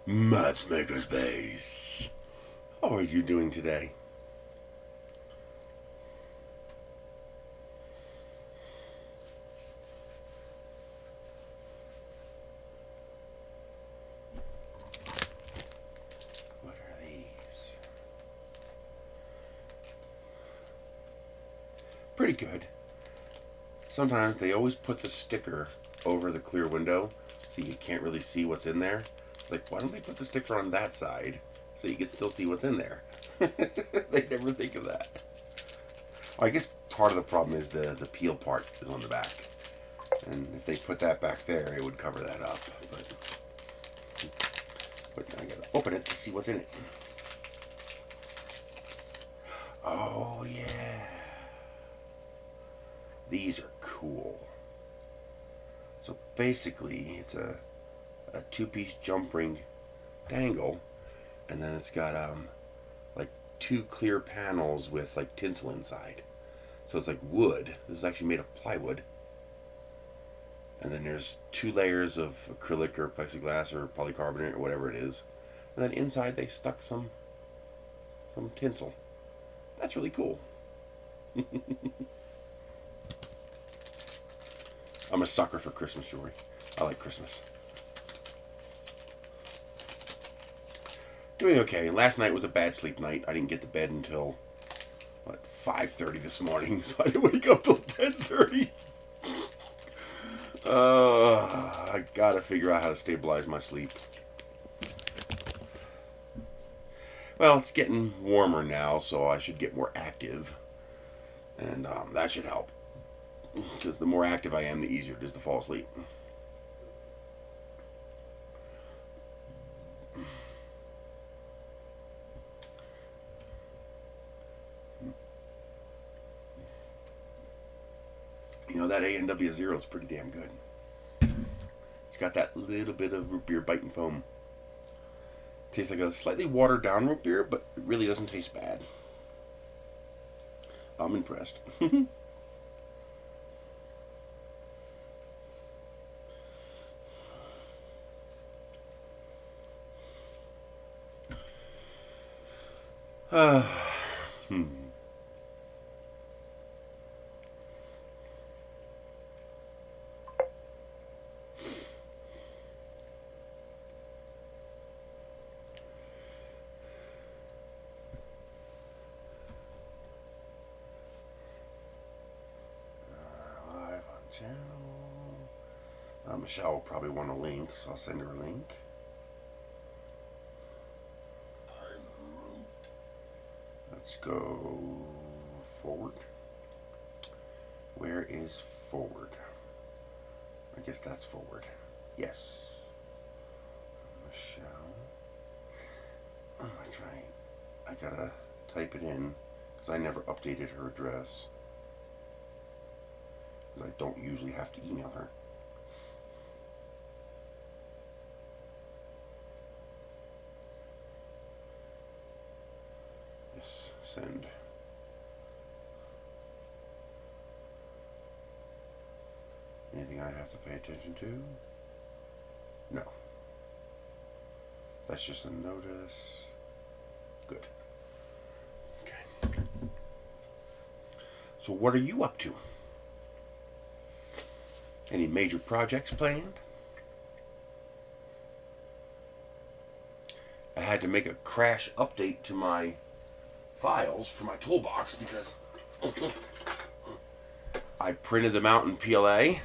Matchmaker Space. How are you doing today? What are these? Pretty good. Sometimes they always put the sticker over the clear window so you can't really see what's in there. Like, why don't they put the sticker on that side so you can still see what's in there? They never think of that. Well, I guess part of the problem is the peel part is on the back. And if they put that back there, it would cover that up. But I gotta open it to see what's in it. Oh, yeah. These are cool. So basically, it's a two-piece jump ring dangle, and then it's got like two clear panels with like tinsel inside. So it's like wood. This is actually made of plywood. And then there's two layers of acrylic or plexiglass or polycarbonate or whatever it is. And then inside they stuck some tinsel. That's really cool. I'm a sucker for Christmas jewelry. I like Christmas. Doing okay. Last night was a bad sleep night. I didn't get to bed until, what, 5:30 this morning, so I didn't wake up till 10:30. I gotta figure out how to stabilize my sleep. Well, it's getting warmer now, so I should get more active. And that should help. Because the more active I am, the easier it is to fall asleep. You know, that ANW0 is pretty damn good. It's got that little bit of root beer bite and foam. Tastes like a slightly watered down root beer, but it really doesn't taste bad. I'm impressed. Hmm. Live on channel. Michelle will probably want a link, so I'll send her a link. Let's go forward. Where is forward? I guess that's forward. Yes. Michelle. Oh, that's right. I gotta type it in because I never updated her address. Because I don't usually have to email her. Yes, send. Anything I have to pay attention to? No. That's just a notice. Good. Okay. So what are you up to? Any major projects planned? I had to make a crash update to my files for my toolbox because I printed them out in PLA,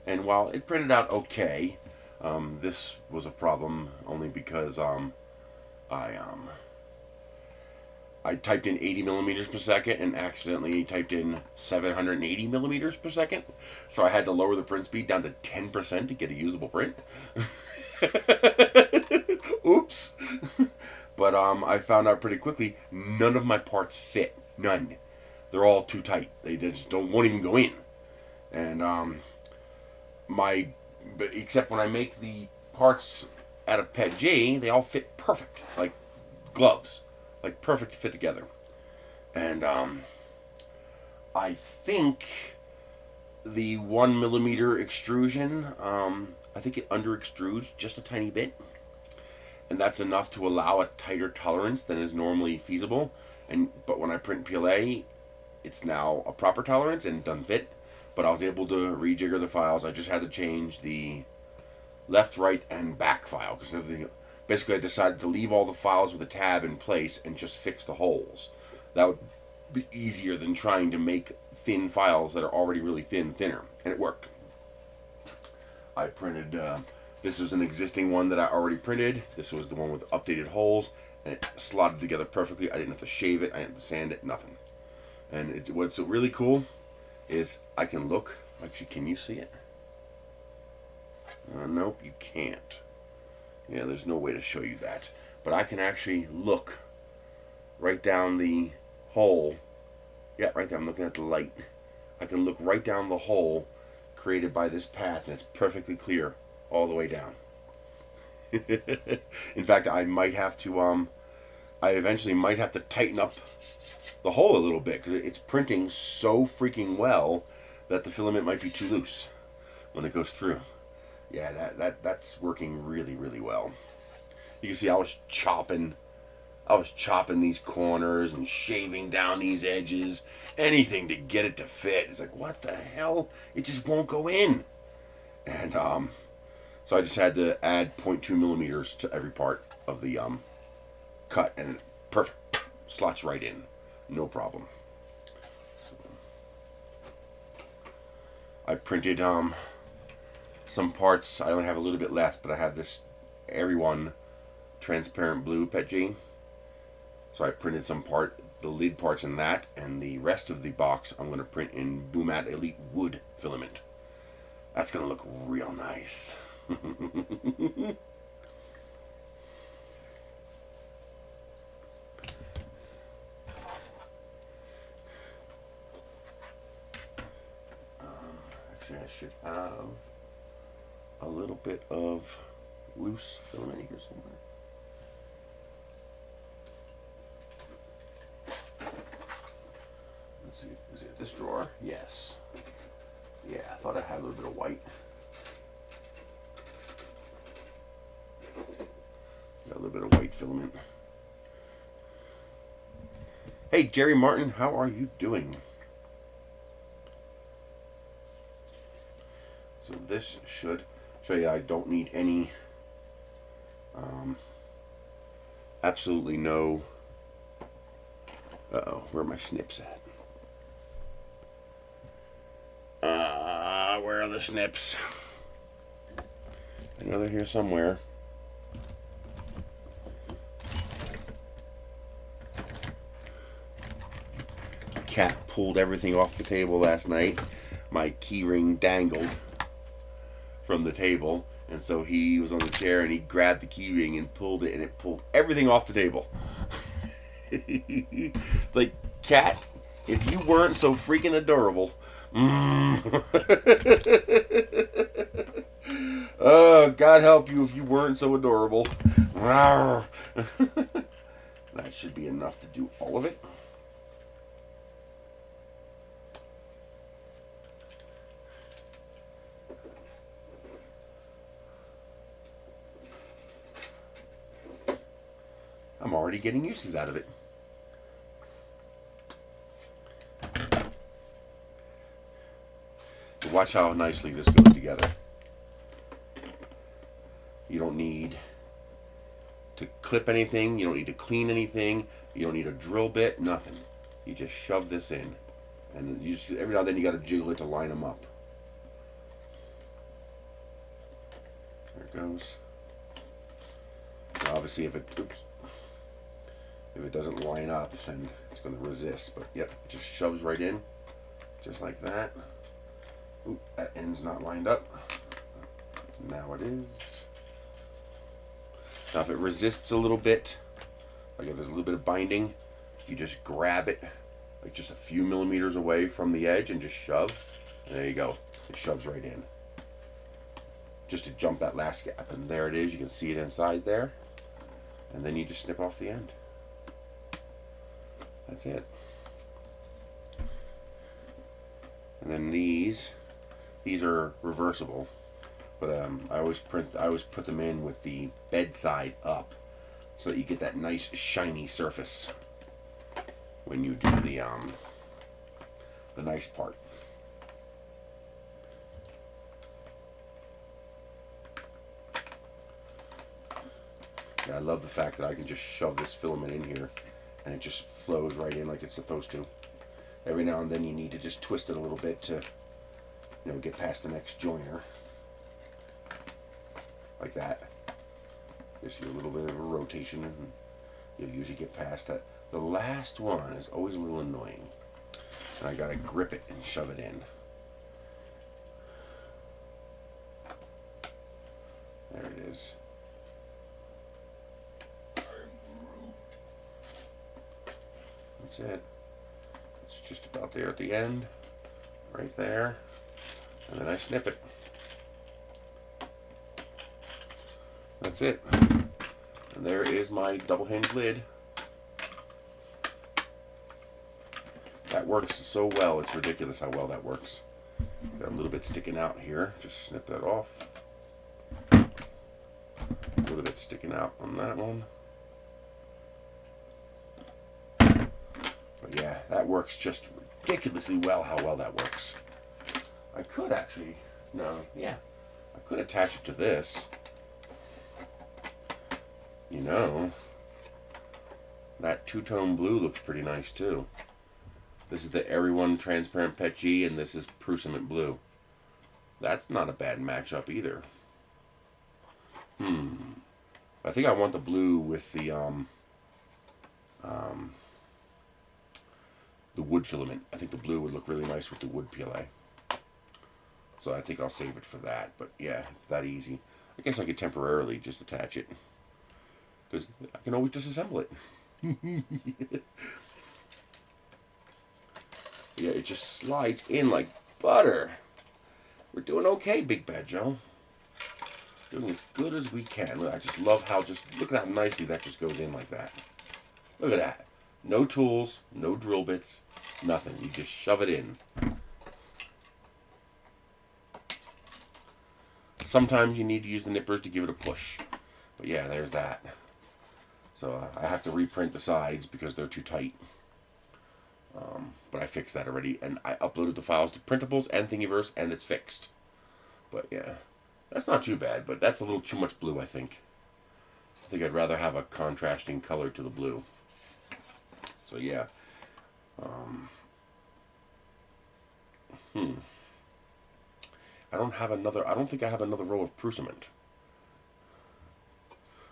and while it printed out okay, this was a problem only because I typed in 80 millimeters per second and accidentally typed in 780 millimeters per second. So I had to lower the print speed down to 10% to get a usable print. Oops. But I found out pretty quickly none of my parts fit. None. They're all too tight. They just won't even go in. And except when I make the parts out of PETG, they all fit perfect, like gloves. Like perfect fit together. And I think the 1 millimeter extrusion, I think it under extrudes just a tiny bit. And that's enough to allow a tighter tolerance than is normally feasible. But when I print PLA, it's now a proper tolerance and it doesn't fit. But I was able to rejigger the files. I just had to change the left, right, and back file. Because basically I decided to leave all the files with a tab in place and just fix the holes. That would be easier than trying to make thin files that are already really thinner. And it worked. I printed, this was an existing one that I already printed. This was the one with updated holes. And it slotted together perfectly. I didn't have to shave it. I didn't have to sand it. Nothing. And what's really cool is I can look. Actually, can you see it? Nope, you can't. Yeah, there's no way to show you that. But I can actually look right down the hole. Yeah, right there. I'm looking at the light. I can look right down the hole created by this path, and it's perfectly clear all the way down. In fact, I might have to, I eventually might have to tighten up the hole a little bit because it's printing so freaking well that the filament might be too loose when it goes through. Yeah, that's working really, really well. You can see I was chopping these corners and shaving down these edges, anything to get it to fit. It's like, what the hell? It just won't go in. And so I just had to add 0.2 millimeters to every part of the cut, and perfect, slots right in, no problem. So, I printed some parts. I only have a little bit left, but I have this Everyone transparent blue PETG. So I printed the lid parts in that, and the rest of the box I'm going to print in Boomat Elite Wood filament. That's going to look real nice. Actually, I should have a little bit of loose filament here somewhere. Let's see, is it this drawer? Yes. Yeah, I thought I had a little bit of white. Got a little bit of white filament. Hey, Jerry Martin, how are you doing? So this should show you I don't need any, absolutely no, where are my snips at? Where are the snips? I know they're here somewhere. Cat pulled everything off the table last night. My keyring dangled from the table, and so he was on the chair and he grabbed the keyring and pulled it, and it pulled everything off the table. It's like, Cat, if you weren't so freaking adorable. Oh, God help you if you weren't so adorable. That should be enough to do all of it. I'm already getting uses out of it. Watch how nicely this goes together. You don't need to clip anything. You don't need to clean anything. You don't need a drill bit, nothing. You just shove this in. And you just, every now and then you got to jiggle it to line them up. There it goes. Now obviously if it doesn't line up, then it's going to resist. But yep, it just shoves right in, just like that. Oop, that end's not lined up. Now it is. Now if it resists a little bit, like if there's a little bit of binding, you just grab it like just a few millimeters away from the edge and just shove. And there you go. It shoves right in. Just to jump that last gap. And there it is. You can see it inside there. And then you just snip off the end. That's it. And then these are reversible. But I always put them in with the bedside up, so that you get that nice shiny surface when you do the nice part. Yeah, I love the fact that I can just shove this filament in here and it just flows right in like it's supposed to. Every now and then you need to just twist it a little bit to, get past the next joiner. Like that. Just do a little bit of a rotation and you'll usually get past that. The last one is always a little annoying. And I gotta grip it and shove it in. There it is. That's it. It's just about there at the end. Right there. And then I snip it. That's it. And there is my double hinge lid. That works so well, it's ridiculous how well that works. Got a little bit sticking out here. Just snip that off. A little bit sticking out on that one. But yeah, that works just ridiculously well how well that works. I could actually, I could attach it to this. That two-tone blue looks pretty nice too. This is the Everyone Transparent Pet G, and this is Prusament Blue. That's not a bad matchup either. I think I want the blue with the wood filament. I think the blue would look really nice with the wood PLA. So I think I'll save it for that. But yeah, it's that easy. I guess I could temporarily just attach it, because I can always disassemble it. Yeah, it just slides in like butter. We're doing okay, Big Bad Joe. Doing as good as we can. Look, I just love how look at how nicely that just goes in like that. Look at that. No tools, no drill bits, nothing. You just shove it in. Sometimes you need to use the nippers to give it a push. But yeah, there's that. So I have to reprint the sides because they're too tight. But I fixed that already, and I uploaded the files to Printables and Thingiverse, and it's fixed. But yeah, that's not too bad, but that's a little too much blue, I think. I think I'd rather have a contrasting color to the blue. So yeah. I don't think I have another row of Prusament.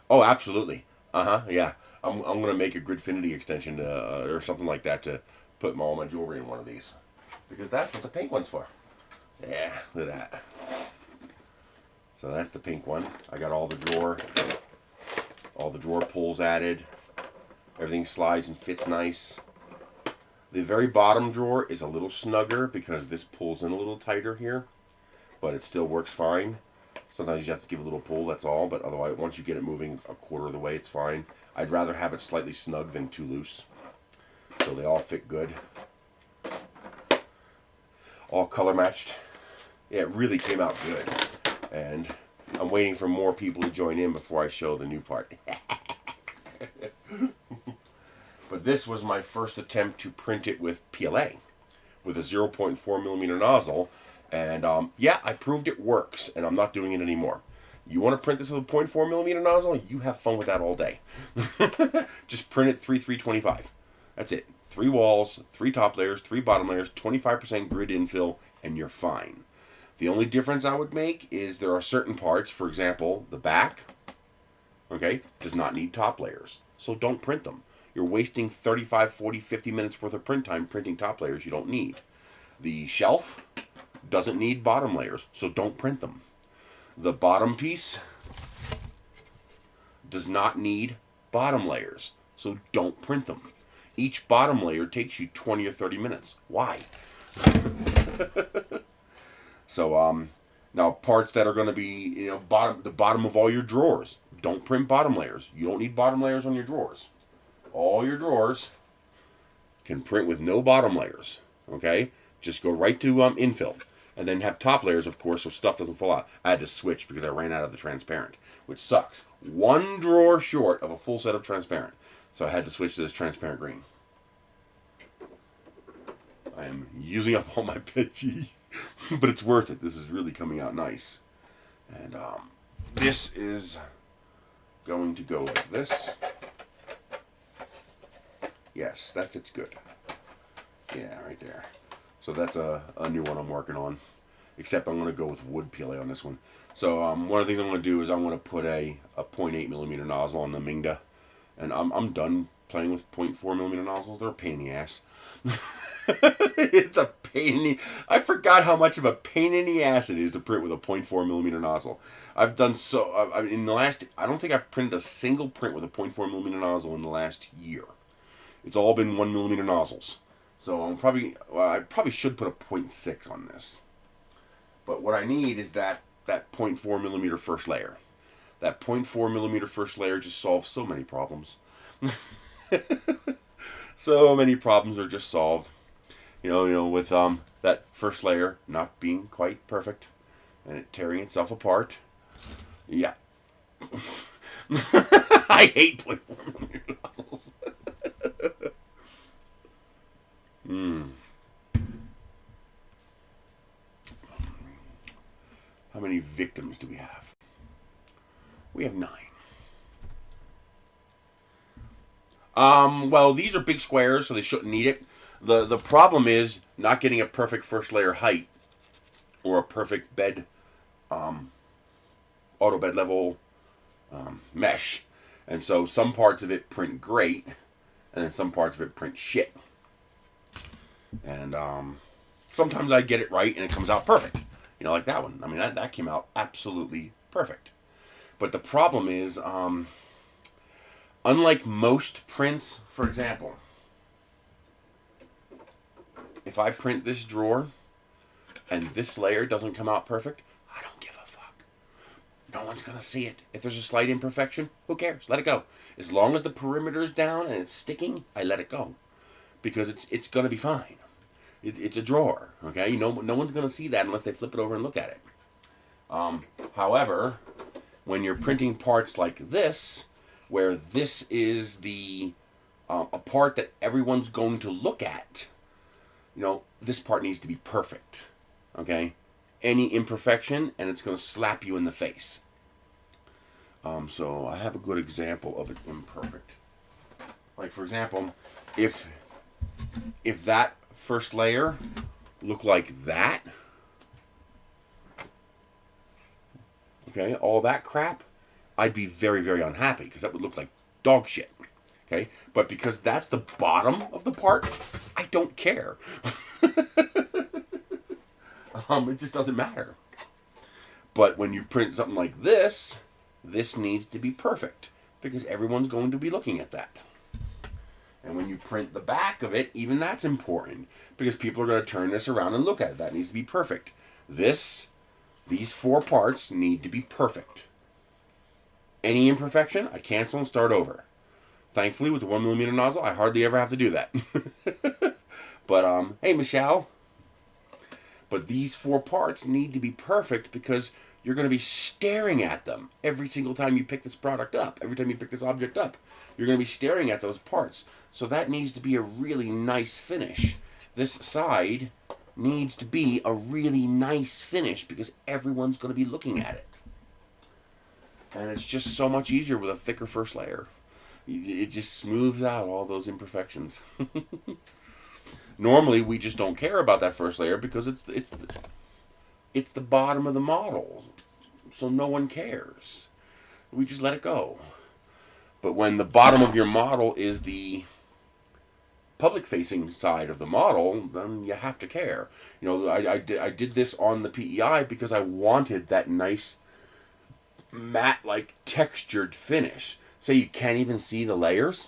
Oh, absolutely. Yeah. I'm going to make a Gridfinity extension or something like that to put all my jewelry in one of these. Because that's what the pink one's for. Yeah, look at that. So that's the pink one. I got all the drawer pulls added. Everything slides and fits nice. The very bottom drawer is a little snugger because this pulls in a little tighter here. But it still works fine. Sometimes you have to give a little pull, that's all. But otherwise, once you get it moving a quarter of the way, it's fine. I'd rather have it slightly snug than too loose. So they all fit good. All color matched. Yeah, it really came out good. And I'm waiting for more people to join in before I show the new part. But this was my first attempt to print it with PLA. With a 0.4mm nozzle. And yeah, I proved it works. And I'm not doing it anymore. You want to print this with a 0.4 millimeter nozzle? You have fun with that all day. Just print it 325. That's it. 3 walls, 3 top layers, 3 bottom layers, 25% grid infill, and you're fine. The only difference I would make is there are certain parts, for example, the back, okay, does not need top layers. So don't print them. You're wasting 35, 40, 50 minutes worth of print time printing top layers you don't need. The shelf doesn't need bottom layers, so don't print them. The bottom piece does not need bottom layers, so don't print them. Each bottom layer takes you 20 or 30 minutes. Why? So, now parts that are going to be, the bottom of all your drawers, don't print bottom layers. You don't need bottom layers on your drawers. All your drawers can print with no bottom layers, okay? Just go right to infill. And then have top layers, of course, so stuff doesn't fall out. I had to switch because I ran out of the transparent, which sucks. 1 drawer short of a full set of transparent. So I had to switch to this transparent green. I am using up all my PG, but it's worth it. This is really coming out nice. And this is going to go like this. Yes, that fits good. Yeah, right there. So that's a new one I'm working on. Except I'm going to go with wood PLA on this one. So one of the things I'm going to do is I'm going to put a 0.8 millimeter nozzle on the Mingda. And I'm done playing with 0.4 millimeter nozzles. They're a pain in the ass. It's a pain in the... I forgot how much of a pain in the ass it is to print with a 0.4 millimeter nozzle. I've done so... in the last... I don't think I've printed a single print with a 0.4 millimeter nozzle in the last year. It's all been 1 millimeter nozzles. So I probably should put a 0.6 on this. But what I need is that 0.4 millimeter first layer. That 0.4 millimeter first layer just solves so many problems. So many problems are just solved. With that first layer not being quite perfect and it tearing itself apart. Yeah. I hate 0.4 millimeter nozzles. How many victims do we have? We have 9. Well, these are big squares, so they shouldn't need it. The problem is not getting a perfect first layer height or a perfect bed, auto bed level mesh. And so some parts of it print great, and then some parts of it print shit. And sometimes I get it right and it comes out perfect. Like that one. I mean, that came out absolutely perfect. But the problem is, unlike most prints, for example, if I print this drawer and this layer doesn't come out perfect, I don't give a fuck. No one's going to see it. If there's a slight imperfection, who cares? Let it go. As long as the perimeter's down and it's sticking, I let it go. Because it's going to be fine. It's a drawer, okay? No one's going to see that unless they flip it over and look at it. However, when you're printing parts like this, where this is the a part that everyone's going to look at, this part needs to be perfect, okay? Any imperfection, and it's going to slap you in the face. So I have a good example of it imperfect. Like, for example, if that first layer looked like that, okay, all that crap, I'd be very, very unhappy because that would look like dog shit, okay? But because that's the bottom of the part, I don't care. It just doesn't matter. But when you print something like this needs to be perfect because everyone's going to be looking at that. And when you print the back of it, even that's important because people are going to turn this around and look at it. That needs to be perfect. These 4 parts need to be perfect. Any imperfection, I cancel and start over. Thankfully, with the 1 millimeter nozzle, I hardly ever have to do that. But, hey, Michelle. But these 4 parts need to be perfect because you're going to be staring at them every single time you pick this product up. Every time you pick this object up, you're going to be staring at those parts. So that needs to be a really nice finish. This side needs to be a really nice finish because everyone's going to be looking at it. And it's just so much easier with a thicker first layer. It just smooths out all those imperfections. Normally, we just don't care about that first layer because it's the bottom of the model, so no one cares. We just let it go. But when the bottom of your model is the public-facing side of the model, then you have to care. You know, I did this on the PEI because I wanted that nice matte-like textured finish. Say you can't even see the layers.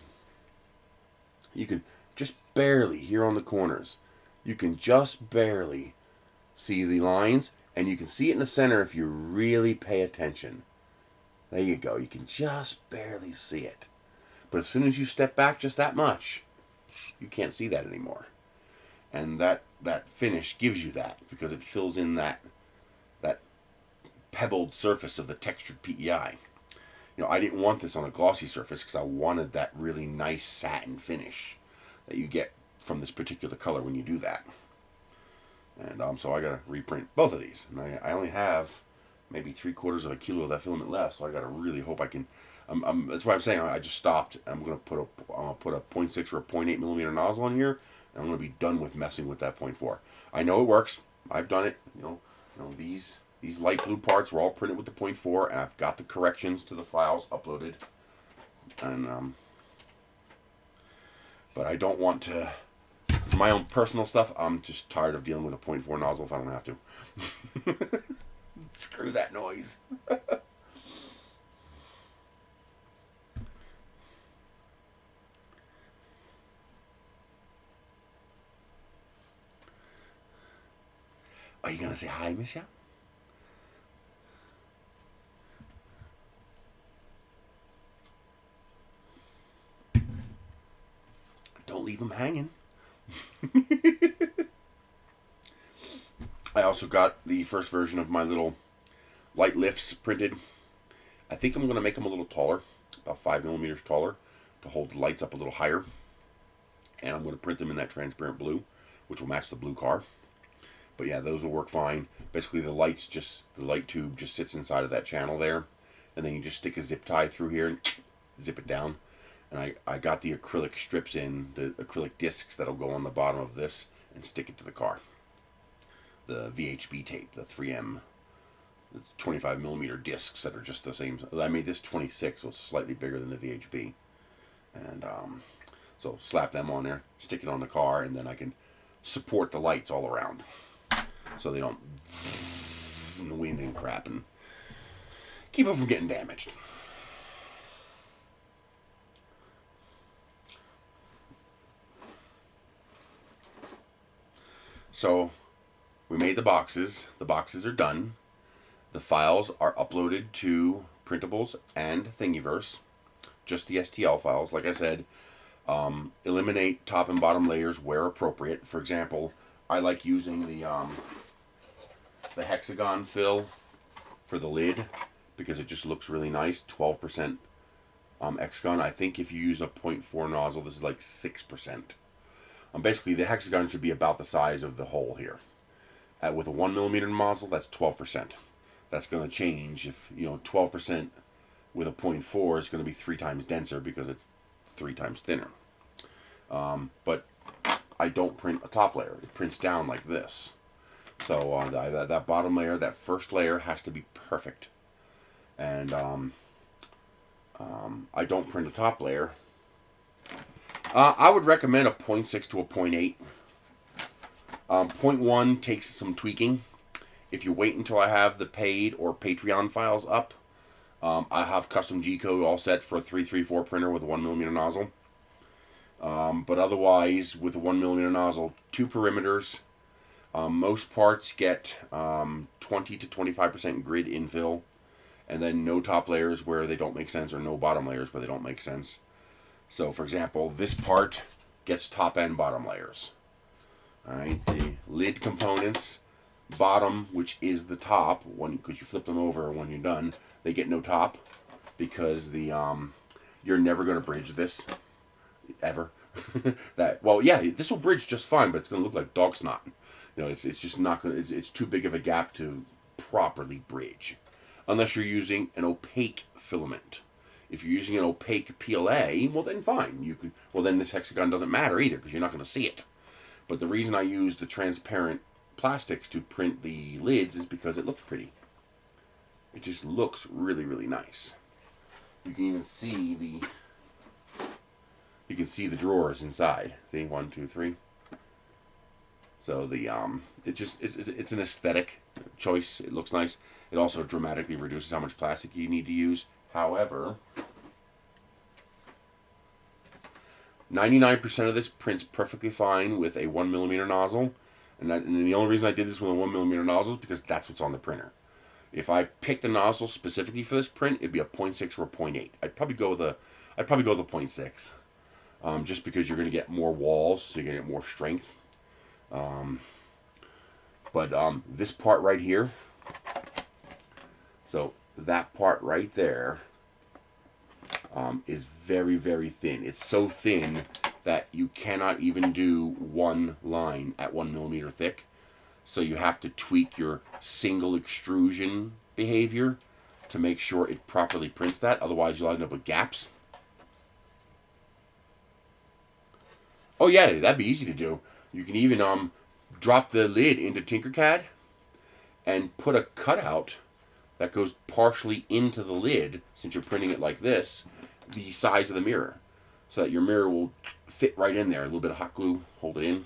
You can just barely, here on the corners, you can just barely see the lines, and you can see it in the center if you really pay attention. There you go. You can just barely see it. But as soon as you step back just that much, you can't see that anymore. And that finish gives you that because it fills in that pebbled surface of the textured PEI. You know, I didn't want this on a glossy surface because I wanted that really nice satin finish that you get from this particular color when you do that. And so I got to reprint both of these. And I only have maybe 3/4 of a kilo of that filament left, so I got to really hope I can. That's why I'm saying I just stopped. I'm going to put a 0.6 or a 0.8 millimeter nozzle on here, and I'm going to be done with messing with that 0.4. I know it works. I've done it. You know these light blue parts were all printed with the 0.4, and I've got the corrections to the files uploaded. And but I don't want to. For my own personal stuff, I'm just tired of dealing with a 0.4 nozzle if I don't have to. Screw that noise. Are you gonna say hi, Michelle? Don't leave them hanging. I also got the first version of my little light lifts printed. I think I'm going to make them a little taller, about 5 millimeters taller, to hold the lights up a little higher. And I'm going to print them in that transparent blue, which will match the blue car. But yeah, those will work fine. Basically, the light tube just sits inside of that channel there, and then you just stick a zip tie through here and zip it down. And I got the acrylic strips in, the acrylic discs that'll go on the bottom of this, and stick it to the car. The VHB tape, the 3M, 25 millimeter discs that are just the same. I made this 26, so it's slightly bigger than the VHB. And so slap them on there, stick it on the car, and then I can support the lights all around, so they don't in the wind and crap, and keep them from getting damaged. So we made the boxes. The boxes are done. The files are uploaded to Printables and Thingiverse. Just the STL files. Like I said, eliminate top and bottom layers where appropriate. For example, I like using the hexagon fill for the lid because it just looks really nice. 12% hexagon. I think if you use a 0.4 nozzle, this is like 6%. Basically, the hexagon should be about the size of the hole here. With a 1 millimeter nozzle, that's 12%. That's going to change if, 12% with a 0.4 is going to be 3 times denser because it's 3 times thinner. But I don't print a top layer. It prints down like this. So that bottom layer, that first layer, has to be perfect. And I don't print a top layer. I would recommend a 0.6 to a 0.8. 0.1 takes some tweaking. If you wait until I have the paid or Patreon files up, I have custom G-code all set for a 334 printer with a 1 millimeter nozzle. But otherwise, with a 1 millimeter nozzle, 2 perimeters. Most parts get 20 to 25% grid infill, and then no top layers where they don't make sense, or no bottom layers where they don't make sense. So, for example, this part gets top and bottom layers. Alright, the lid components, bottom, which is the top, because you flip them over when you're done, they get no top, because you're never going to bridge this, ever. This will bridge just fine, but it's going to look like dog snot. It's just not going to, it's too big of a gap to properly bridge. unless you're using an opaque filament. If you're using an opaque PLA, well then fine. You could. Well then this hexagon doesn't matter either because you're not going to see it. But the reason I use the transparent plastics to print the lids is because it looks pretty. It just looks really, really nice. You can even see the drawers inside. See, 1, 2, 3. So the it's an aesthetic choice. It looks nice. It also dramatically reduces how much plastic you need to use. However, 99% of this prints perfectly fine with a 1mm nozzle. And the only reason I did this with a 1mm nozzle is because that's what's on the printer. If I picked a nozzle specifically for this print, it'd be a 0.6 or a 0.8. I'd probably go with the 0.6, just because you're going to get more walls, so you're going to get more strength. But this part right here, so that part right there, is very, very thin. It's so thin that you cannot even do one line at 1mm thick. So you have to tweak your single extrusion behavior to make sure it properly prints that. Otherwise, you'll end up with gaps. Oh yeah, that'd be easy to do. You can even drop the lid into Tinkercad and put a cutout that goes partially into the lid, since you're printing it like this, the size of the mirror, so that your mirror will fit right in there. A little bit of hot glue, hold it in.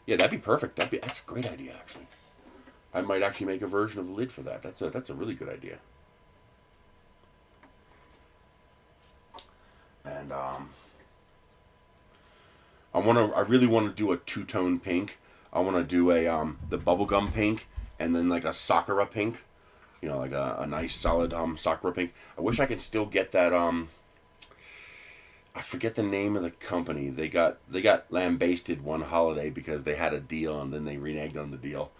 Yeah, that'd be perfect. That's a great idea, actually. I might actually make a version of the lid for that. That's a really good idea. And I really want to do a two-tone pink. I want to do the bubblegum pink and then like a Sakura pink. You know, like a nice solid Sakura pink. I wish I could still get that I forget the name of the company. They got lambasted one holiday because they had a deal and then they reneged on the deal.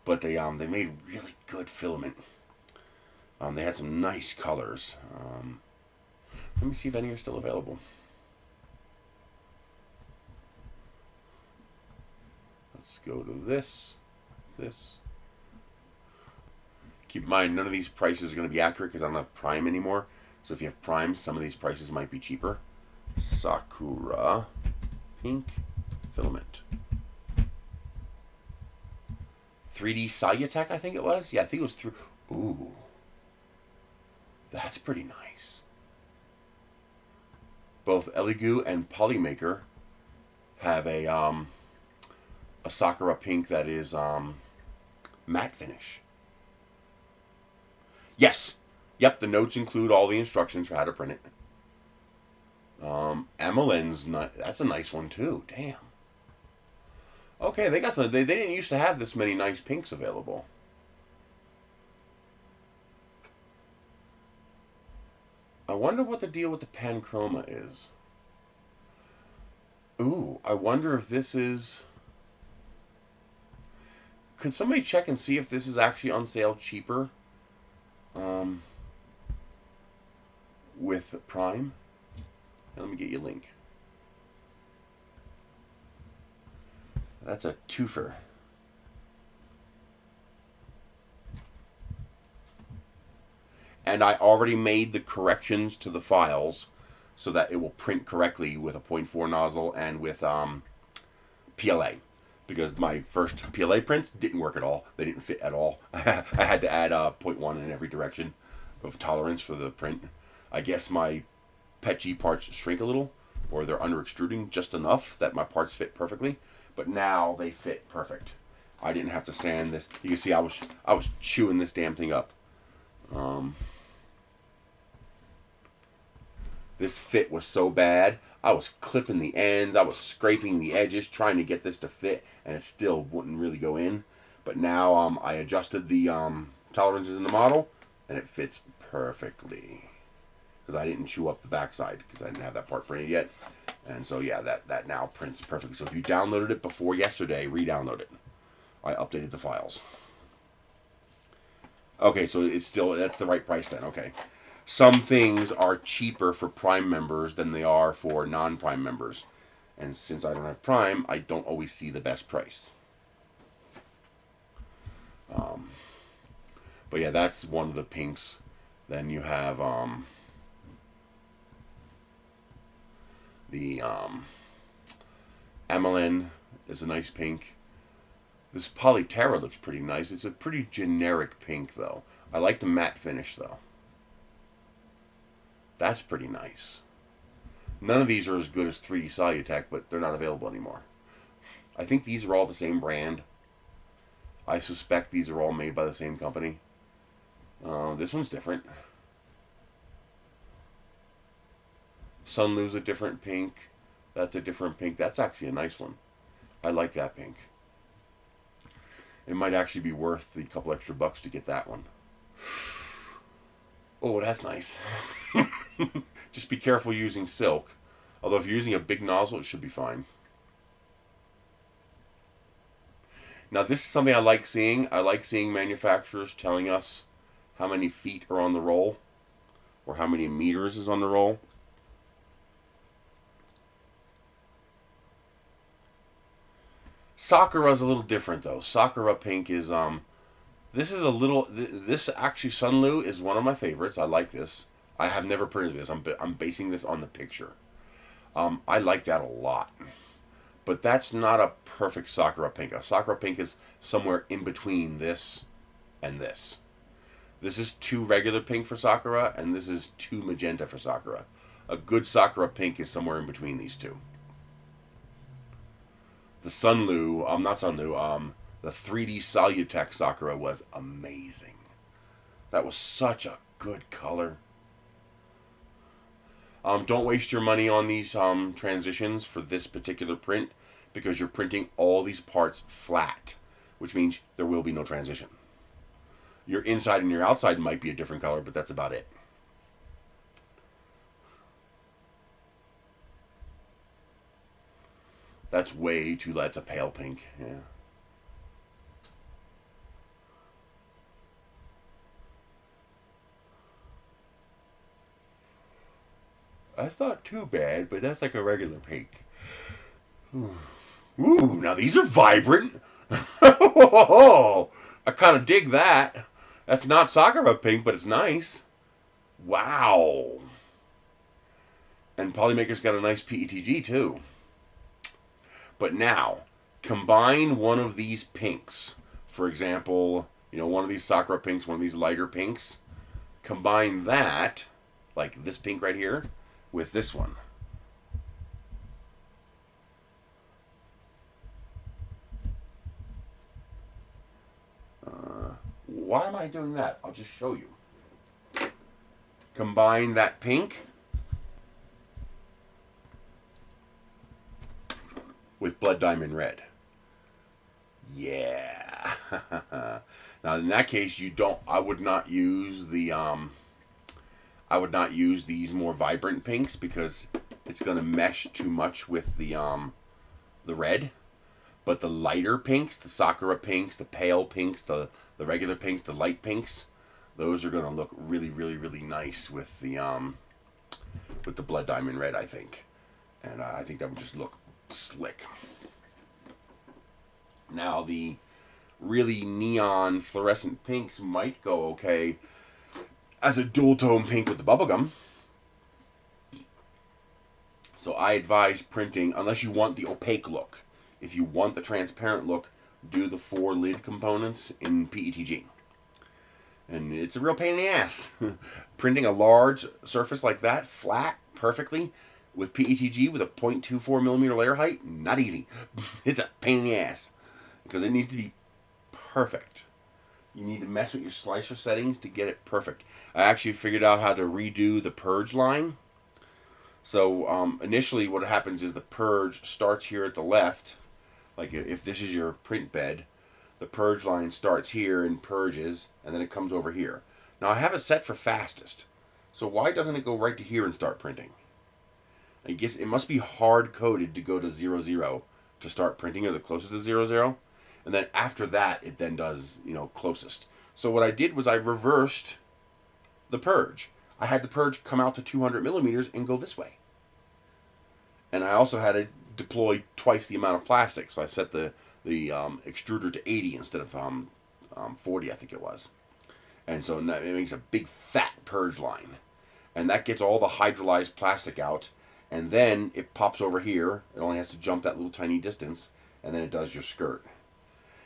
But they made really good filament. They had some nice colors. Let me see if any are still available. Let's go to this. Keep in mind, none of these prices are going to be accurate because I don't have Prime anymore. So if you have Prime, some of these prices might be cheaper. Sakura pink filament. 3D Cyatech, I think it was. Yeah, I think it was through. Ooh, that's pretty nice. Both Elegoo and Polymaker have a Sakura pink that is matte finish. Yes. Yep, the notes include all the instructions for how to print it. Amelen's that's a nice one too. Damn. Okay, they got some. They didn't used to have this many nice pinks available. I wonder what the deal with the Panchroma is. Ooh, I wonder if this is. Could somebody check and see if this is actually on sale cheaper? With Prime. Let me get you a link. That's a twofer. And I already made the corrections to the files so that it will print correctly with a 0.4 nozzle and with PLA. Because my first PLA prints didn't work at all. They didn't fit at all. I had to add 0.1 in every direction of tolerance for the print. I guess my PETG parts shrink a little, or they're under extruding just enough that my parts fit perfectly. But now they fit perfect. I didn't have to sand this. You can see I was chewing this damn thing up. This fit was so bad. I was clipping the ends. I was scraping the edges trying to get this to fit, and it still wouldn't really go in. But now I adjusted the tolerances in the model, and it fits perfectly. Because I didn't chew up the backside because I didn't have that part printed yet. And so yeah, that now prints perfectly. So if you downloaded it before yesterday, re-download it. I updated the files. Okay, so it's still, that's the right price then. Okay. Some things are cheaper for Prime members than they are for non-Prime members. And since I don't have Prime, I don't always see the best price. But yeah, that's one of the pinks. Then you have the Emelin is a nice pink. This Polyterra looks pretty nice. It's a pretty generic pink, though. I like the matte finish, though. That's pretty nice. None of these are as good as 3D Solutech, but they're not available anymore. I think these are all the same brand. I suspect these are all made by the same company. This one's different. Sunlu's a different pink. That's a different pink. That's actually a nice one. I like that pink. It might actually be worth the couple extra bucks to get that one. Oh, that's nice. Just be careful using silk. Although if you're using a big nozzle, it should be fine. Now, this is something I like seeing. I like seeing manufacturers telling us how many feet are on the roll, or how many meters is on the roll. Sakura's a little different, though. Sakura pink is, this is a little, this actually, Sunlu is one of my favorites. I like this. I have never printed this. I'm basing this on the picture. I like that a lot. But that's not a perfect Sakura pink. A Sakura pink is somewhere in between this and this. This is too regular pink for Sakura, and this is too magenta for Sakura. A good Sakura pink is somewhere in between these two. The Sunlu, not Sunlu, the 3D Solutech Sakura was amazing. That was such a good color. Don't waste your money on these transitions for this particular print, because you're printing all these parts flat, which means there will be no transition. Your inside and your outside might be a different color, but that's about it. That's way too light. It's a pale pink. Yeah. That's not too bad, but that's like a regular pink. Ooh, now these are vibrant. I kind of dig that. That's not Sakura pink, but it's nice. Wow. And Polymaker's got a nice PETG too. But now, combine one of these pinks. For example, one of these Sakura pinks, one of these lighter pinks. Combine that, like this pink right here, with this one. Why am I doing that? I'll just show you. Combine that pink with Blood Diamond Red. Yeah. Now in that case, I would not use the I would not use these more vibrant pinks, because it's going to mesh too much with the red. But the lighter pinks, the Sakura pinks, the pale pinks, the regular pinks, the light pinks, those are going to look really, really, really nice with the Blood Diamond Red, I think. And I think that would just look slick. Now, the really neon fluorescent pinks might go okay as a dual tone pink with the bubblegum. So I advise printing, unless you want the opaque look. If you want the transparent look, do the 4 lid components in PETG. And it's a real pain in the ass. Printing a large surface like that, flat, perfectly, with PETG with a 0.24 millimeter layer height, not easy. It's a pain in the ass. Because it needs to be perfect. You need to mess with your slicer settings to get it perfect. I actually figured out how to redo the purge line. So initially what happens is the purge starts here at the left. Like if this is your print bed, the purge line starts here and purges, and then it comes over here. Now I have it set for fastest. So why doesn't it go right to here and start printing? I guess it must be hard coded to go to 00 to start printing, or the closest to 00. And then after that, it then does, closest. So what I did was I reversed the purge. I had the purge come out to 200 millimeters and go this way. And I also had it deploy twice the amount of plastic. So I set the extruder to 80 instead of 40, I think it was. And so it makes a big fat purge line. And that gets all the hydrolyzed plastic out. And then it pops over here. It only has to jump that little tiny distance. And then it does your skirt.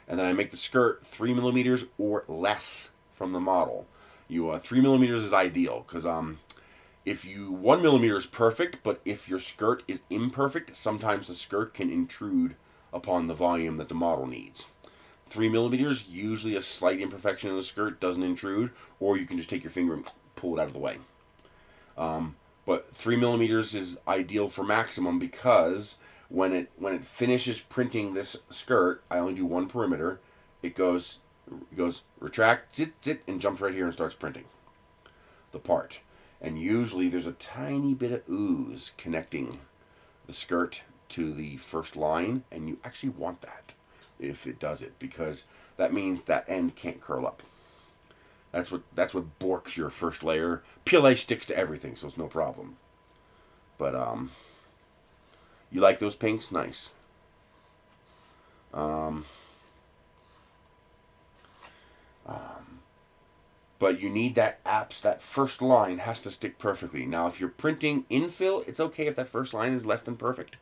And then I make the skirt 3 millimeters or less from the model. 3 millimeters is ideal, because if 1 millimeter is perfect, but if your skirt is imperfect, sometimes the skirt can intrude upon the volume that the model needs. 3 millimeters, usually a slight imperfection in the skirt doesn't intrude, or you can just take your finger and pull it out of the way. But 3 millimeters is ideal for maximum, because when it finishes printing this skirt, I only do one perimeter. It goes retract, zit, and jumps right here and starts printing the part. And usually there's a tiny bit of ooze connecting the skirt to the first line, and you actually want that if it does it, because that means that end can't curl up. That's what borks your first layer. PLA sticks to everything, so it's no problem. But you like those pinks? Nice. But you need that that first line has to stick perfectly. Now, if you're printing infill, it's okay if that first line is less than perfect.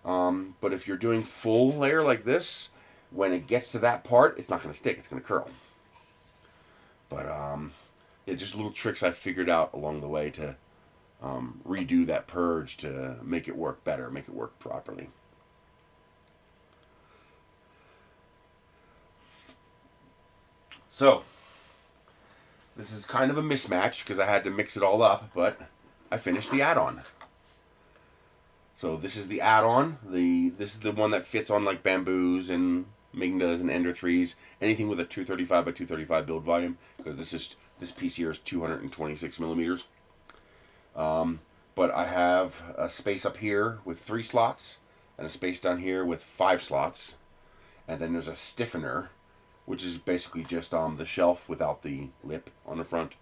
But if you're doing full layer like this, when it gets to that part, it's not going to stick. It's going to curl. But yeah, just little tricks I figured out along the way to redo that purge to make it work better, make it work properly. So, this is kind of a mismatch because I had to mix it all up, but I finished the add-on. So this is the add-on. This is the one that fits on like bamboos and Mignas and Ender 3s, anything with a 235 by 235 build volume, because this piece here is 226 millimeters. But I have a space up here with 3 slots and a space down here with 5 slots, and then there's a stiffener, which is basically just the shelf without the lip on the front.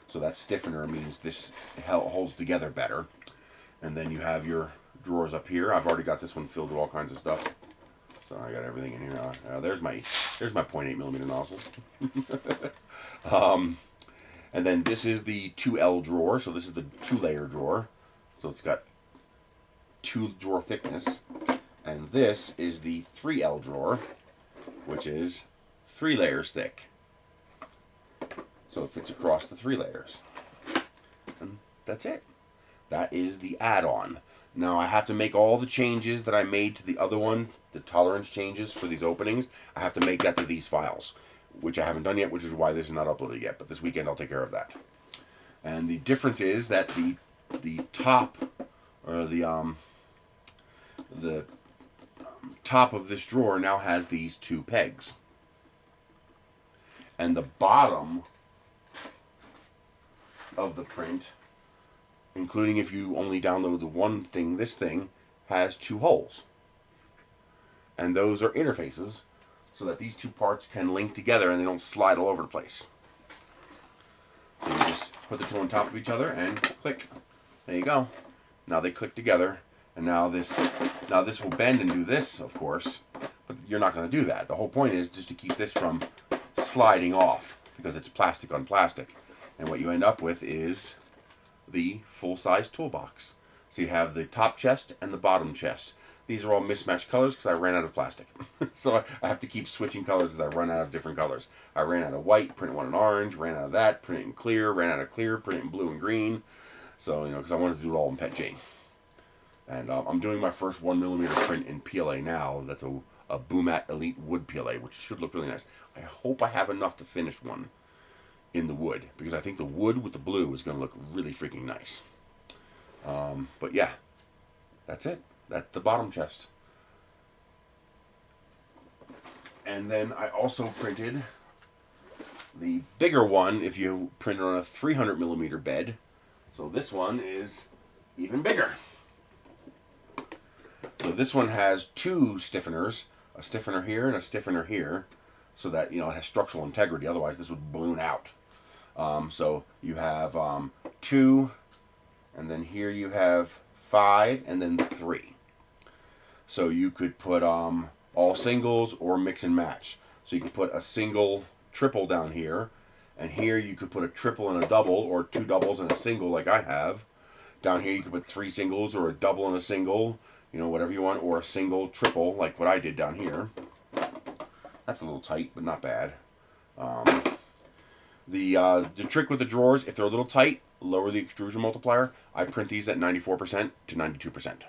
So that stiffener means this holds together better. And then you have your drawers up here. I've already got this one filled with all kinds of stuff. So I got everything in here. There's my 0.8 millimeter nozzles. And then this is the 2L drawer. So this is the 2-layer drawer. So it's got 2 drawer thickness. And this is the 3L drawer, which is 3 layers thick. So it fits across the 3 layers. And that's it. That is the add-on. Now I have to make all the changes that I made to the other one, the tolerance changes for these openings. I have to make that to these files, which I haven't done yet, which is why this is not uploaded yet. But this weekend I'll take care of that. And the difference is that the top, or the top of this drawer now has these 2 pegs. And the bottom of the print, including if you only download the one thing, this thing has 2 holes. And those are interfaces so that these 2 parts can link together and they don't slide all over the place. So you just put the 2 on top of each other and click. There you go. Now they click together, and now this will bend and do this, of course, but you're not going to do that. The whole point is just to keep this from sliding off, because it's plastic on plastic. And what you end up with is the full-size toolbox. So you have the top chest and the bottom chest. These are all mismatched colors because I ran out of plastic. So I have to keep switching colors as I run out of different colors. I ran out of white, printed one in orange, ran out of that, print it in clear, ran out of clear, print it in blue and green. So, because I wanted to do it all in Pet J. And I'm doing my first 1mm print in PLA now. That's a Boomat Elite Wood PLA, which should look really nice. I hope I have enough to finish one in the wood, because I think the wood with the blue is going to look really freaking nice. But yeah, that's it. That's the bottom chest. And then I also printed the bigger one if you print it on a 300mm bed. So this one is even bigger. So this one has 2 stiffeners, a stiffener here and a stiffener here, so that it has structural integrity. Otherwise, this would balloon out. So you have 2, and then here you have 5, and then 3. So you could put all singles or mix and match. So you could put a single triple down here, And here you could put a triple and a double, or 2 doubles and a single like I have. Down here you could put 3 singles, or a double and a single, you know, whatever you want, or a single, triple, like what I did down here. That's a little tight, but not bad. The trick with the drawers, if they're a little tight, lower the extrusion multiplier. I print these at 94% to 92%.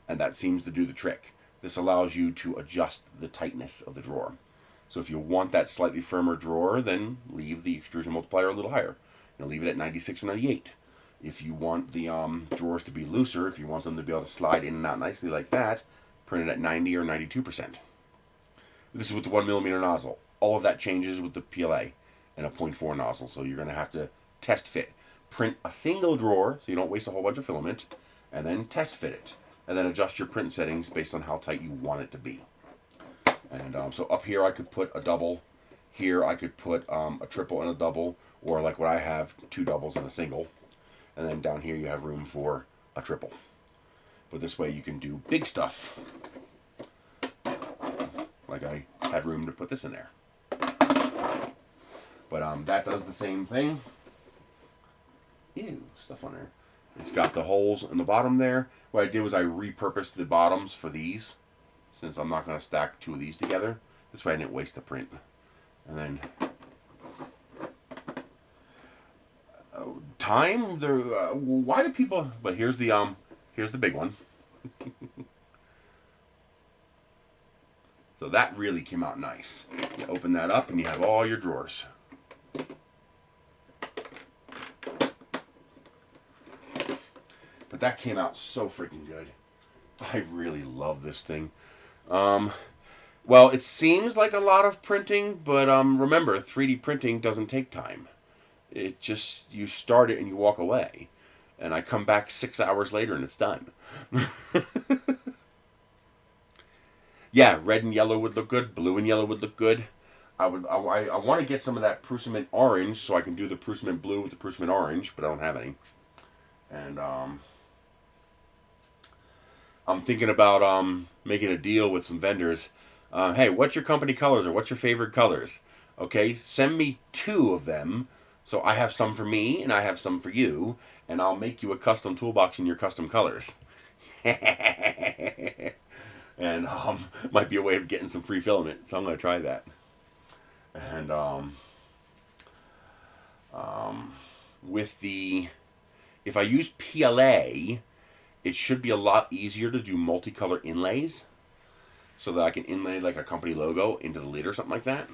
And that seems to do the trick. This allows you to adjust the tightness of the drawer. So if you want that slightly firmer drawer, then leave the extrusion multiplier a little higher. You know, leave it at 96 or 98. If you want the drawers to be looser, if you want them to be able to slide in and out nicely like that, print it at 90 or 92%. This is with the 1mm nozzle. All of that changes with the PLA and a 0.4 nozzle, so you're going to have to test fit. Print a single drawer so you don't waste a whole bunch of filament, and then test fit it. And then adjust your print settings based on how tight you want it to be. And so up here I could put a double. Here I could put a triple and a double, or like what I have, 2 doubles and a single. And then down here you have room for a triple. But this way you can do big stuff. Like I had room to put this in there. But that does the same thing. Ew, stuff on there. It's got the holes in the bottom there. What I did was I repurposed the bottoms for these, since I'm not going to stack 2 of these together. This way I didn't waste the print. And then time. Why do people? But here's the big one. So that really came out nice. You open that up and you have all your drawers. But that came out so freaking good. I really love this thing. Well, it seems like a lot of printing, but remember, 3D printing doesn't take time. It just, you start it and you walk away. And I come back 6 hours later and it's done. Yeah, red and yellow would look good. Blue and yellow would look good. I want to get some of that Prusament orange so I can do the Prusament blue with the Prusament orange, but I don't have any. And I'm thinking about making a deal with some vendors. Hey, what's your company colors, or what's your favorite colors? Okay, send me 2 of them, so I have some for me and I have some for you, and I'll make you a custom toolbox in your custom colors. And might be a way of getting some free filament, so I'm going to try that. And if I use PLA, it should be a lot easier to do multicolor inlays, so that I can inlay like a company logo into the lid or something like that.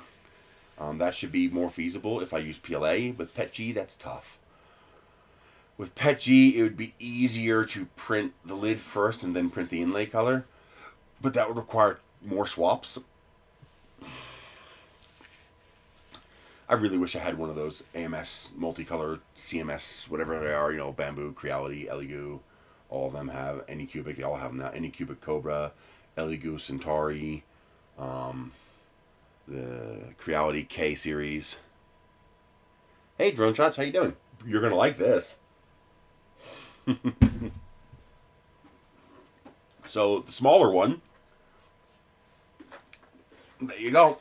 That should be more feasible if I use PLA. With PETG, that's tough. With PETG, it would be easier to print the lid first and then print the inlay color, but that would require more swaps. I really wish I had one of those AMS, multicolor, CMS, whatever they are, you know, Bamboo, Creality, Elegoo. All of them have Anycubic. They all have them now. Anycubic Cobra, Elegoo Centauri, the Creality K series. Hey, Drone Shots, how you doing? You're going to like this. So, the smaller one, there you go.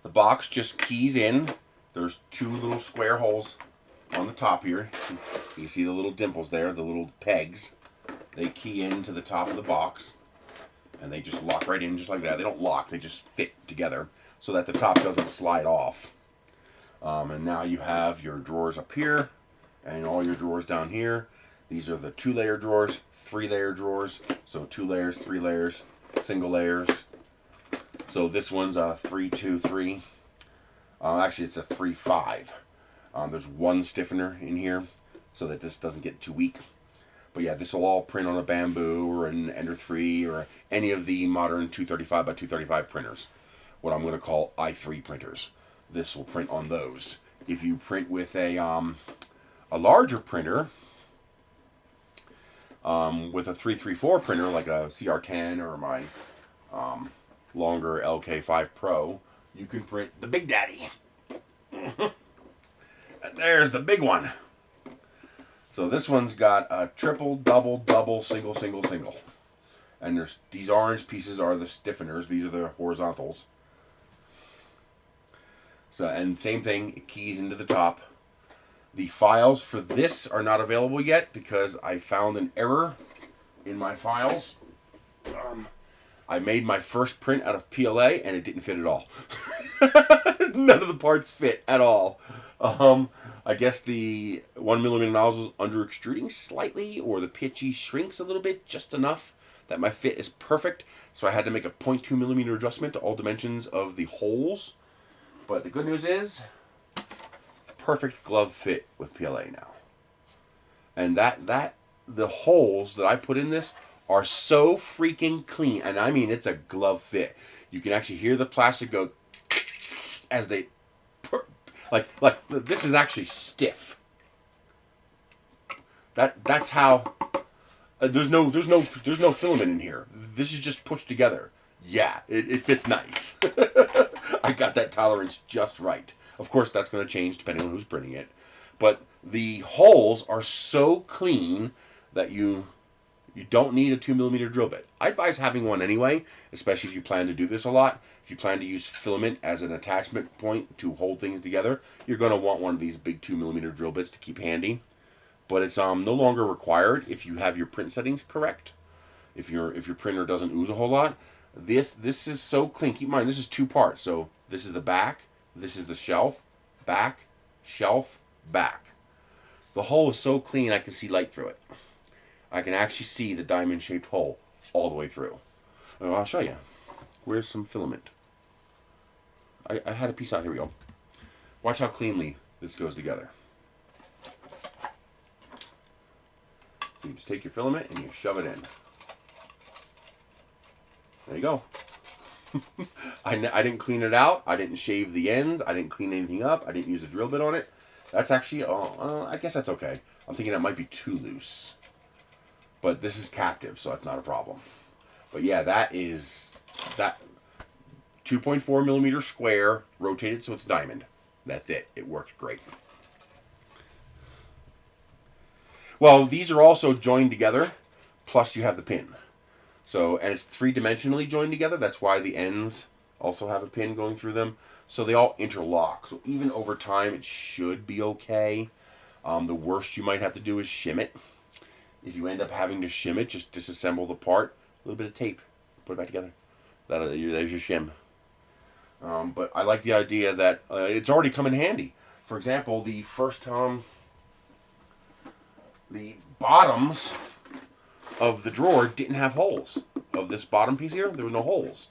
The box just keys in. There's 2 little square holes on the top here. You see the little dimples there, the little pegs. They key into the top of the box, and they just lock right in just like that. They don't lock, they just fit together so that the top doesn't slide off. And now you have your drawers up here and all your drawers down here. These are the 2-layer drawers, 3-layer drawers. So 2 layers, 3 layers, single layers. So this one's a 3-2-3. Actually, it's a 3-5. There's 1 stiffener in here so that this doesn't get too weak. But yeah, this will all print on a Bamboo or an Ender 3 or any of the modern 235 by 235 printers. What I'm going to call i3 printers. This will print on those. If you print with a larger printer, with a 334 printer like a CR10 or my longer LK5 Pro, you can print the Big Daddy. And there's the big one. So this one's got a triple, double, double, single, single, single. And there's these orange pieces are the stiffeners. These are the horizontals. So, and same thing, it keys into the top. The files for this are not available yet because I found an error in my files. I made my first print out of PLA and it didn't fit at all. None of the parts fit at all. I guess the 1mm nozzle is under extruding slightly, or the pitchy shrinks a little bit, just enough that my fit is perfect. So I had to make a 0.2mm adjustment to all dimensions of the holes. But the good news is, perfect glove fit with PLA now. And the holes that I put in this are so freaking clean. And I mean, it's a glove fit. You can actually hear the plastic go as they, like this is actually stiff. That's how, there's no filament in here. This is just pushed together. Yeah, it fits nice. I got that tolerance just right. Of course, that's going to change depending on who's printing it. But the holes are so clean that you don't need a 2mm drill bit. I advise having one anyway, especially if you plan to do this a lot. If you plan to use filament as an attachment point to hold things together, you're going to want one of these big 2mm drill bits to keep handy. But it's no longer required if you have your print settings correct. If your printer doesn't ooze a whole lot. This is so clean. Keep in mind, this is 2 parts. So this is the back, this is the shelf, back, shelf, back. The hole is so clean I can see light through it. I can actually see the diamond-shaped hole all the way through. I'll show you. Where's some filament? I had a piece out. Here we go. Watch how cleanly this goes together. So you just take your filament and you shove it in. There you go. I didn't clean it out. I didn't shave the ends. I didn't clean anything up. I didn't use a drill bit on it. That's actually, I guess that's okay. I'm thinking that might be too loose. But this is captive, so that's not a problem. But yeah, that 2.4mm square, rotated so it's diamond. That's it. It works great. Well, these are also joined together, plus you have the pin. So, and it's 3-dimensionally joined together. That's why the ends also have a pin going through them. So they all interlock. So even over time, it should be okay. The worst you might have to do is shim it. If you end up having to shim it, just disassemble the part. A little bit of tape. Put it back together. There's your shim. But I like the idea that it's already come in handy. For example, the first the bottoms of the drawer didn't have holes. Of this bottom piece here, there were no holes.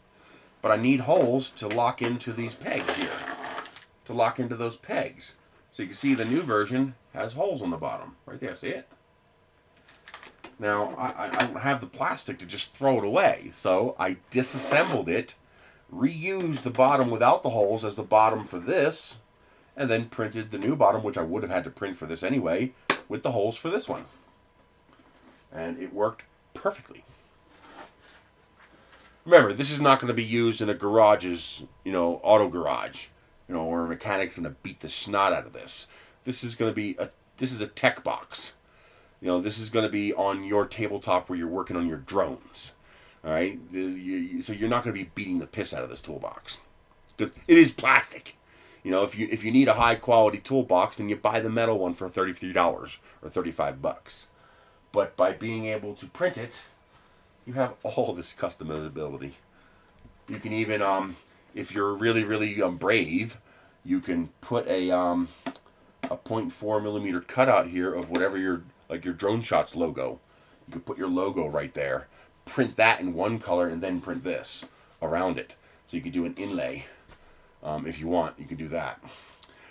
But I need holes to lock into these pegs here. To lock into those pegs. So you can see the new version has holes on the bottom. Right there, see it? Now, I don't have the plastic to just throw it away. So I disassembled it, reused the bottom without the holes as the bottom for this, and then printed the new bottom, which I would have had to print for this anyway, with the holes for this one. And it worked perfectly. Remember, this is not going to be used in a garage's, auto garage, where a mechanic's going to beat the snot out of this. This is going to be this is a tech box. This is going to be on your tabletop where you're working on your drones. All right, so you're not going to be beating the piss out of this toolbox because it is plastic. If you need a high quality toolbox, then you buy the metal one for $33 or $35. But by being able to print it, you have all this customizability. You can even, if you're really, really brave, you can put a 0.4mm cutout here of whatever your Drone Shots logo. You can put your logo right there, print that in one color, and then print this around it. So you can do an inlay if you want. You can do that.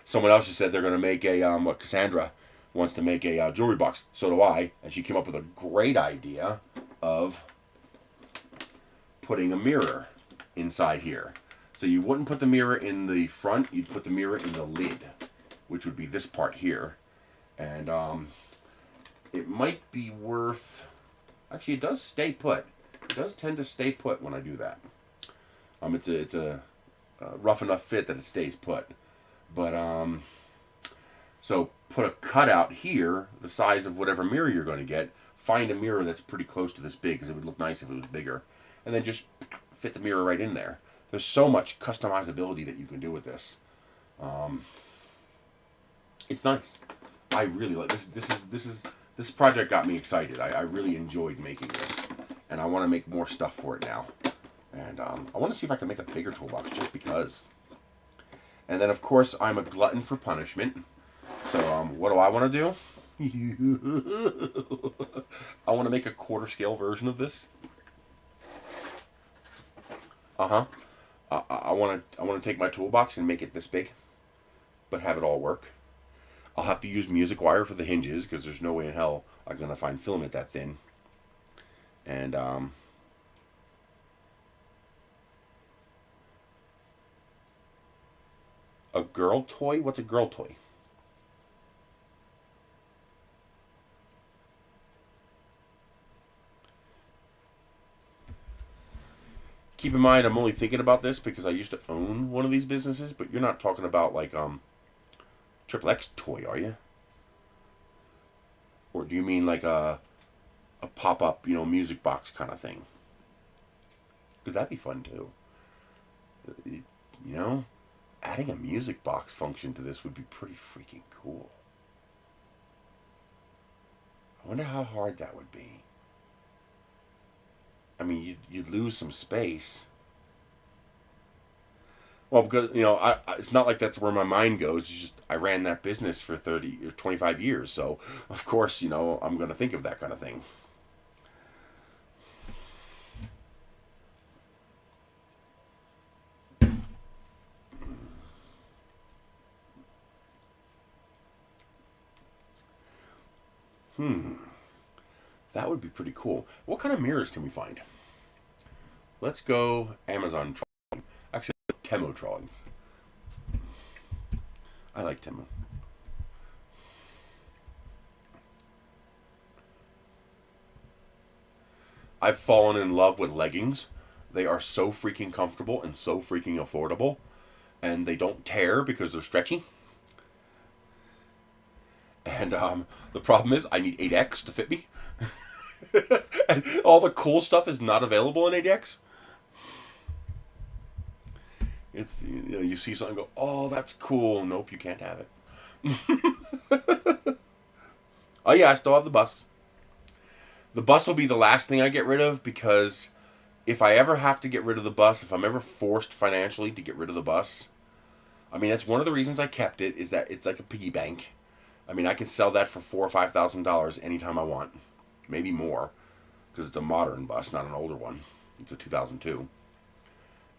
Someone else just said they're going to make a, Cassandra wants to make a jewelry box. So do I. And she came up with a great idea of putting a mirror inside here. So you wouldn't put the mirror in the front, you'd put the mirror in the lid, which would be this part here. And it might be worth, actually it does stay put. It does tend to stay put when I do that. It's a rough enough fit that it stays put. But so put a cutout here, the size of whatever mirror you're going to get. Find a mirror that's pretty close to this big, because it would look nice if it was bigger. And then just fit the mirror right in there. There's so much customizability that you can do with this. It's nice. I really like this. This project got me excited. I really enjoyed making this, and I want to make more stuff for it now. And I want to see if I can make a bigger toolbox just because. And then, of course, I'm a glutton for punishment. So, what do I want to do? I want to make a quarter scale version of this. I want to take my toolbox and make it this big, but have it all work. I'll have to use music wire for the hinges because there's no way in hell I'm gonna find filament that thin. And a girl toy? What's a girl toy? Keep in mind, I'm only thinking about this because I used to own one of these businesses, but you're not talking about like Triple X toy, are you? Or do you mean like a pop-up, music box kind of thing? Because that'd be fun too. You know, adding a music box function to this would be pretty freaking cool. I wonder how hard that would be. I mean, you'd lose some space. Well, because, it's not like that's where my mind goes. It's just I ran that business for 30 or 25 years. So, of course, I'm going to think of that kind of thing. That would be pretty cool. What kind of mirrors can we find? Let's go Amazon trolling. Actually, Temu trollings. I like Temu. I've fallen in love with leggings. They are so freaking comfortable and so freaking affordable. And they don't tear because they're stretchy. And the problem is I need 8X to fit me. And all the cool stuff is not available in 8X. It's, you see something and go, oh, that's cool. Nope, you can't have it. Oh yeah, I still have the bus. The bus will be the last thing I get rid of because if I ever have to get rid of the bus, if I'm ever forced financially to get rid of the bus, I mean, that's one of the reasons I kept it, is that it's like a piggy bank. I mean, I can sell that for $4,000 or $5,000 anytime I want. Maybe more, because it's a modern bus, not an older one. It's a 2002.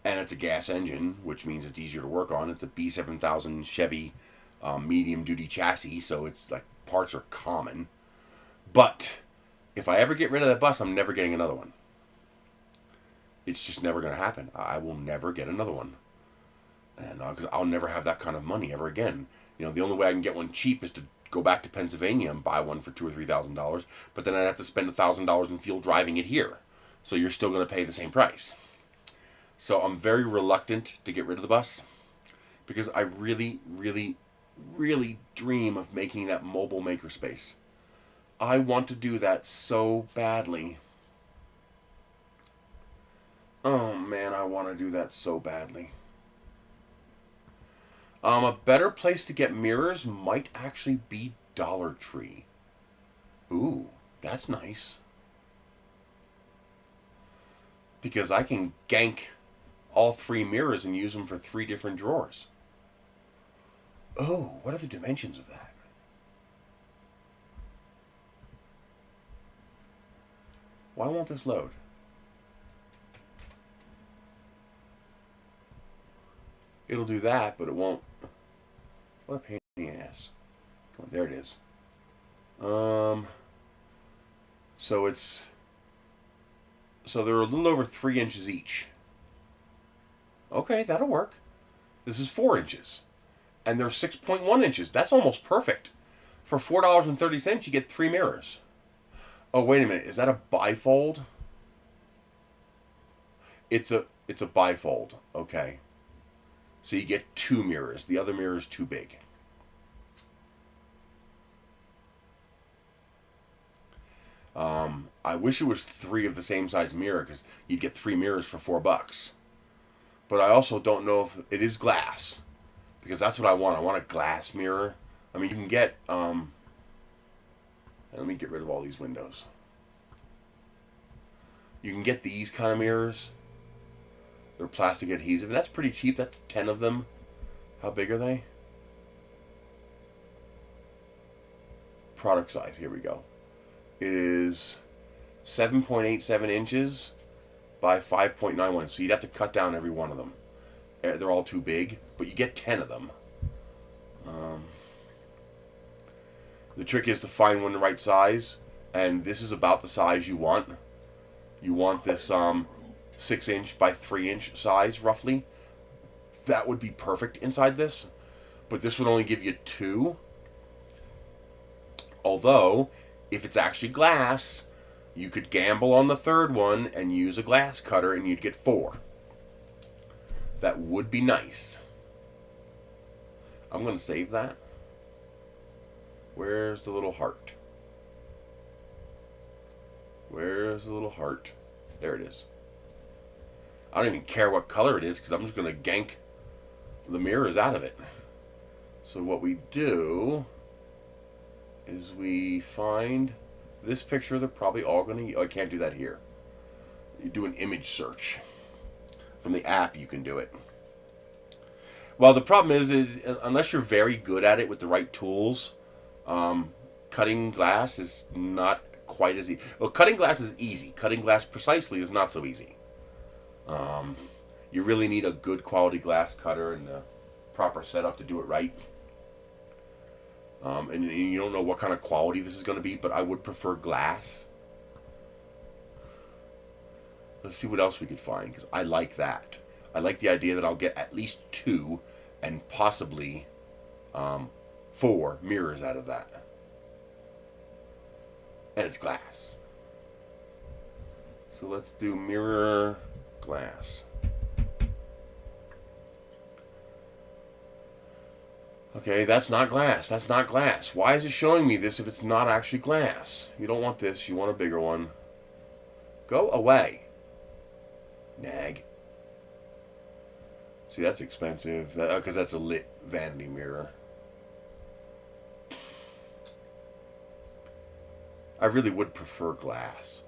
And it's a gas engine, which means it's easier to work on. It's a B7000 Chevy medium-duty chassis, so it's like parts are common. But if I ever get rid of that bus, I'm never getting another one. It's just never going to happen. I will never get another one. And because I'll never have that kind of money ever again. The only way I can get one cheap is to go back to Pennsylvania and buy one for $2,000 or $3,000. But then I'd have to spend $1,000 in fuel driving it here. So you're still going to pay the same price. So I'm very reluctant to get rid of the bus because I really, really, really dream of making that mobile makerspace. I want to do that so badly. Oh man, I want to do that so badly. A better place to get mirrors might actually be Dollar Tree. Ooh, that's nice. Because I can gank all 3 mirrors and use them for 3 different drawers. Oh, what are the dimensions of that? Why won't this load? It'll do that, but it won't. What a pain in the ass. Come on, there it is. So they're a little over 3 inches each. Okay, that'll work. This is 4 inches. And they're 6.1 inches. That's almost perfect. For $4.30, you get 3 mirrors. Oh, wait a minute. Is that a bifold? It's a bifold. Okay. So you get 2 mirrors. The other mirror is too big. I wish it was 3 of the same size mirror because you'd get 3 mirrors for $4. But I also don't know if it is glass. because that's what I want. I want a glass mirror. I mean, you can get, let me get rid of all these windows. You can get these kind of mirrors. They're plastic adhesive. That's pretty cheap. That's 10 of them. How big are they? Product size. Here we go. It is 7.87 inches by 5.91. So you'd have to cut down every one of them. They're all too big, but you get 10 of them. The trick is to find one the right size, and this is about the size you want. You want this 6-inch by 3-inch size, roughly. That would be perfect inside this, but this would only give you 2. Although, if it's actually glass, you could gamble on the third one and use a glass cutter and you'd get 4. That would be nice. I'm going to save that. Where's the little heart? Where's the little heart? There it is. I don't even care what color it is because I'm just going to gank the mirrors out of it. So what we do is we find this picture. They're probably all going to... Oh, I can't do that here. You do an image search. From the app, you can do it. Well, the problem is unless you're very good at it with the right tools, cutting glass is not quite as easy. Well, cutting glass is easy. Cutting glass precisely is not so easy. You really need a good quality glass cutter and the proper setup to do it right. And you don't know what kind of quality this is going to be, but I would prefer glass. Let's see what else we could find, because I like that. I like the idea that I'll get at least 2 and possibly 4 mirrors out of that. And it's glass. So let's do mirror glass. Okay, that's not glass. That's not glass. Why is it showing me this if it's not actually glass? You don't want this. You want a bigger one. Go away. Nag. See, that's expensive. Because that's a lit vanity mirror. I really would prefer glass.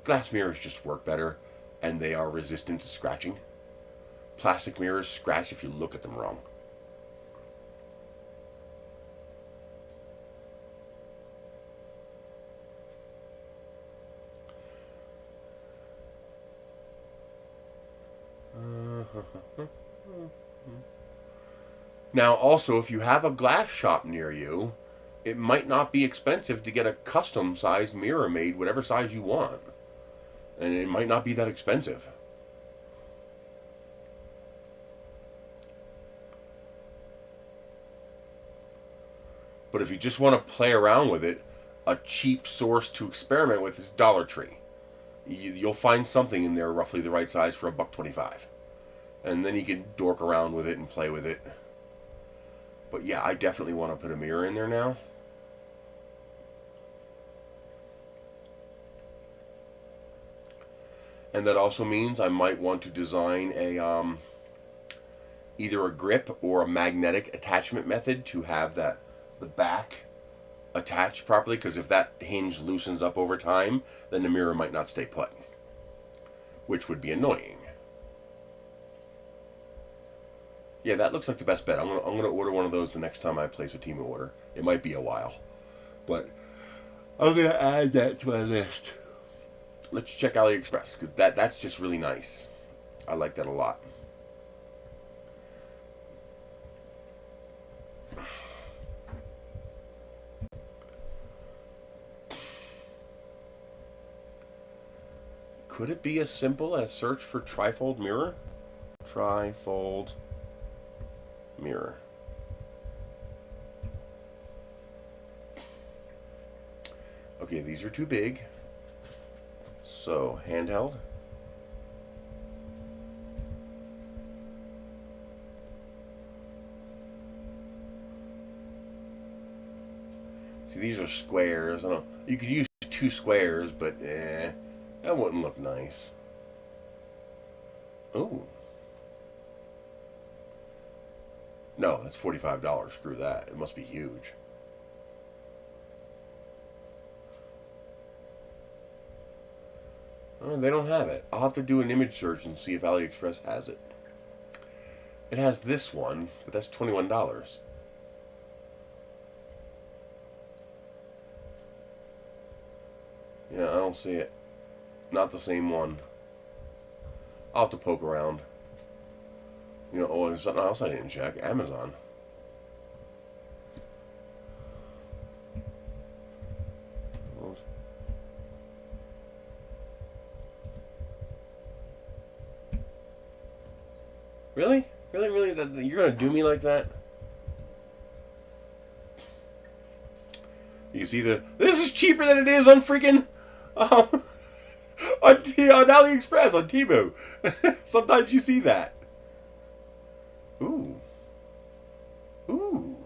Glass mirrors just work better. And they are resistant to scratching. Plastic mirrors scratch if you look at them wrong. Now, also, if you have a glass shop near you, it might not be expensive to get a custom-sized mirror made, whatever size you want. And it might not be that expensive. But if you just want to play around with it, a cheap source to experiment with is Dollar Tree. You'll find something in there roughly the right size for $1.25. And then you can dork around with it and play with it. But yeah, I definitely want to put a mirror in there now. And that also means I might want to design a either a grip or a magnetic attachment method to have the back attached properly, because if that hinge loosens up over time, then the mirror might not stay put, which would be annoying. Yeah, that looks like the best bet. I'm gonna order one of those the next time I place a Temu order. It might be a while, but I'm gonna add that to my list. Let's check AliExpress, because that's just really nice. I like that a lot. Could it be as simple as search for trifold mirror? Trifold mirror. Okay, these are too big. So, handheld. See, these are squares. I don't know. You could use 2 squares, but that wouldn't look nice. Ooh. No, that's $45. Screw that. It must be huge. Oh, they don't have it. I'll have to do an image search and see if AliExpress has it. It has this one, but that's $21. Yeah, I don't see it. Not the same one. I'll have to poke around. You know, oh, there's something else I didn't check. Amazon. Really? Really, really? You're going to do me like that? You see this is cheaper than it is on freaking, on AliExpress, on Temu. Sometimes you see that. Ooh. Ooh.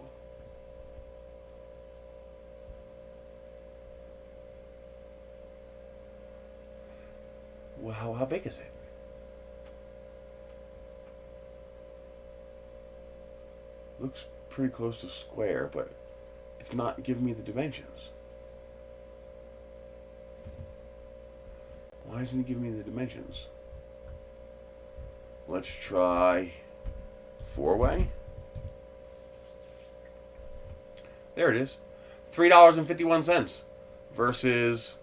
Well, how big is it? Looks pretty close to square, but it's not giving me the dimensions. Why isn't it giving me the dimensions? Let's try 4-way. There it is. $3.51 versus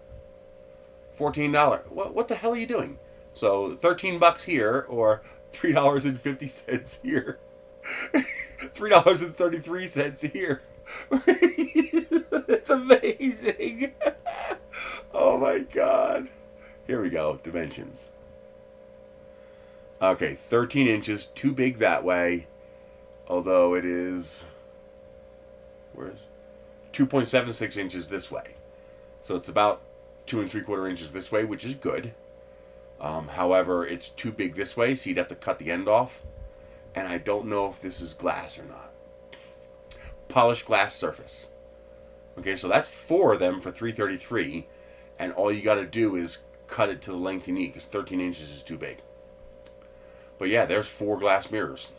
$14. What the hell are you doing? So $13 here or $3.50 here. $3.33 here. It's amazing. Oh my god. Here we go. Dimensions. Okay, 13 inches. Too big that way. Although it is... Where's... 2.76 inches this way. So it's about 2 3/4 inches this way, which is good. However, it's too big this way, so you'd have to cut the end off. And I don't know if this is glass or not. Polished glass surface. Okay, so that's 4 of them for $3.33, and all you got to do is cut it to the length you need, because 13 inches is too big. But yeah, there's 4 glass mirrors.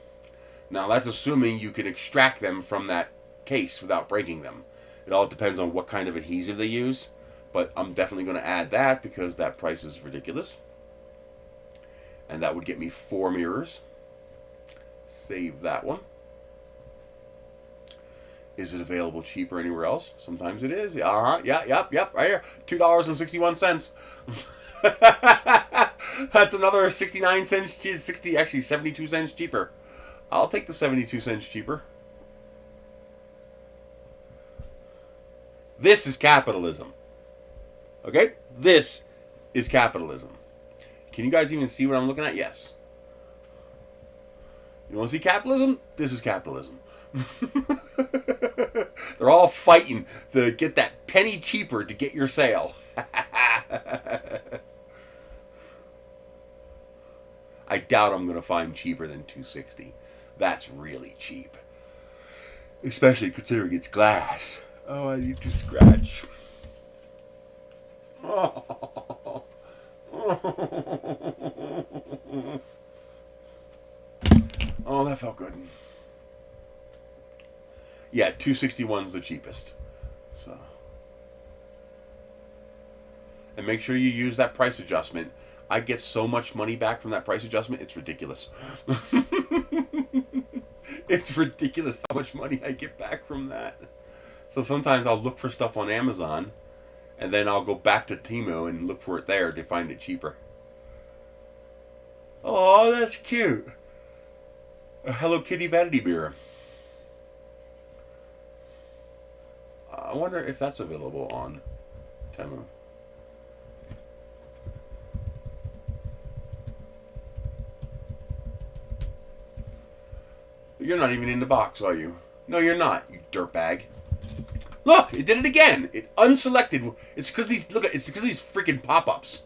Now that's assuming you can extract them from that case without breaking them. It all depends on what kind of adhesive they use, but I'm definitely going to add that because that price is ridiculous. And that would get me 4 mirrors. Save that one. Is it available cheaper anywhere else? Sometimes it is. Yep, right here. $2.61. That's another 69 cents, 72 cents cheaper. I'll take the 72 cents cheaper. This is capitalism. Okay? This is capitalism. Can you guys even see what I'm looking at? Yes. You want to see capitalism? This is capitalism. They're all fighting to get that penny cheaper to get your sale. I doubt I'm going to find cheaper than $2.60. That's really cheap. Especially considering it's glass. Oh, I need to scratch. Oh. Oh, that felt good. Yeah, $2.61 is the cheapest. So, and make sure you use that price adjustment. I get so much money back from that price adjustment, it's ridiculous. It's ridiculous how much money I get back from that. So sometimes I'll look for stuff on Amazon, and then I'll go back to Temu and look for it there to find it cheaper. Oh, that's cute. A Hello Kitty vanity mirror. I wonder if that's available on Temu. You're not even in the box, are you? No, you're not, you dirtbag. Look, it did it again. It unselected. It's because these it's because these freaking pop-ups.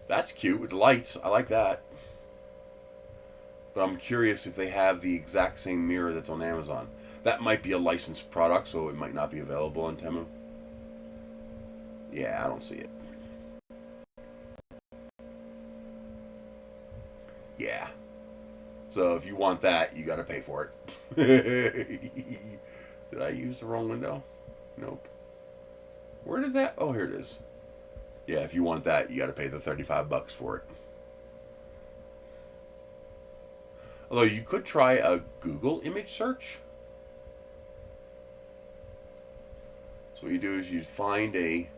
That's cute with the lights. I like that. But I'm curious if they have the exact same mirror that's on Amazon. That might be a licensed product, so it might not be available on Temu. Yeah, I don't see it. Yeah. So if you want that, you got to pay for it. Did I use the wrong window? Nope. Where did that? Oh, here it is. Yeah, if you want that, you got to pay the $35 for it. Although you could try a Google image search. So what you do is you find a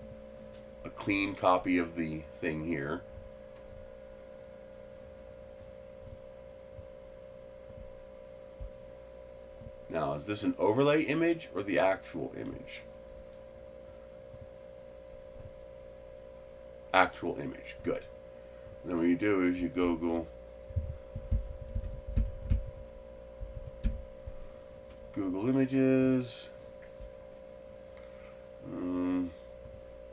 clean copy of the thing here. Now, is this an overlay image or the actual image? Actual image. Good. And then what you do is you Google Images.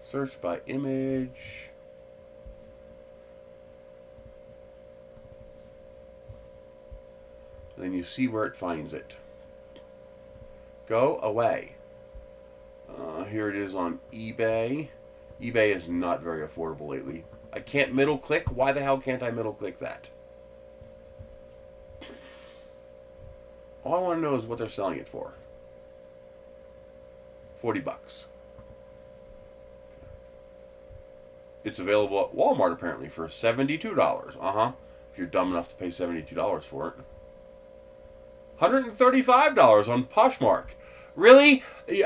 Search by image. And then you see where it finds it. Go away. Here it is on eBay. eBay is not very affordable lately. I can't middle click. Why the hell can't I middle click that? All I want to know is what they're selling it for. $40. It's available at Walmart apparently for $72. If you're dumb enough to pay $72 for it. $135 on Poshmark. Really?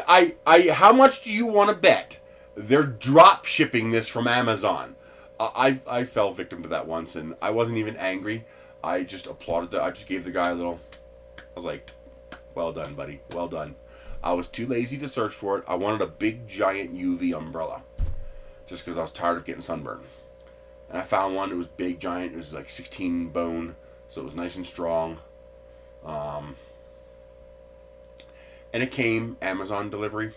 How much do you want to bet they're drop shipping this from Amazon? I fell victim to that once, and I wasn't even angry. I just applauded. I just gave the guy a little. I was like, "Well done, buddy. Well done." I was too lazy to search for it. I wanted a big, giant UV umbrella, just because I was tired of getting sunburned. And I found one that was big, giant. It was like 16 bone, so it was nice and strong. And it came Amazon delivery.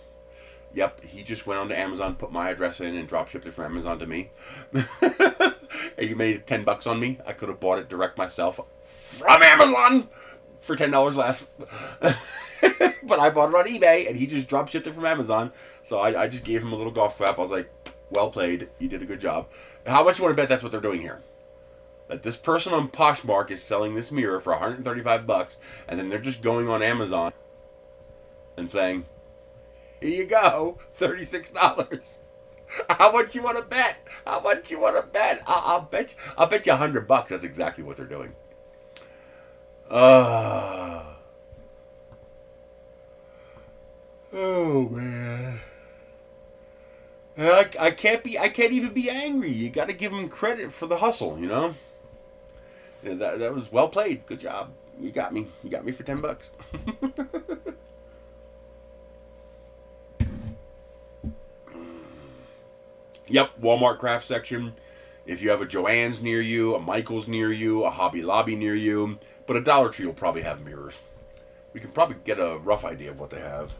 Yep, he just went on to Amazon, put my address in, and drop shipped it from Amazon to me. And you made $10 on me. I could have bought it direct myself from Amazon for $10 less. But I bought it on eBay, and he just drop shipped it from Amazon. So I just gave him a little golf clap. I was like, well played. You did a good job. How much you want to bet that's what they're doing here? That this person on Poshmark is selling this mirror for $135, and then they're just going on Amazon and saying, here you go, $36. How much you want to bet? How much you want to bet? I'll bet you $100. That's exactly what they're doing. Oh man. I can't even be angry. You got to give them credit for the hustle, you know. Yeah, that was well played. Good job. You got me. You got me for $10. Yep, Walmart craft section. If you have a Joann's near you, a Michael's near you, a Hobby Lobby near you, but a Dollar Tree will probably have mirrors. We can probably get a rough idea of what they have.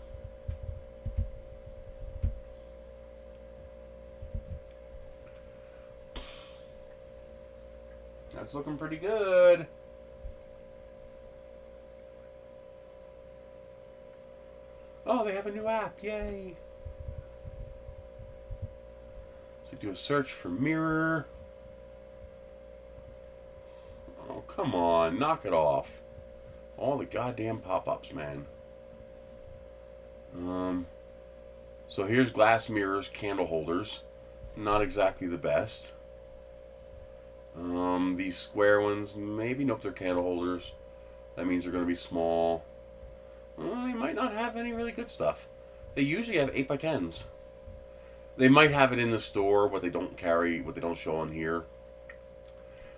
That's looking pretty good. Oh, they have a new app. Yay. So do a search for mirror. Oh, come on. Knock it off. All the goddamn pop-ups, man. So here's glass mirrors, candle holders. Not exactly the best. These square ones, maybe. Nope, they're candle holders. That means they're going to be small. Well, they might not have any really good stuff. They usually have 8x10s. They might have it in the store, what they don't carry, what they don't show on here.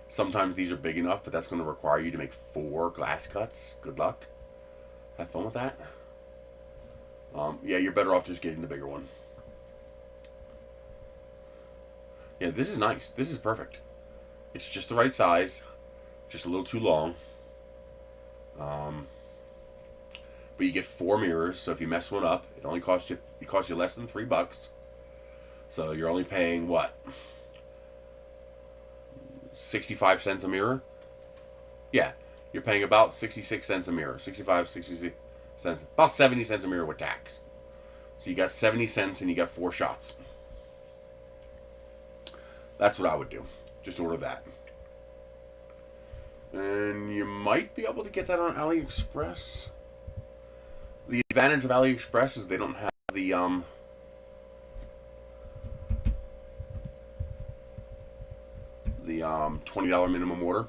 Sometimes these are big enough, but that's going to require you to make 4 glass cuts. Good luck. Have fun with that. Yeah, you're better off just getting the bigger one. Yeah, this is nice. This is perfect. It's just the right size. Just a little too long. But you get 4 mirrors, so if you mess one up, it only costs you less than $3. So you're only paying what? 65 cents a mirror? Yeah, you're paying about 66 cents a mirror. 66 cents. About 70 cents a mirror with tax. So you got 70 cents and you got 4 shots. That's what I would do. Just order that. And you might be able to get that on AliExpress. The advantage of AliExpress is they don't have the $20 minimum order.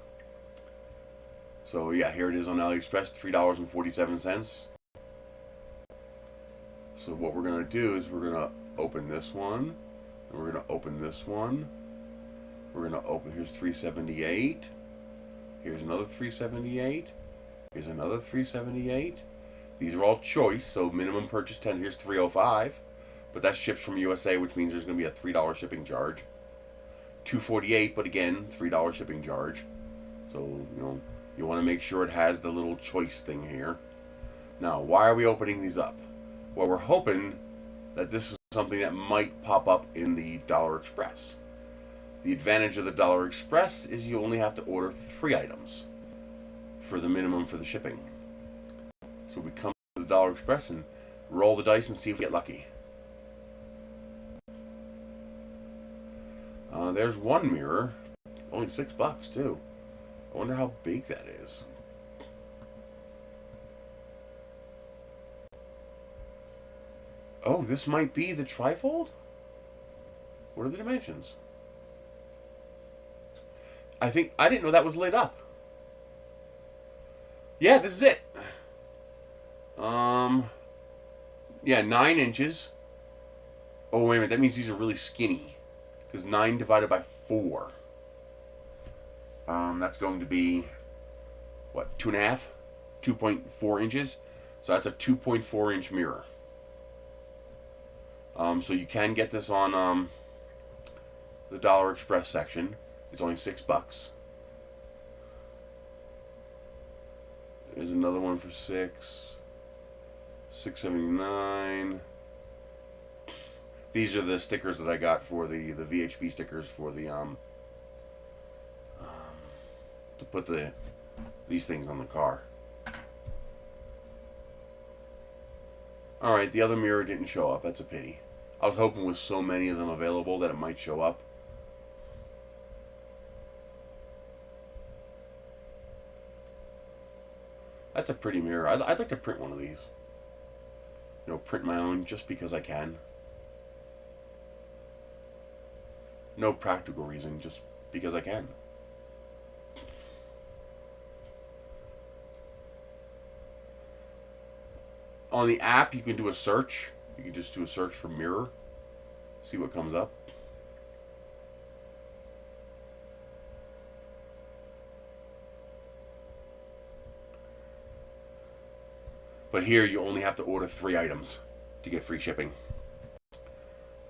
So yeah, here it is on AliExpress, $3.47. So what we're gonna do is we're gonna open this one, and we're gonna open this one. We're gonna open. Here's $3.78. Here's another $3.78. Here's another $3.78. These are all choice, so minimum purchase 10. Here's $3.05, but that ships from USA, which means there's gonna be a $3 shipping charge. $2.48, but again, $3 shipping charge. So you want to make sure it has the little choice thing here. Now, why are we opening these up? Well, we're hoping that this is something that might pop up in the Dollar Express. The advantage of the Dollar Express is you only have to order 3 items for the minimum for the shipping. So we come to the Dollar Express and roll the dice and see if we get lucky. There's one mirror, only $6 too. I wonder how big that is. Oh, this might be the trifold? What are the dimensions? I didn't know that was lit up. Yeah, this is it. Yeah, 9 inches. Oh, wait a minute, that means these are really skinny. Because 9 divided by 4. That's going to be, what, 2.5? 2.4 inches. So that's a 2.4 inch mirror. So you can get this on the Dollar Express section. It's only $6. There's another one for $6.79. These are the stickers that I got for the VHB stickers for the to put these things on the car. All right, the other mirror didn't show up. That's a pity. I was hoping with so many of them available that it might show up. That's a pretty mirror. I'd like to print one of these. Print my own just because I can. No practical reason, just because I can. On the app, you can do a search. You can just do a search for mirror. See what comes up. But here, you only have to order 3 items to get free shipping.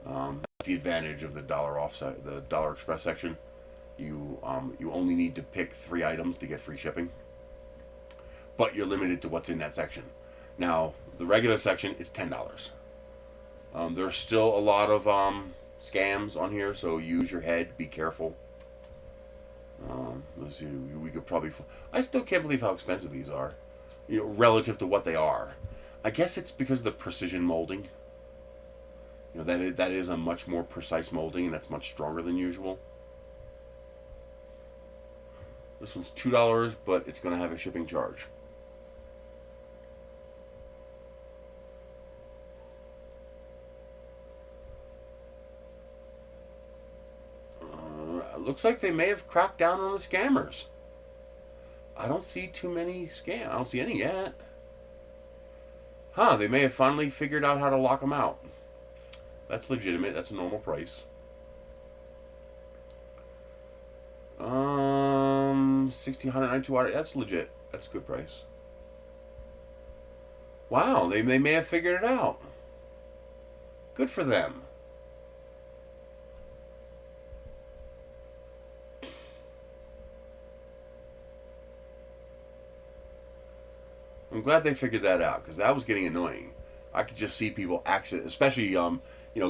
That's the advantage of the the Dollar Express section. You only need to pick 3 items to get free shipping. But you're limited to what's in that section. Now, the regular section is $10. There's still a lot of scams on here, so use your head. Be careful. Let's see. We could probably. I still can't believe how expensive these are, relative to what they are. I guess it's because of the precision molding. That is a much more precise molding, and that's much stronger than usual. This one's $2, but it's going to have a shipping charge. Looks like they may have cracked down on the scammers. I don't see too many scams. I don't see any yet. Huh, they may have finally figured out how to lock them out. That's legitimate. That's a normal price. $1,692. That's legit. That's a good price. Wow, they may have figured it out. Good for them. I'm glad they figured that out, because that was getting annoying. I could just see people accident, especially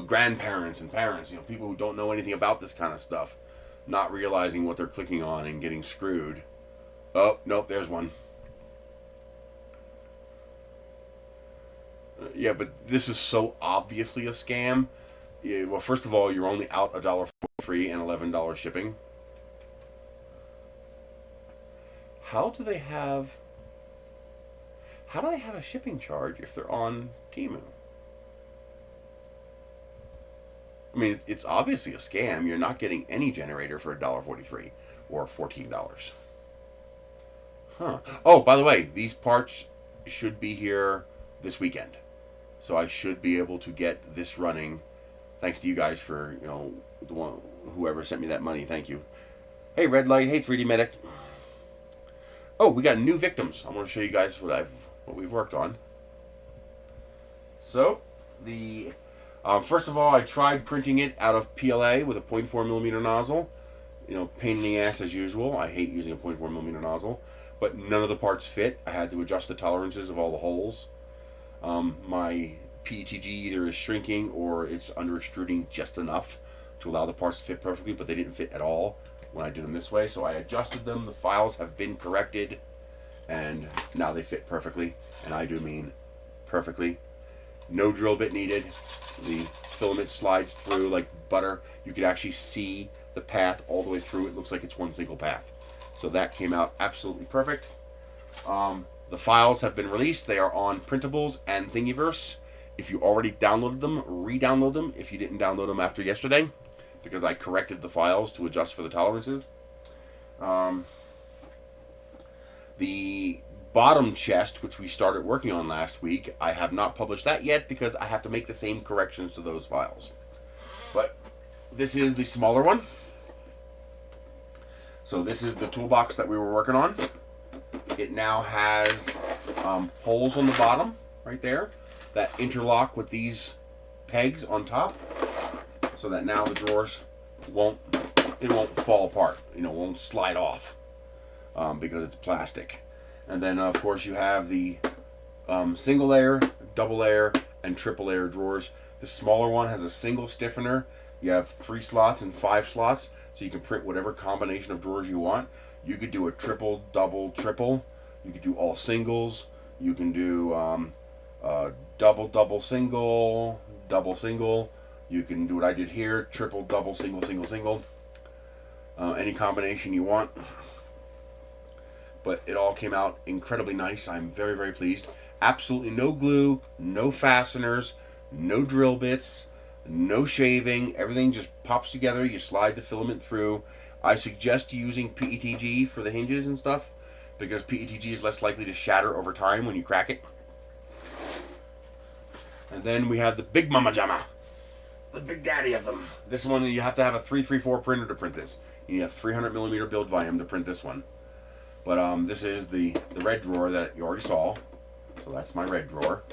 grandparents and parents, people who don't know anything about this kind of stuff, not realizing what they're clicking on and getting screwed. Oh, nope, there's one. Yeah, but this is so obviously a scam. Yeah, well, first of all, you're only out $1 for free and $11 shipping. how do they have a shipping charge if they're on Temu? I mean, it's obviously a scam. You're not getting any generator for $1.43 or $14. Huh. Oh, by the way, these parts should be here this weekend. So I should be able to get this running. Thanks to you guys for, whoever sent me that money. Thank you. Hey, Red Light. Hey, 3D Medic. Oh, we got new victims. I'm going to show you guys what we've worked on. So, first of all, I tried printing it out of PLA with a 0.4mm nozzle. Pain in the ass as usual. I hate using a 0.4mm nozzle. But none of the parts fit. I had to adjust the tolerances of all the holes. My PETG either is shrinking or it's under extruding just enough to allow the parts to fit perfectly, but they didn't fit at all when I did them this way. So I adjusted them. The files have been corrected, and now they fit perfectly. And I do mean perfectly. No drill bit needed. The filament slides through like butter. You could actually see the path all the way through. It looks like it's one single path. So that came out absolutely perfect. The files have been released. They are on Printables and Thingiverse. If you already downloaded them, re-download them if you didn't download them after yesterday, because I corrected the files to adjust for the tolerances. The bottom chest, which we started working on last week, I have not published that yet because I have to make the same corrections to those files. But this is the smaller one. So this is the toolbox that we were working on. It now has holes on the bottom right there that interlock with these pegs on top, so that now the drawers won't fall apart. Won't slide off because it's plastic. And then of course you have the single layer, double layer, and triple layer drawers. The smaller one has a single stiffener. You have 3 slots and 5 slots, so you can print whatever combination of drawers you want. You could do a triple, double, triple. You could do all singles. You can do double, double, single, double, single. You can do what I did here, triple, double, single, single, single. Any combination you want. But it all came out incredibly nice. I'm very, very pleased. Absolutely no glue, no fasteners, no drill bits, no shaving. Everything just pops together. You slide the filament through. I suggest using PETG for the hinges and stuff, because PETG is less likely to shatter over time when you crack it. And then we have the big mama jamma, the big daddy of them. This one, you have to have a 334 printer to print this. You need a 300mm build volume to print this one. But this is the red drawer that you already saw. So that's my red drawer.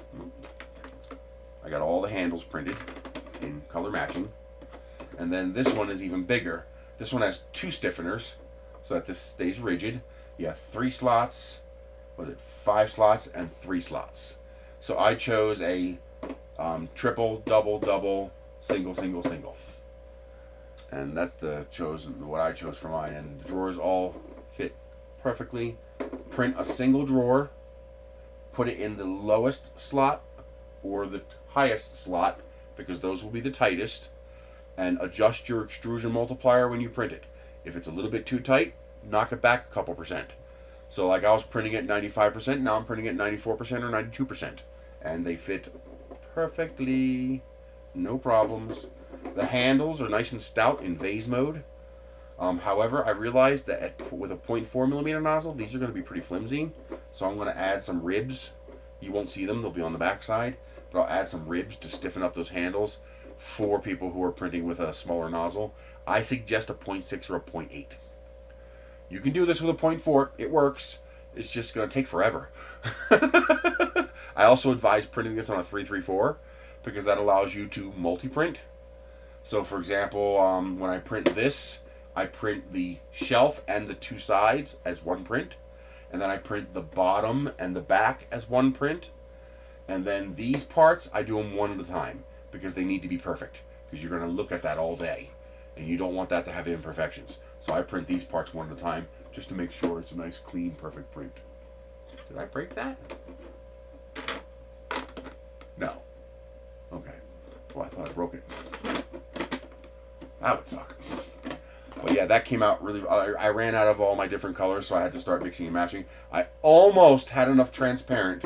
I got all the handles printed in color matching. And then this one is even bigger. This one has 2 stiffeners, so that this stays rigid. You have 3 slots, 5 slots, and 3 slots. So I chose a triple, double, double, single, single, single. And that's what I chose for mine. And the drawers all fit perfectly. Print a single drawer, put it in the lowest slot or the highest slot, because those will be the tightest, and adjust your extrusion multiplier when you print it. If it's a little bit too tight, knock it back a couple percent. So like I was printing at 95%, now I'm printing at 94% or 92%. And they fit perfectly, no problems. The handles are nice and stout in vase mode. However, I realized that with a 0.4mm nozzle, these are going to be pretty flimsy. So I'm going to add some ribs. You won't see them, they'll be on the back side. But I'll add some ribs to stiffen up those handles for people who are printing with a smaller nozzle. I suggest a 0.6 or a 0.8. You can do this with a 0.4. It works. It's just going to take forever. I also advise printing this on a 334 because that allows you to multi-print. So for example, when I print this, I print the shelf and the 2 sides as one print. And then I print the bottom and the back as one print. And then these parts, I do them one at a time because they need to be perfect, because you're going to look at that all day and you don't want that to have imperfections. So I print these parts one at a time just to make sure it's a nice, clean, perfect print. Did I break that? No. Okay. Well, I thought I broke it. That would suck. But yeah, that came out really. I ran out of all my different colors, so I had to start mixing and matching. I almost had enough transparent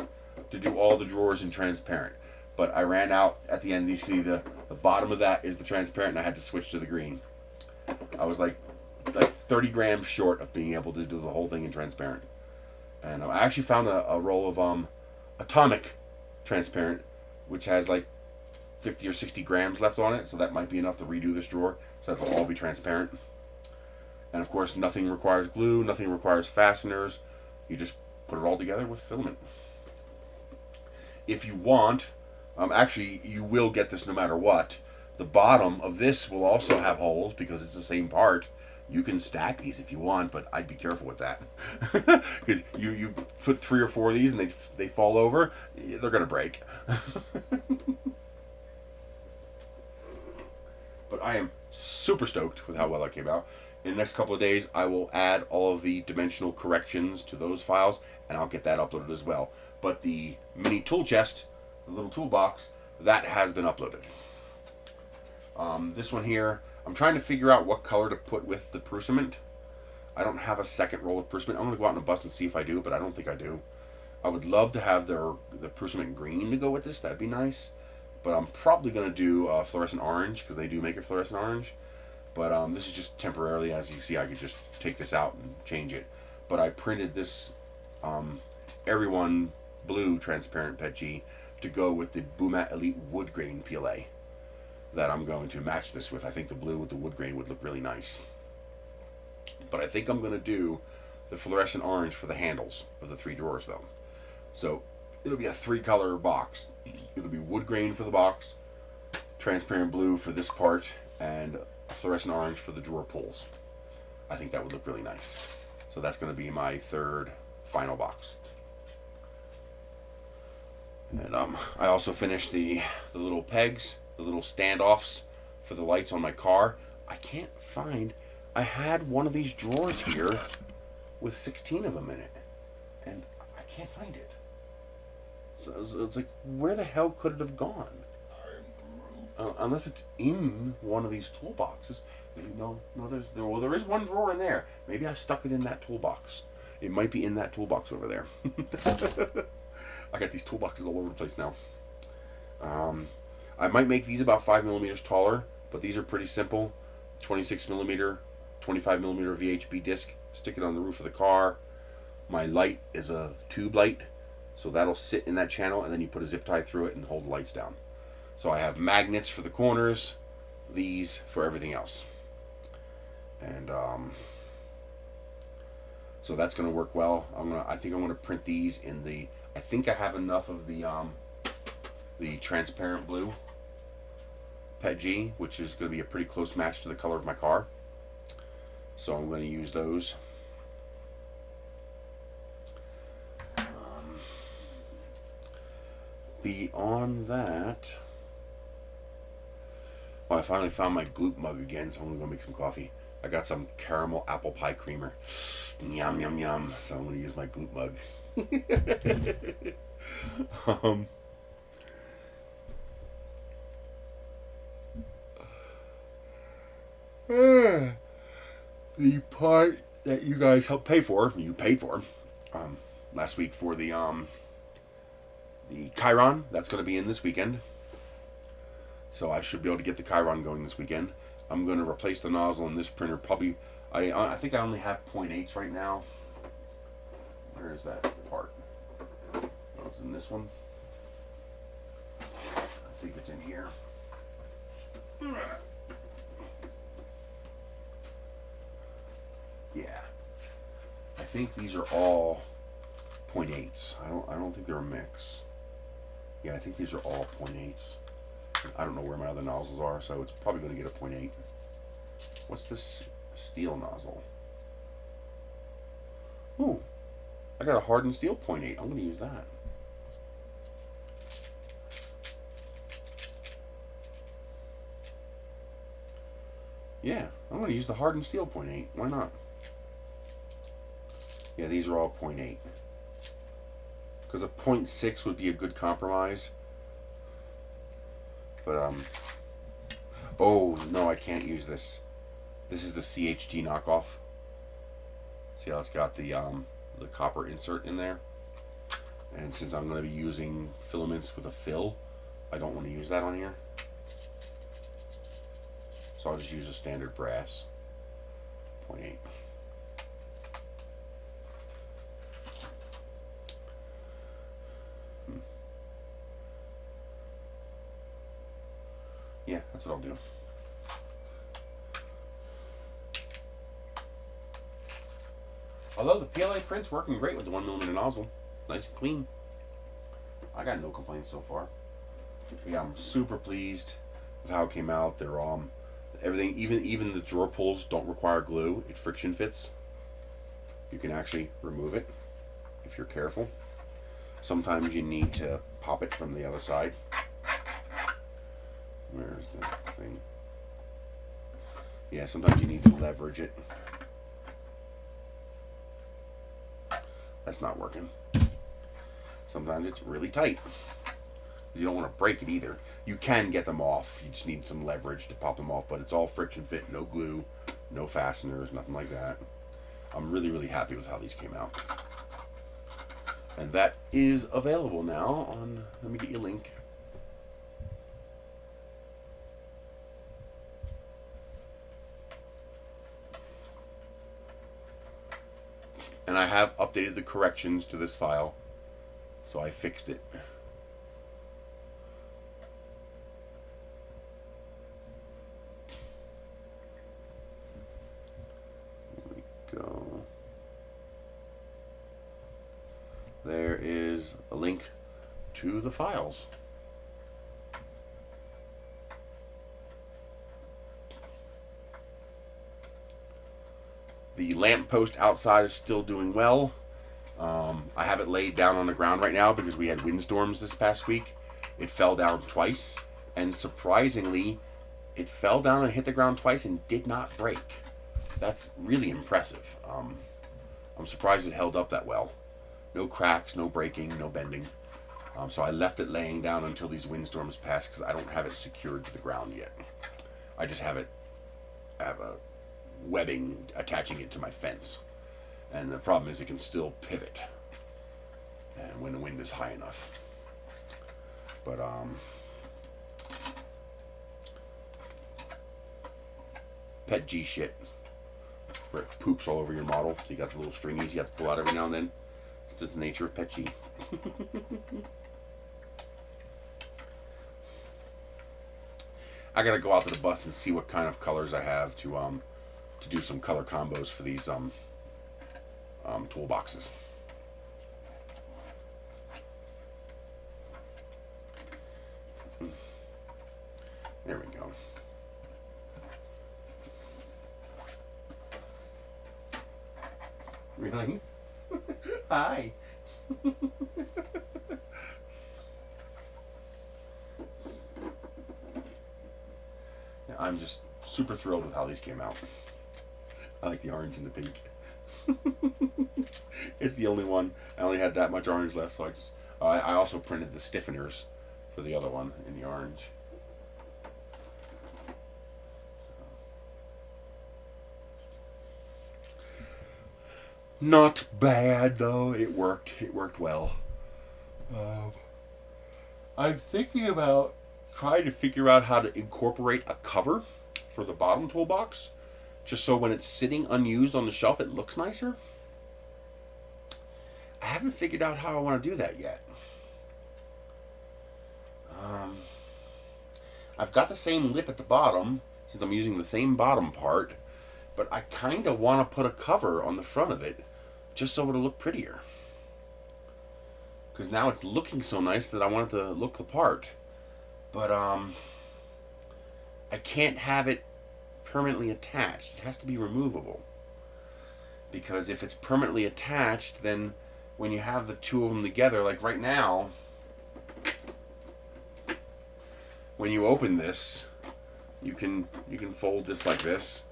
to do all the drawers in transparent, but I ran out at the end. You see the bottom of that is the transparent, and I had to switch to the green. I was like 30 grams short of being able to do the whole thing in transparent. And I actually found a roll of atomic transparent, which has like 50 or 60 grams left on it, so that might be enough to redo this drawer, so it'll all be transparent. And of course, nothing requires glue, nothing requires fasteners. You just put it all together with filament. If you want, actually, you will get this no matter what. The bottom of this will also have holes because it's the same part. You can stack these if you want, but I'd be careful with that. Because you put 3 or 4 of these and they fall over, they're going to break. But I am super stoked with how well that came out. In the next couple of days, I will add all of the dimensional corrections to those files, and I'll get that uploaded as well. But the mini tool chest, the little toolbox, that has been uploaded. This one here, I'm trying to figure out what color to put with the Prusament. I don't have a second roll of Prusament. I'm going to go out in a bus and see if I do, but I don't think I do. I would love to have the Prusament green to go with this. That'd be nice. But I'm probably going to do fluorescent orange, because they do make a fluorescent orange. But this is just temporarily. As you can see, I could just take this out and change it. But I printed this Everyone blue transparent PETG to go with the Boomat Elite wood grain PLA that I'm going to match this with. I think the blue with the wood grain would look really nice. But I think I'm going to do the fluorescent orange for the handles of the 3 drawers though. So it'll be a 3-color box. It'll be wood grain for the box, transparent blue for this part, and a fluorescent orange for the drawer pulls. I think that would look really nice. So that's going to be my 3rd final box. And I also finished the little pegs, the little standoffs for the lights on my car. I can't find. I had one of these drawers here with 16 of them in it, and I can't find it. So it's like, where the hell could it have gone? Unless it's in one of these toolboxes. No, there is one drawer in there. Maybe I stuck it in that toolbox. It might be in that toolbox over there. I got these toolboxes all over the place now. I might make these about 5 millimeters taller, but these are pretty simple. 26 millimeter, 25 millimeter VHB disc. Stick it on the roof of the car. My light is a tube light, so that'll sit in that channel, and then you put a zip tie through it and hold the lights down. So I have magnets for the corners, these for everything else. And so that's going to work well. I think I'm going to print these in the. I think I have enough of the transparent blue PETG, which is going to be a pretty close match to the color of my car. So I'm going to use those. Beyond that, well, I finally found my gloop mug again, so I'm going to go make some coffee. I got some caramel apple pie creamer. Yum, yum, yum. So I'm going to use my gloop mug. The part that you guys helped pay for, you paid for, last week for the Chiron, that's going to be in this weekend. So I should be able to get the Chiron going this weekend. I'm going to replace the nozzle in this printer. Probably, I think I only have 0.8s right now. Where is that part? Oh, it's in this one. I think it's in here. Yeah. I think these are all 0.8s. I don't think they're a mix. Yeah, I think these are all 0.8s. I don't know where my other nozzles are, so it's probably going to get a 0.8. What's this steel nozzle? Ooh, I got a hardened steel 0.8. I'm going to use that. Yeah, I'm going to use the hardened steel 0.8. Why not? Yeah, these are all 0.8. Because a 0.6 would be a good compromise. But, oh, no, I can't use this. This is the CHT knockoff. See how it's got the copper insert in there? And since I'm going to be using filaments with a fill, I don't want to use that on here. So I'll just use a standard brass 0.8. Yeah, that's what I'll do. Although the PLA print's working great with the 1mm nozzle. Nice and clean. I got no complaints so far. Yeah, I'm super pleased with how it came out. They're everything, even the drawer pulls don't require glue. It friction fits. You can actually remove it if you're careful. Sometimes you need to pop it from the other side. Where's the thing? Yeah, sometimes you need to leverage it. That's not working. Sometimes it's really tight. You don't want to break it either. You can get them off. You just need some leverage to pop them off, but it's all friction fit, no glue, no fasteners, nothing like that. I'm really, really happy with how these came out. And that is available now on, let me get you a link. And I have updated the corrections to this file, so I fixed it. There we go. There is a link to the files. The lamppost outside is still doing well. I have it laid down on the ground right now because we had windstorms this past week. It fell down twice, and surprisingly, it fell down and hit the ground twice and did not break. That's really impressive. I'm surprised it held up that well. No cracks, no breaking, no bending. So I left it laying down until these windstorms pass because I don't have it secured to the ground yet. I just have a webbing attaching it to my fence, and the problem is it can still pivot and when the wind is high enough. But pet G shit where it poops all over your model, so you got the little stringies you have to pull out every now and then. It's just the nature of pet G. I gotta go out to the bus and see what kind of colors I have to do some color combos for these toolboxes. There we go. Really? Hi. I'm just super thrilled with how these came out. I like the orange and the pink. It's the only one. I only had that much orange left, so I also printed the stiffeners for the other one in the orange. Not bad though. It worked. It worked well. I'm thinking about trying to figure out how to incorporate a cover for the bottom toolbox, just so when it's sitting unused on the shelf, it looks nicer. I haven't figured out how I want to do that yet. I've got the same lip at the bottom, since I'm using the same bottom part, but I kind of want to put a cover on the front of it, just so it'll look prettier. Because now it's looking so nice that I want it to look the part. But I can't have it permanently attached. It has to be removable. Because if it's permanently attached, then when you have the two of them together, like right now, when you open this, you can fold this like this,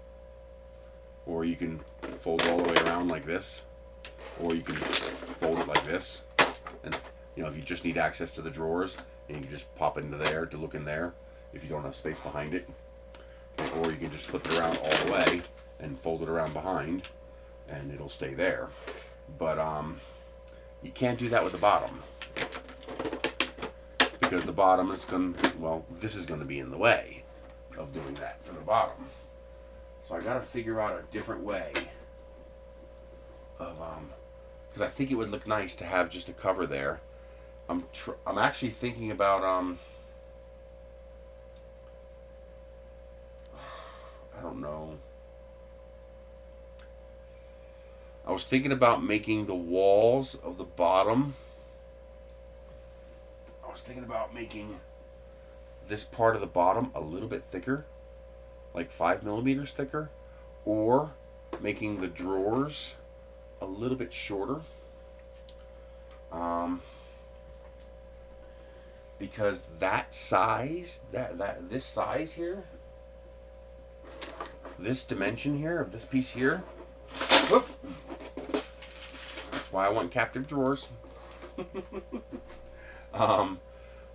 or you can fold all the way around like this, or you can fold it like this. And you know, if you just need access to the drawers, and you can just pop into there to look in there if you don't have space behind it. or you can just flip it around all the way and fold it around behind, and it'll stay there. But you can't do that with the bottom, because the bottom is going to, well, this is going to be in the way of doing that for the bottom. So I got to figure out a different way of, because I think it would look nice to have just a cover there. I'm actually thinking about, I don't know. I was thinking about making the walls of the bottom. I was thinking about making this part of the bottom a little bit thicker, like 5 millimeters thicker, or making the drawers a little bit shorter. Because that size, this size here, this dimension here of this piece here, whoop, that's why I want captive drawers,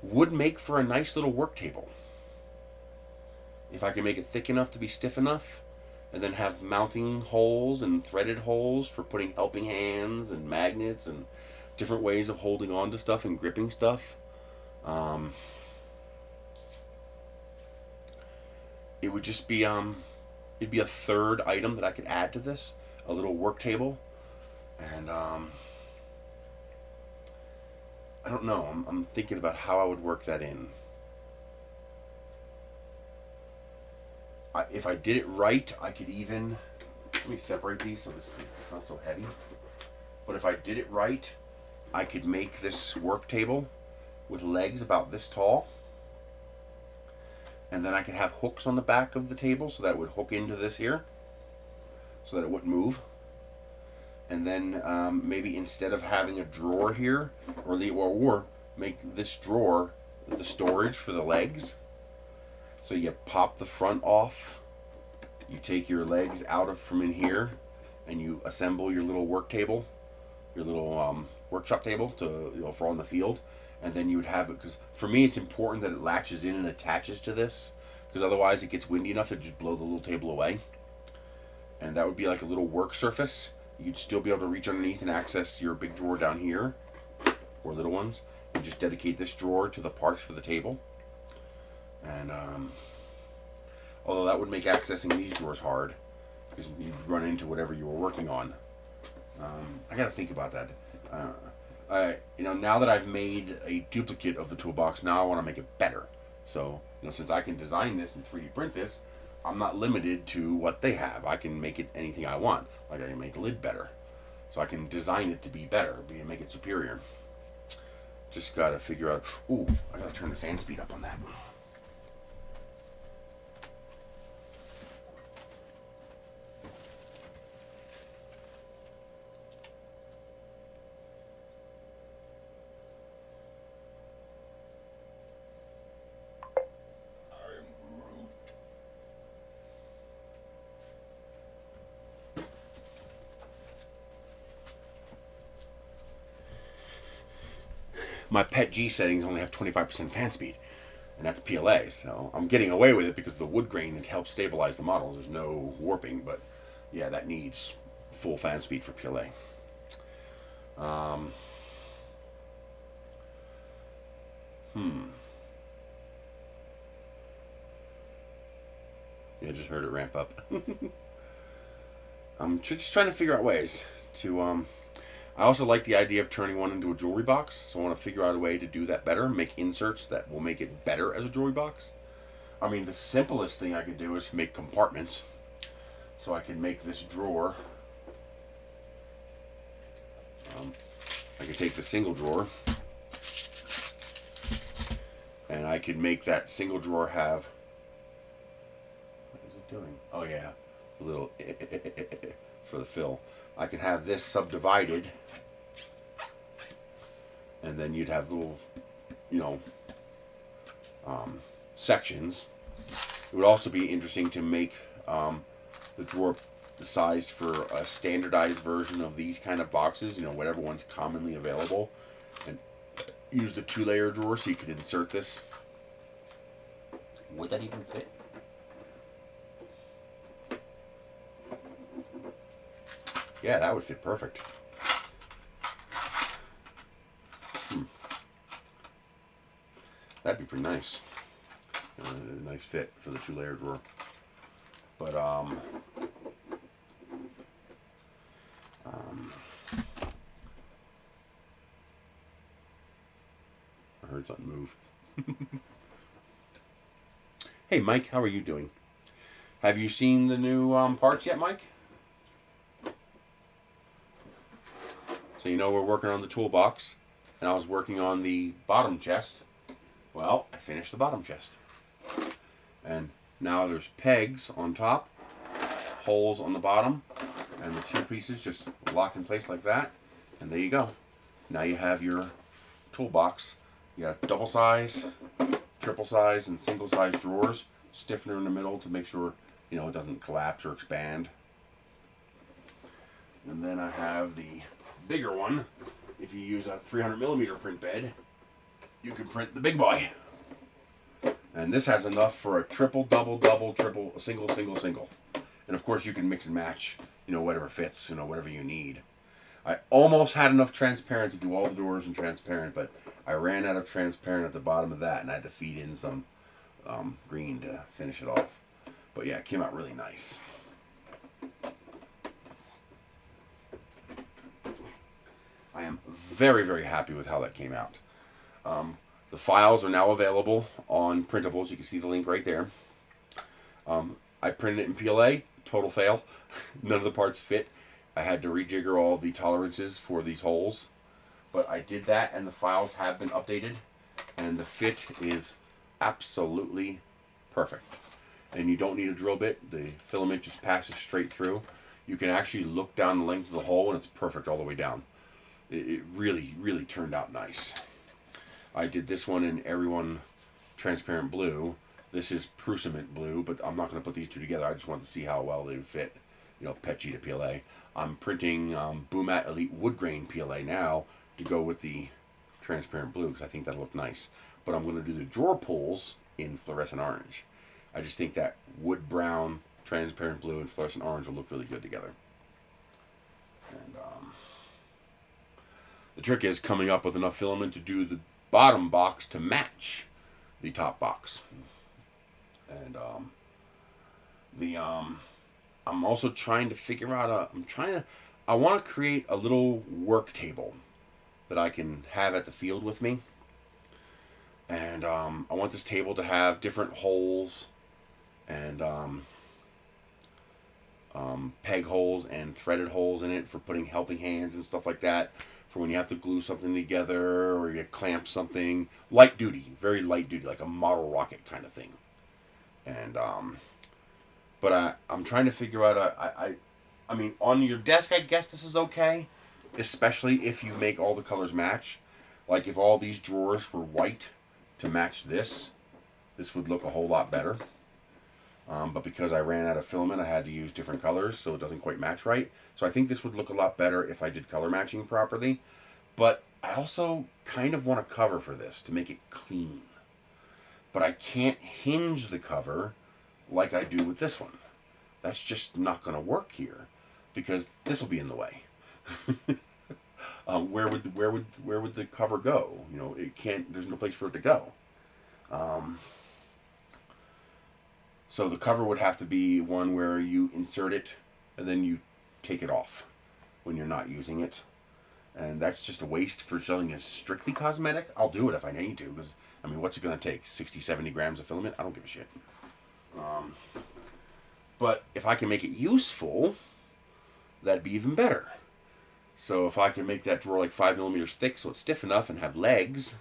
would make for a nice little work table. If I can make it thick enough to be stiff enough, and then have mounting holes and threaded holes for putting helping hands and magnets and different ways of holding on to stuff and gripping stuff. It would just be it'd be a third item that I could add to this, a little work table. And I don't know, I'm thinking about how I would work that in. If I did it right, I could even, let me separate these so it's not so heavy. But if I did it right, I could make this work table with legs about this tall, and then I could have hooks on the back of the table so that it would hook into this here, so that it wouldn't move. And then maybe instead of having a drawer here, or make this drawer the storage for the legs. So you pop the front off, you take your legs out of from in here, and you assemble your little work table, your little workshop table to, for on the field. And then you would have it, because for me it's important that it latches in and attaches to this, because otherwise it gets windy enough to just blow the little table away. And that would be like a little work surface. You'd still be able to reach underneath and access your big drawer down here, or little ones, and just dedicate this drawer to the parts for the table. And although that would make accessing these drawers hard, because you'd run into whatever you were working on. I got to think about that. Now that I've made a duplicate of the toolbox, now I want to make it better. So, since I can design this and 3D print this, I'm not limited to what they have. I can make it anything I want. Like I can make the lid better. So I can design it to be better, make it superior. Just got to figure out, ooh, I got to turn the fan speed up on that. My pet G settings only have 25% fan speed, and that's PLA, so I'm getting away with it because of the wood grain. It helps stabilize the model. There's no warping, but yeah, that needs full fan speed for PLA. Yeah, just heard it ramp up. I'm just trying to figure out ways to I also like the idea of turning one into a jewelry box, so I want to figure out a way to do that better, make inserts that will make it better as a jewelry box. I mean, the simplest thing I could do is make compartments. So I can make this drawer. I could take the single drawer, and I could make that single drawer have, what is it doing? Oh yeah, a little for the fill. I can have this subdivided, and then you'd have little, sections. It would also be interesting to make the drawer the size for a standardized version of these kind of boxes, whatever one's commonly available, and use the 2-layer drawer so you could insert this. Would that even fit? Yeah, that would fit perfect. That'd be pretty nice. Nice fit for the 2-layer drawer. But I heard something move. Hey, Mike, how are you doing? Have you seen the new parts yet, Mike? So you know we're working on the toolbox, and I was working on the bottom chest. Well, I finished the bottom chest. And now there's pegs on top, holes on the bottom, and the 2 pieces just lock in place like that. And there you go. Now you have your toolbox. You got double size, triple size, and single size drawers. Stiffener in the middle to make sure, you know, it doesn't collapse or expand. And then I have the bigger one. If you use a 300mm print bed, you can print the big boy. And this has enough for a triple, double, double, triple, single, single, single. And of course you can mix and match, you know, whatever fits, you know, whatever you need. I almost had enough transparent to do all the doors in transparent, but I ran out of transparent at the bottom of that, and I had to feed in some green to finish it off. But yeah, it came out really nice. I am very, very happy with how that came out. The files are now available on printables. You can see the link right there. I printed it in PLA. Total fail. None of the parts fit. I had to rejigger all the tolerances for these holes. But I did that, and the files have been updated. And the fit is absolutely perfect. And you don't need a drill bit. The filament just passes straight through. You can actually look down the length of the hole, and it's perfect all the way down. It really, really turned out nice. I did this one in everyone transparent blue. This is Prusament blue, but I'm not going to put these 2 together. I just want to see how well they fit, you know, PET sheet of PLA. I'm printing Boomat Elite Wood Grain PLA now to go with the transparent blue because I think that'll look nice. But I'm going to do the drawer pulls in fluorescent orange. I just think that wood brown, transparent blue, and fluorescent orange will look really good together. And the trick is coming up with enough filament to do the bottom box to match the top box. And I'm also trying to figure out I want to create a little work table that I can have at the field with me. And I want this table to have different holes and peg holes and threaded holes in it for putting helping hands and stuff like that, for when you have to glue something together or you clamp something. Light duty, very light duty, like a model rocket kind of thing. And but I'm trying to figure out I mean, on your desk I guess this is okay, especially if you make all the colors match. Like if all these drawers were white to match this would look a whole lot better. But because I ran out of filament, I had to use different colors, so it doesn't quite match right. So I think this would look a lot better if I did color matching properly. But I also kind of want a cover for this to make it clean. But I can't hinge the cover like I do with this one. That's just not going to work here because this will be in the way. Where would the cover go? You know, it can't. There's no place for it to go. So the cover would have to be one where you insert it and then you take it off when you're not using it. And that's just a waste for selling as strictly cosmetic. I'll do it if I need to, because, I mean, what's it going to take? 60, 70 grams of filament? I don't give a shit. But if I can make it useful, that'd be even better. So if I can make that drawer like 5 millimeters thick so it's stiff enough and have legs,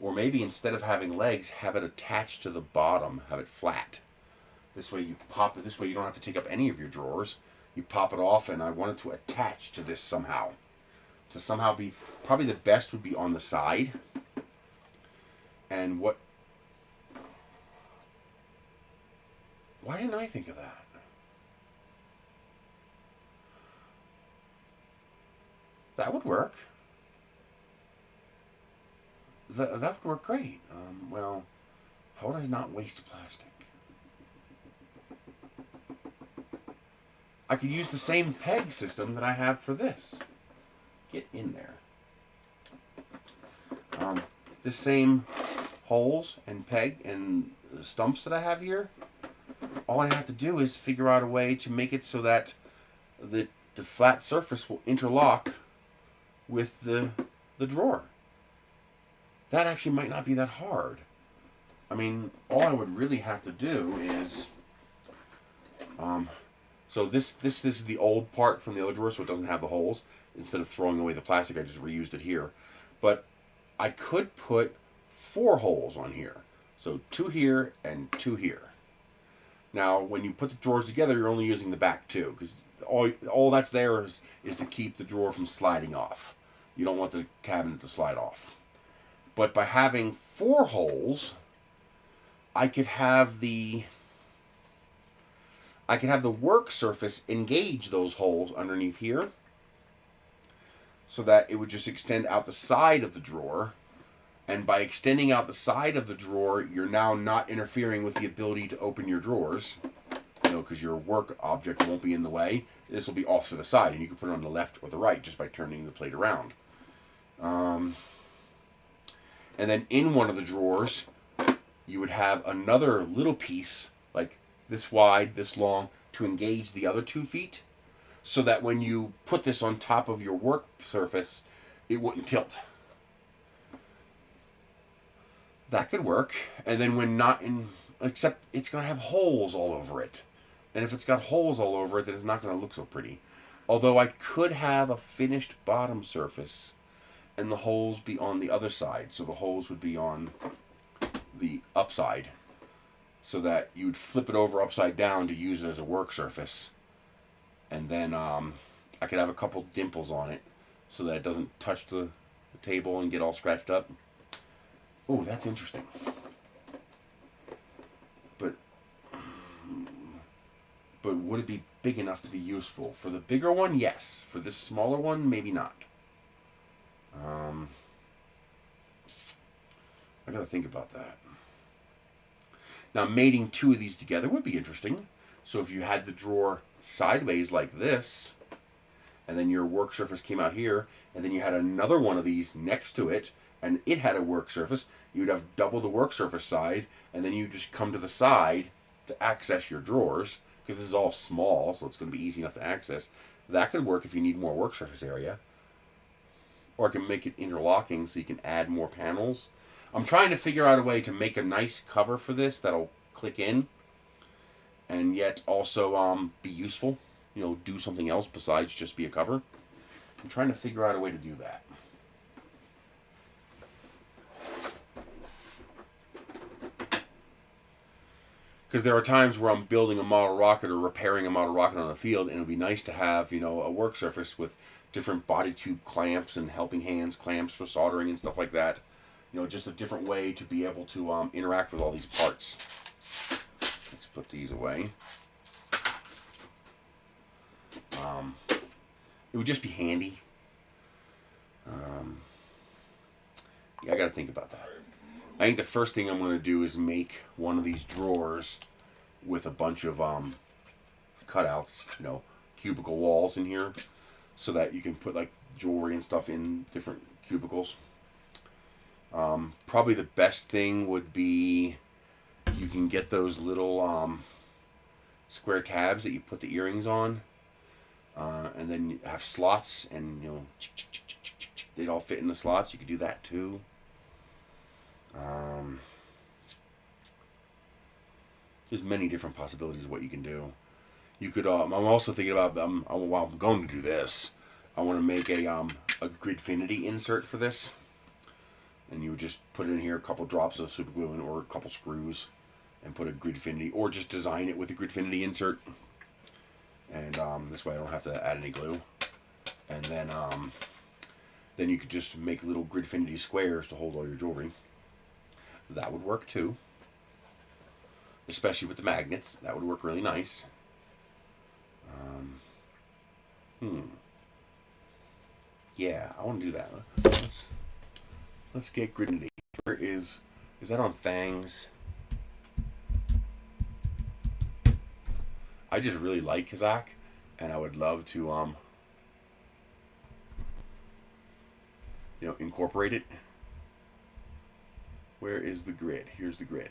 or maybe instead of having legs, have it attached to the bottom, have it flat. This way you pop it, this way you don't have to take up any of your drawers. You pop it off, and I want it to attach to this somehow. To somehow be, probably the best would be on the side. And why didn't I think of that? That would work. That would work great. Well, how would I not waste plastic? I could use the same peg system that I have for this. Get in there. The same holes and peg and stumps that I have here. All I have to do is figure out a way to make it so that the flat surface will interlock with the drawer. That actually might not be that hard. I mean, all I would really have to do is, so this is the old part from the other drawer, so it doesn't have the holes. Instead of throwing away the plastic, I just reused it here. But I could put 4 holes on here. So 2 here and 2 here. Now, when you put the drawers together, you're only using the back 2, because all that's there is to keep the drawer from sliding off. You don't want the cabinet to slide off. But by having 4 holes, I could have the work surface engage those holes underneath here, so that it would just extend out the side of the drawer. And by extending out the side of the drawer, you're now not interfering with the ability to open your drawers, because your work object won't be in the way. This will be off to the side, and you can put it on the left or the right just by turning the plate around. And then in one of the drawers, you would have another little piece, like this wide, this long, to engage the other 2 feet, so that when you put this on top of your work surface, it wouldn't tilt. That could work. And then when not in, except it's going to have holes all over it. And if it's got holes all over it, then it's not going to look so pretty. Although I could have a finished bottom surface and the holes be on the other side. So the holes would be on the upside, so that you'd flip it over upside down to use it as a work surface. And then I could have a couple dimples on it so that it doesn't touch the table and get all scratched up. Oh, that's interesting. But would it be big enough to be useful? For the bigger one, yes. For this smaller one, maybe not. I gotta think about that. Now, mating 2 of these together would be interesting. So if you had the drawer sideways like this, and then your work surface came out here, and then you had another one of these next to it, and it had a work surface, you'd have double the work surface side, and then you just come to the side to access your drawers, because this is all small, so it's going to be easy enough to access. That could work if you need more work surface area. Or I can make it interlocking so you can add more panels. I'm trying to figure out a way to make a nice cover for this that'll click in, and yet also be useful. Do something else besides just be a cover. I'm trying to figure out a way to do that. Because there are times where I'm building a model rocket or repairing a model rocket on the field, and it would be nice to have, a work surface with different body tube clamps and helping hands clamps for soldering and stuff like that. Just a different way to be able to interact with all these parts. Let's put these away. It would just be handy. Yeah, I got to think about that. I think the first thing I'm going to do is make one of these drawers with a bunch of cutouts, cubicle walls in here, so that you can put like jewelry and stuff in different cubicles. Probably the best thing would be you can get those little square tabs that you put the earrings on, and then you have slots, and they'd all fit in the slots. You could do that too. There's many different possibilities of what you can do. You could. I'm also thinking about. While I'm going to do this, I want to make a Gridfinity insert for this, and you would just put in here a couple drops of super glue or a couple screws, and put a Gridfinity, or just design it with a Gridfinity insert. And this way I don't have to add any glue. And then you could just make little Gridfinity squares to hold all your jewelry. That would work too. Especially with the magnets. That would work really nice. Yeah, I want to do that. Let's get Gridfinity. Where is that on Fangs? I just really like Kazakh, And I would love to, incorporate it. Where is the grid? Here's the grid.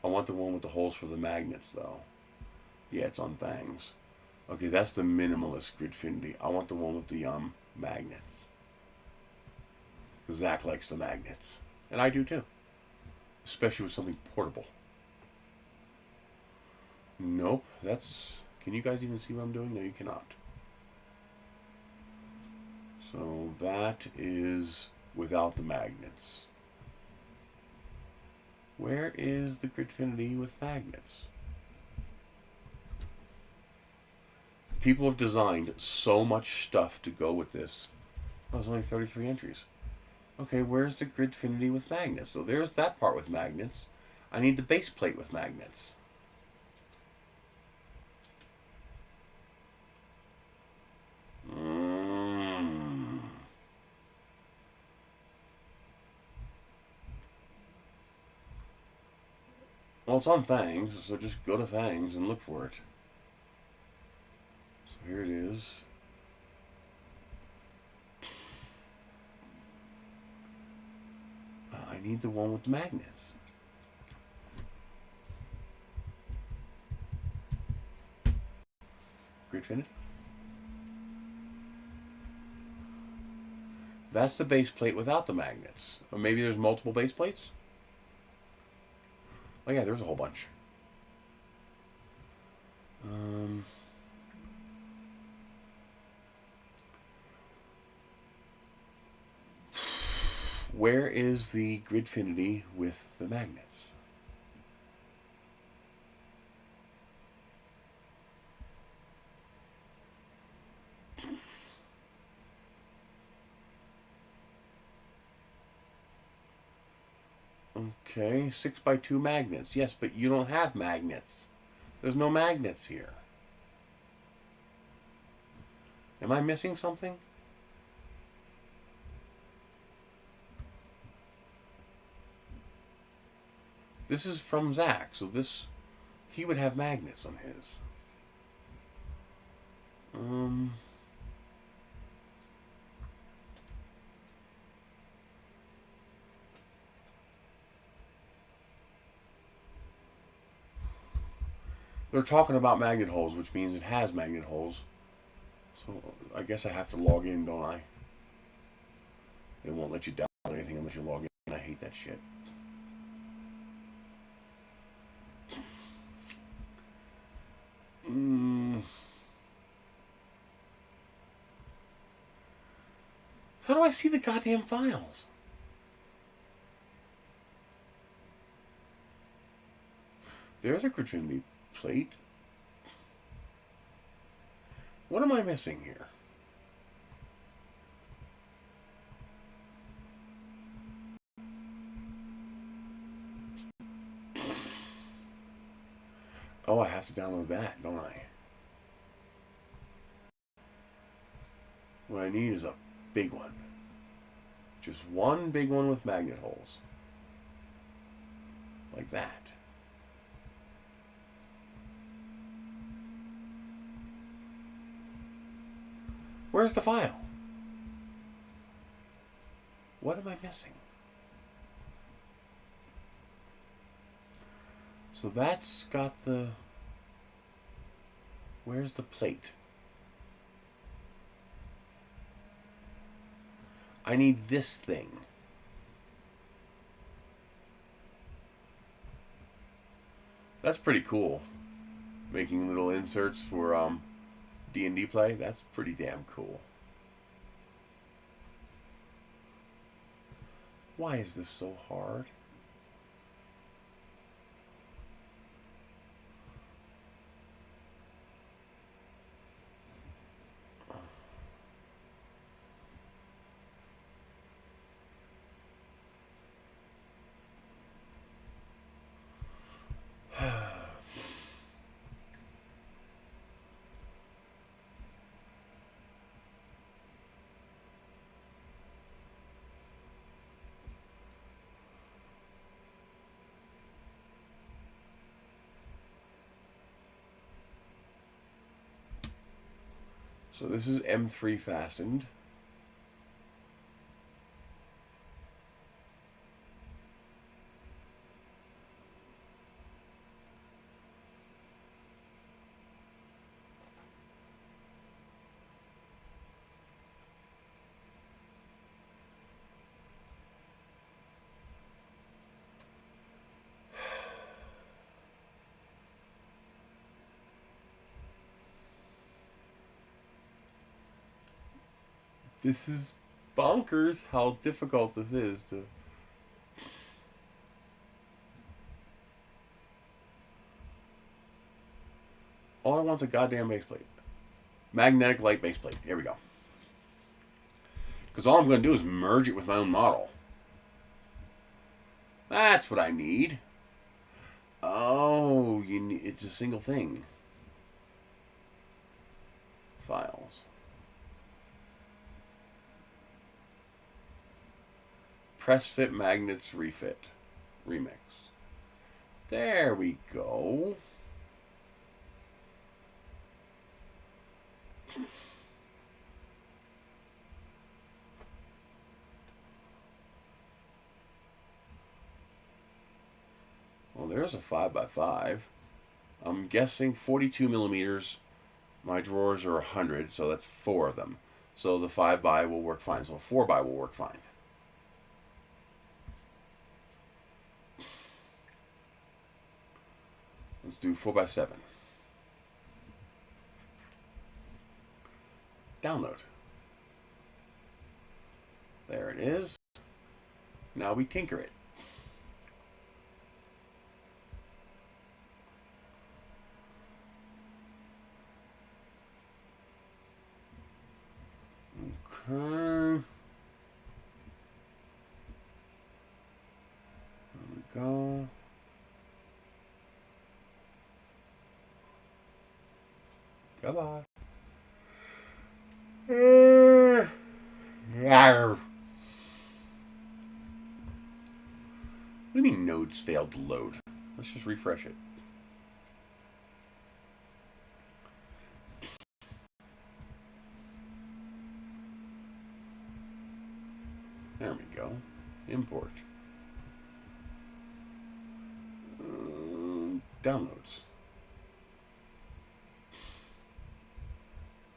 I want the one with the holes for the magnets, though. Yeah, it's on things. Okay, that's the minimalist Gridfinity. I want the one with the magnets. Zach likes the magnets. And I do too. Especially with something portable. Nope, that's... Can you guys even see what I'm doing? No, you cannot. So that is without the magnets. Where is the Gridfinity with magnets? People have designed so much stuff to go with this. Oh, it's only 33 entries. Okay, where's the Gridfinity with magnets? So there's that part with magnets. I need the base plate with magnets. Well, it's on Things, so just go to Things and look for it. So here it is. I need the one with the magnets. Gridfinity? That's the base plate without the magnets. Or maybe there's multiple base plates? Oh yeah, there's a whole bunch. Where is the Gridfinity with the magnets? Okay, 6x2 magnets. Yes, but you don't have magnets. There's no magnets here. Am I missing something? This is from Zach, so he would have magnets on his. They're talking about magnet holes, which means it has magnet holes. So I guess I have to log in, don't I? They won't let you download anything unless you log in. I hate that shit. How do I see the goddamn files? There's a Gridfinity plate. What am I missing here? Oh, I have to download that, don't I? What I need is a big one. Just one big one with magnet holes. Like that. Where's the file? What am I missing? So that's got the... Where's the plate? I need this thing. That's pretty cool. Making little inserts for D&D play. That's pretty damn cool. Why is this so hard? So this is M3 fastened. This is bonkers how difficult this is to... All I want is a goddamn base plate. Magnetic light base plate. Here we go. Because all I'm going to do is merge it with my own model. That's what I need. Oh, it's a single thing. Files. Press fit magnets refit. Remix. There we go. Well, there's a 5x5. I'm guessing 42 millimeters. My drawers are 100, so that's 4 of them. So the 5x will work fine. So a 4x will work fine. Let's do 4x7. Download. There it is. Now we tinker it. Okay. There we go. Come on. What do you mean nodes failed to load? Let's just refresh it. There we go. Import. Downloads.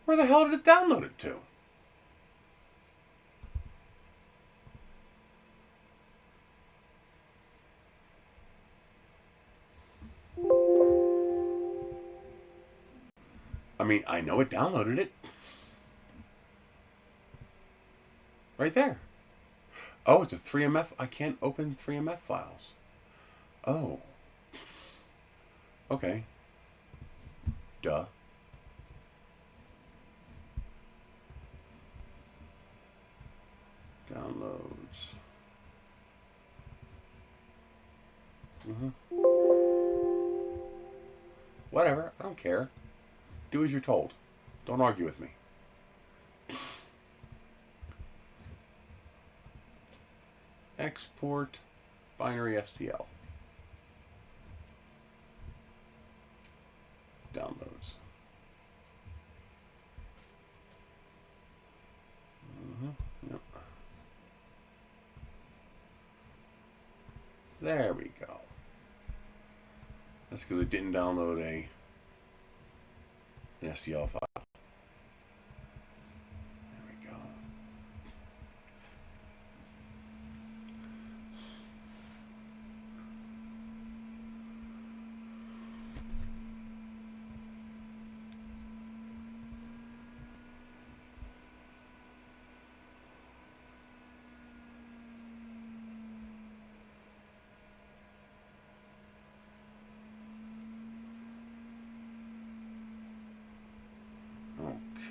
Where the hell did it download it to? I mean, I know it downloaded it. Right there. Oh, it's a 3MF. I can't open 3MF files. Oh. Okay. Duh. Downloads. Whatever. I don't care. Do as you're told. Don't argue with me. Export binary STL. Downloads. Yep. There we go. That's because it didn't download an STL file. There we go.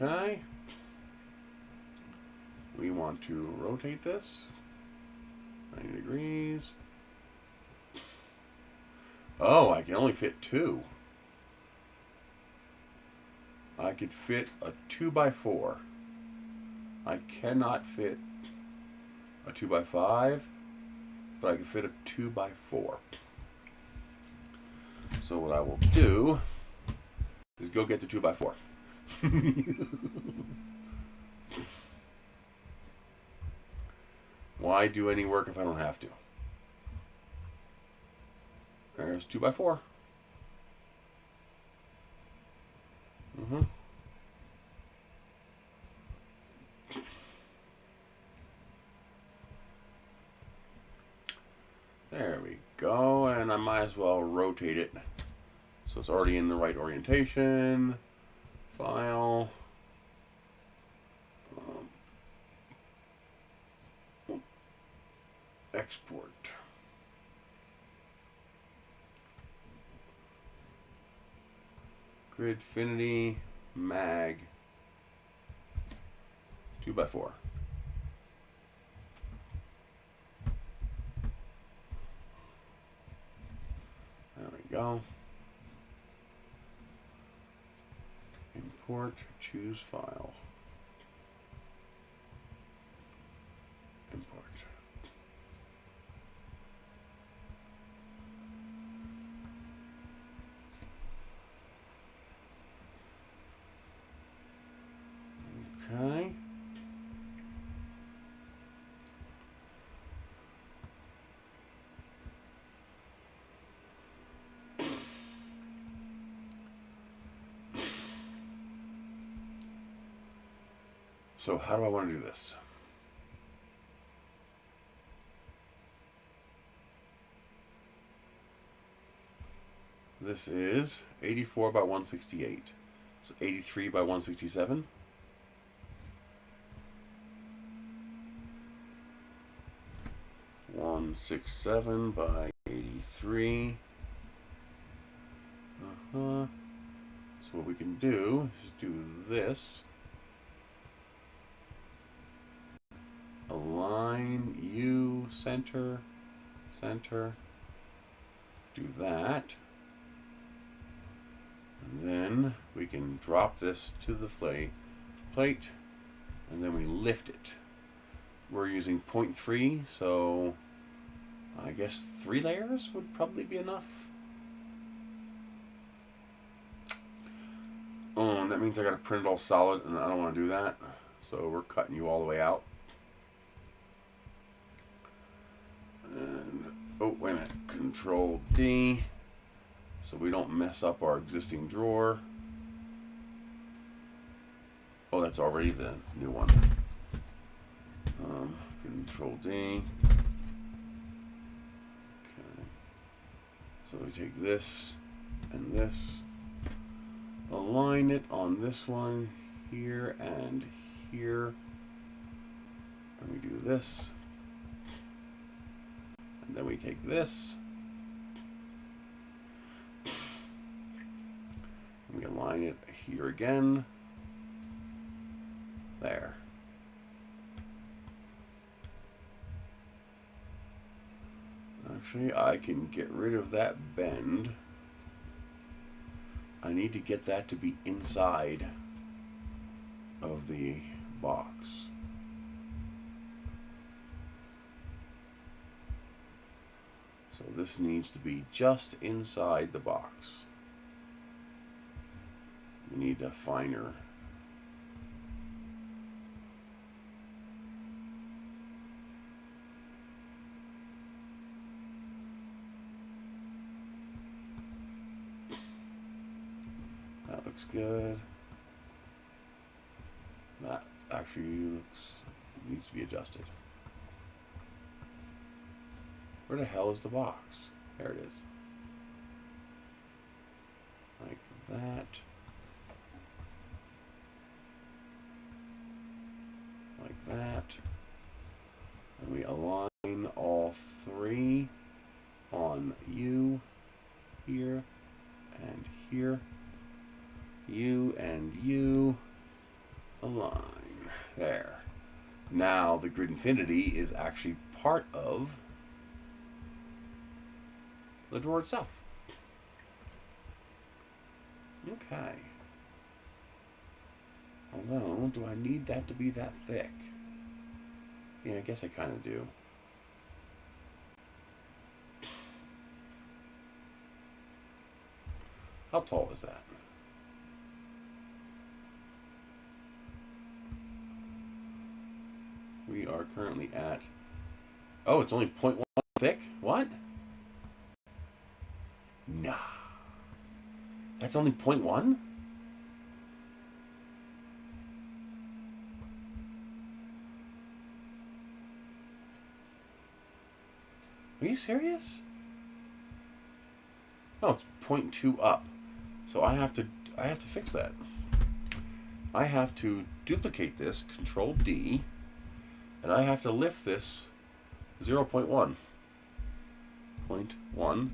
Okay. We want to rotate this 90 degrees. Oh, I can only fit 2. I could fit a 2x4. I cannot fit a 2x5, but I can fit a 2x4. So what I will do is go get the 2x4. Why do any work if I don't have to? There's 2x4. There we go, and I might as well rotate it so it's already in the right orientation. File. Export. Gridfinity mag 2x4. There we go. Import, choose file. Import. Okay. So how do I want to do this? This is 84 by 168. So 83 by 167. One 167 by 83. So what we can do is do this. Align U, center, center. Do that. And then we can drop this to the plate, and then we lift it. We're using 0.3, so I guess 3 layers would probably be enough. Oh, and that means I gotta print it all solid, and I don't want to do that. So we're cutting you all the way out. And, oh, wait a minute. Control D. So we don't mess up our existing drawer. Oh, that's already the new one. Control D. Okay. So we take this and this. Align it on this one here and here. And we do this. And then we take this. And we align it here again. There. Actually, I can get rid of that bend. I need to get that to be inside of the box. So this needs to be just inside the box. We need a finer. That looks good. That actually needs to be adjusted. Where the hell is the box? There it is. Like that. Like that. And we align all 3 on U, here, and here. U and U. Align. There. Now the grid infinity is actually part of the drawer itself. Okay. Although, do I need that to be that thick? Yeah, I guess I kind of do. How tall is that? We are currently at... Oh, it's only 0.1 thick? What? Nah. That's only 0.1? Are you serious? No, it's 0.2 up. So I have to fix that. I have to duplicate this, Control D, and I have to lift this 0.1. 0.1.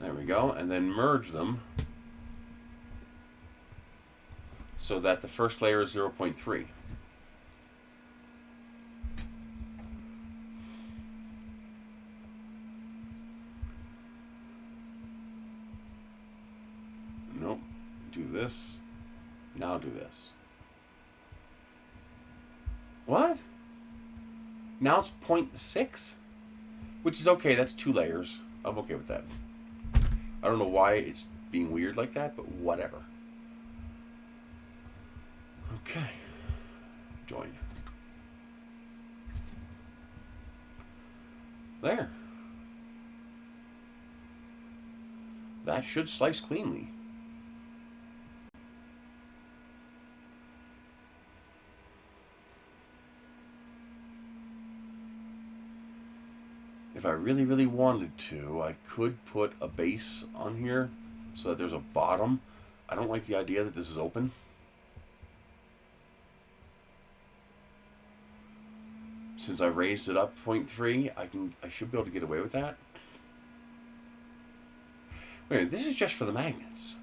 There we go. And then merge them so that the first layer is 0.3. Nope. Do this. Now do this. What? Now it's 0.6? Which is okay. That's 2 layers. I'm okay with that. I don't know why it's being weird like that, but whatever. Okay. Join. There. That should slice cleanly. If I really, really wanted to, I could put a base on here so that there's a bottom. I don't like the idea that this is open. Since I raised it up 0.3, I should be able to get away with that. Wait, this is just for the magnets.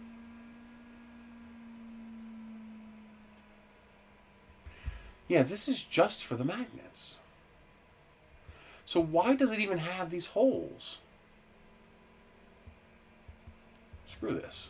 Yeah, this is just for the magnets. So why does it even have these holes? Screw this.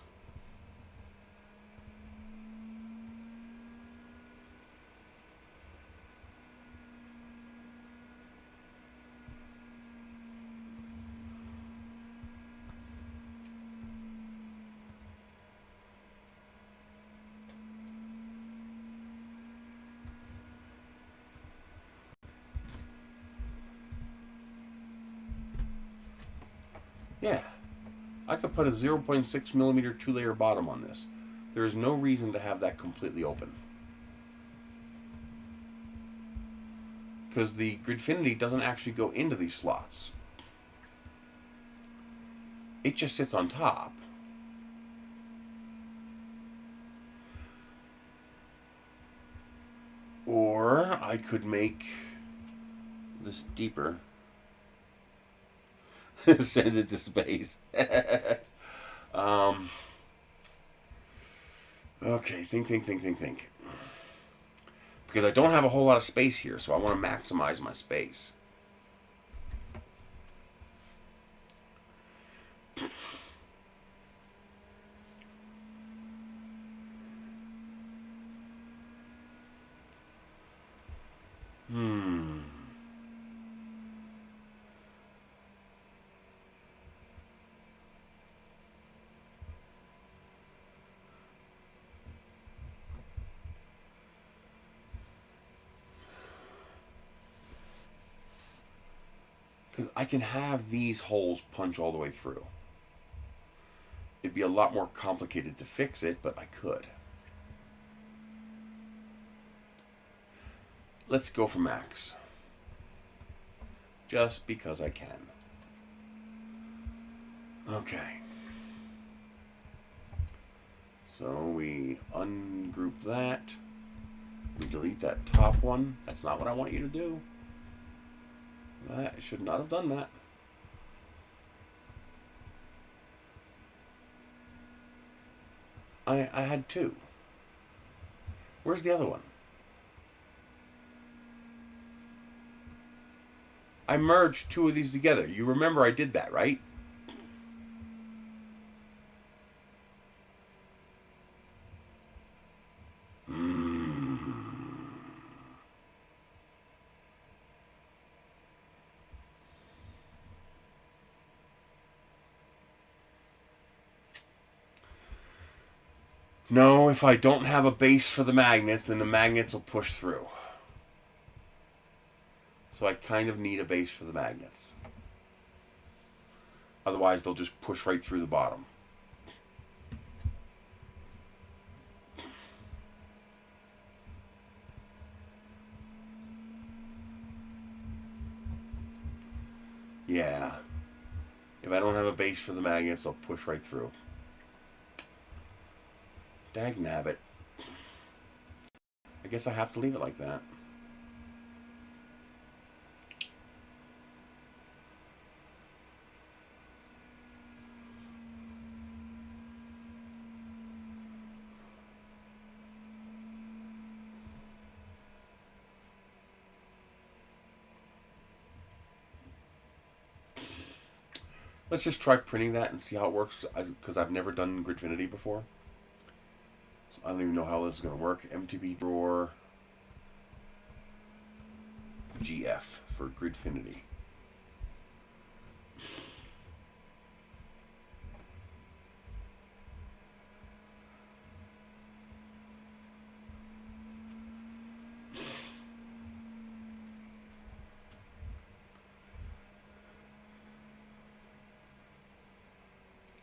Yeah, I could put a 0.6 millimeter 2-layer bottom on this. There is no reason to have that completely open. Because the Gridfinity doesn't actually go into these slots. It just sits on top. Or I could make this deeper. Send it to space. Okay, think. Because I don't have a whole lot of space here, so I want to maximize my space. Because I can have these holes punch all the way through. It'd be a lot more complicated to fix it, but I could. Let's go for max. Just because I can. Okay. So we ungroup that. We delete that top one. That's not what I want you to do. I should not have done that. I had 2. Where's the other one? I merged 2 of these together. You remember I did that, right? No, if I don't have a base for the magnets, then the magnets will push through. So I kind of need a base for the magnets. Otherwise, they'll just push right through the bottom. Yeah. If I don't have a base for the magnets, they'll push right through. Dagnabbit. I guess I have to leave it like that. Let's just try printing that and see how it works, because I've never done Gridfinity before. So I don't even know how this is going to work. MTB drawer GF for Gridfinity.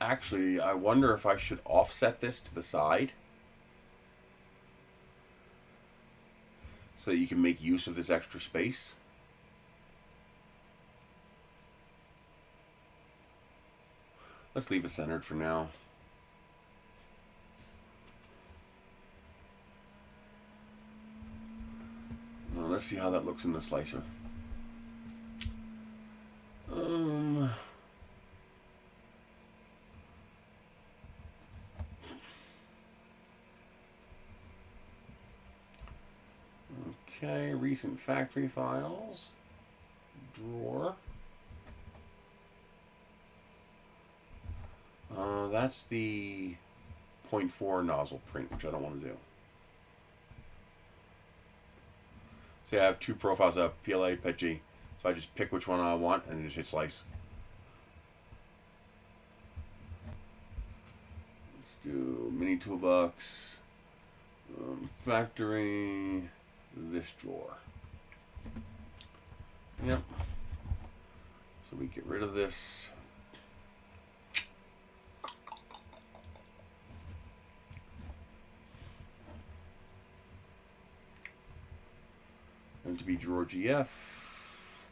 Actually, I wonder if I should offset this to the side so that you can make use of this extra space. Let's leave it centered for now. Well, let's see how that looks in the slicer. Okay, recent factory files. Drawer. That's the 0.4 nozzle print, which I don't want to do. So I have two profiles up, PLA, PETG. So I just pick which one I want and then just hit slice. Let's do mini toolbox, factory, this drawer. Yep. So we get rid of this. And to be drawer GF.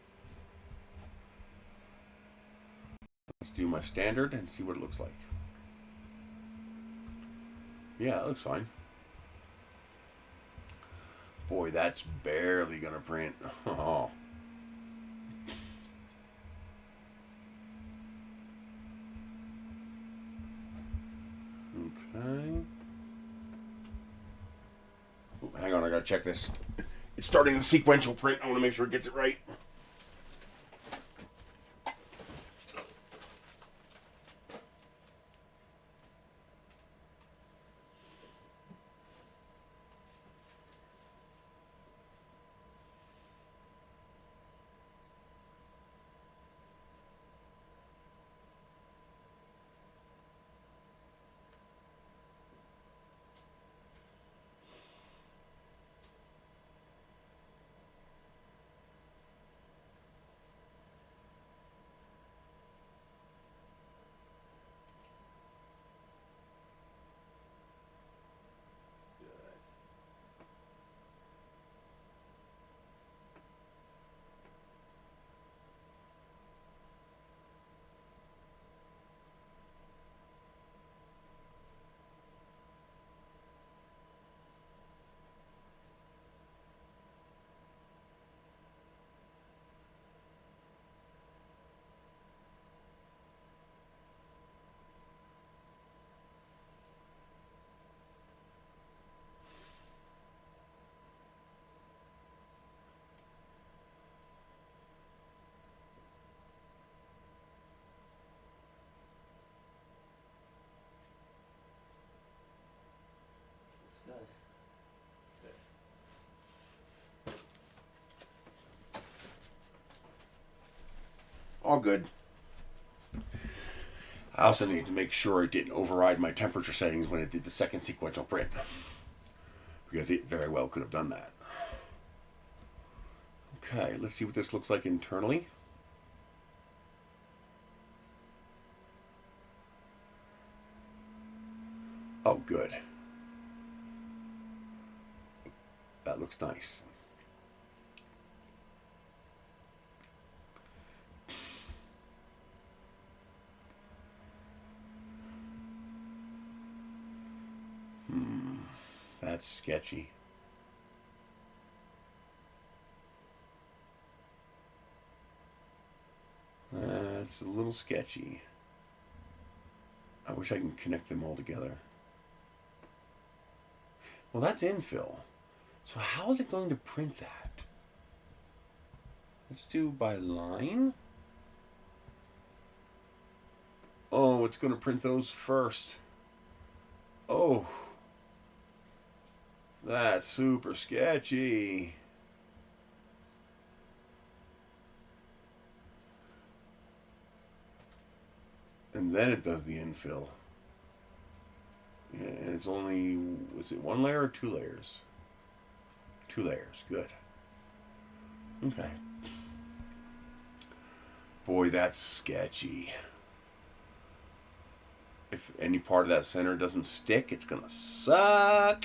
Let's do my standard and see what it looks like. Yeah, it looks fine. Boy, that's barely gonna print. Oh. Okay. Oh, hang on, I gotta check this. It's starting the sequential print. I want to make sure it gets it right. All good. I also need to make sure it didn't override my temperature settings when it did the second sequential print, because it very well could have done that. Okay, let's see what this looks like internally. Oh, good. That looks nice. That's sketchy. That's a little sketchy. I wish I can connect them all together. Well, that's infill. So how is it going to print that? Let's do by line. Oh, it's going to print those first. Oh. That's super sketchy. And then it does the infill. Yeah, and it's only, was it 1 layer or 2 layers? 2 layers, good. Okay. Boy, that's sketchy. If any part of that center doesn't stick, it's gonna suck.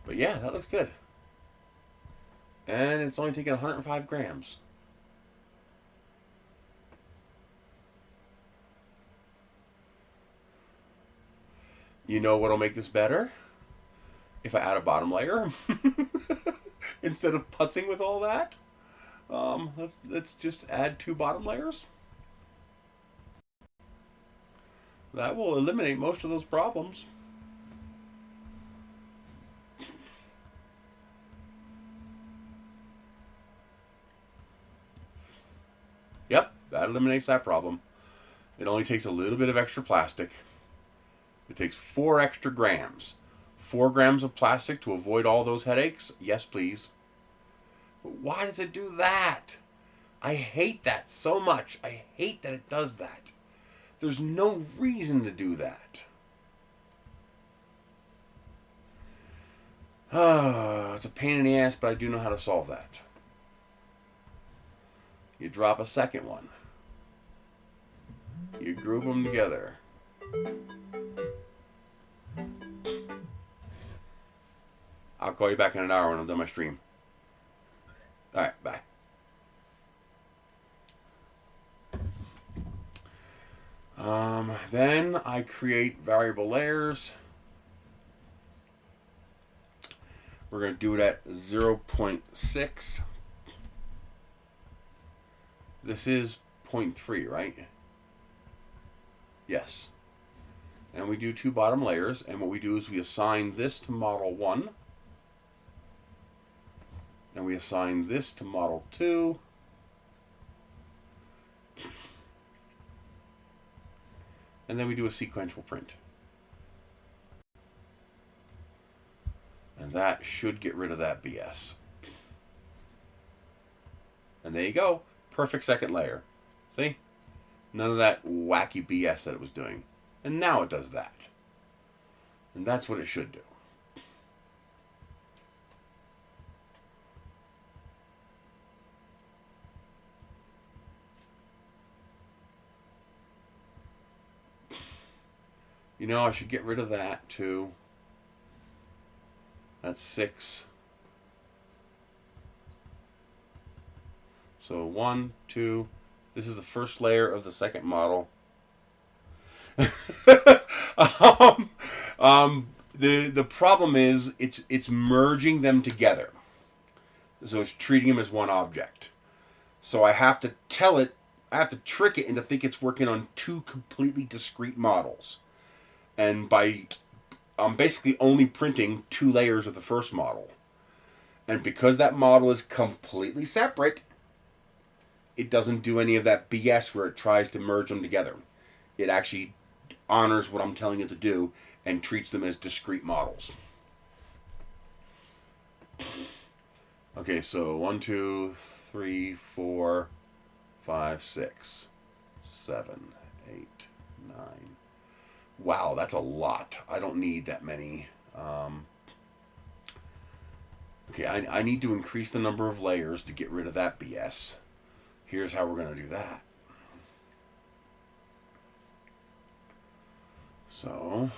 But yeah, that looks good. And it's only taking 105 grams. You know what'll make this better? If I add a bottom layer. Instead of putzing with all that. Let's just add 2 bottom layers. That will eliminate most of those problems. Yep, that eliminates that problem. It only takes a little bit of extra plastic. It takes 4 extra grams. 4 grams of plastic to avoid all those headaches? Yes, please. But why does it do that? I hate that so much. I hate that it does that. There's no reason to do that. It's a pain in the ass, but I do know how to solve that. You drop a second one. You group them together. I'll call you back in an hour when I'm done my stream. Alright, bye. Then I create variable layers. We're going to do it at 0.6. This is 0.3, right? Yes. And we do 2 bottom layers, and what we do is we assign this to model 1. And we assign this to model 2. And then we do a sequential print. And that should get rid of that BS. And there you go. Perfect second layer. See? None of that wacky BS that it was doing. And now it does that. And that's what it should do. You know, I should get rid of that too. That's 6. So 1, 2. This is the first layer of the second model. The problem is it's merging them together. So it's treating them as one object. So I have to tell it, I have to trick it into think it's working on 2 completely discrete models. And I'm basically only printing 2 layers of the first model. And because that model is completely separate, it doesn't do any of that BS where it tries to merge them together. It actually honors what I'm telling it to do and treats them as discrete models. Okay, so 1, 2, 3, 4, 5, 6, 7, 8, 9. Wow, that's a lot. I don't need that many. Okay, I need to increase the number of layers to get rid of that BS. Here's how we're going to do that. So,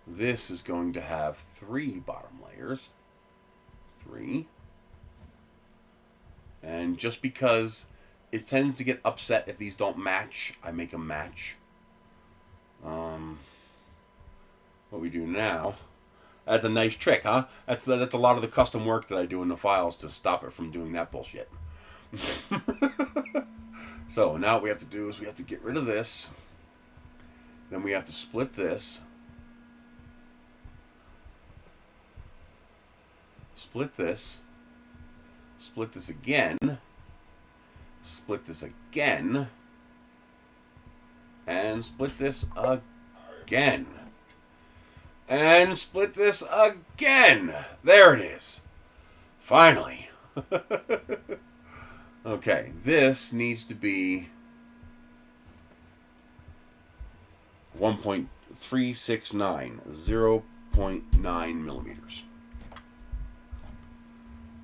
this is going to have 3 bottom layers. 3. And just because it tends to get upset if these don't match, I make them match. What we do now, that's a nice trick, huh? That's a lot of the custom work that I do in the files to stop it from doing that bullshit. So now what we have to do is we have to get rid of this. Then we have to split this. Split this. Split this again. Split this again. And split this again. And split this again. There it is. Finally. Okay, this needs to be 1.369, 0.9 millimeters.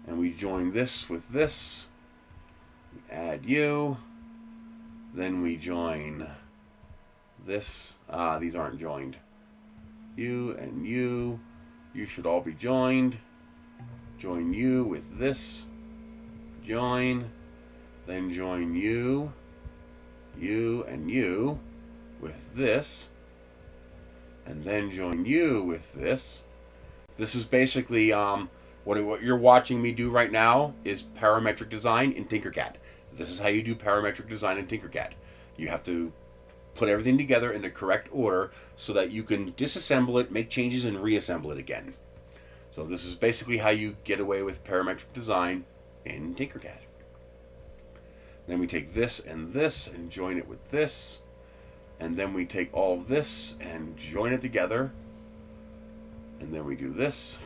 And we join this with this. We add you. Then we join this. These aren't joined. You and you. You should all be joined. Join you with this. Join. Then join you. You and you with this. And then join you with this. This is basically what you're watching me do right now is parametric design in Tinkercad. This is how you do parametric design in Tinkercad. You have to put everything together in the correct order so that you can disassemble it, make changes, and reassemble it again. So this is basically how you get away with parametric design in Tinkercad. Then we take this and join it with this. And then we take all of this and join it together. And then we do this.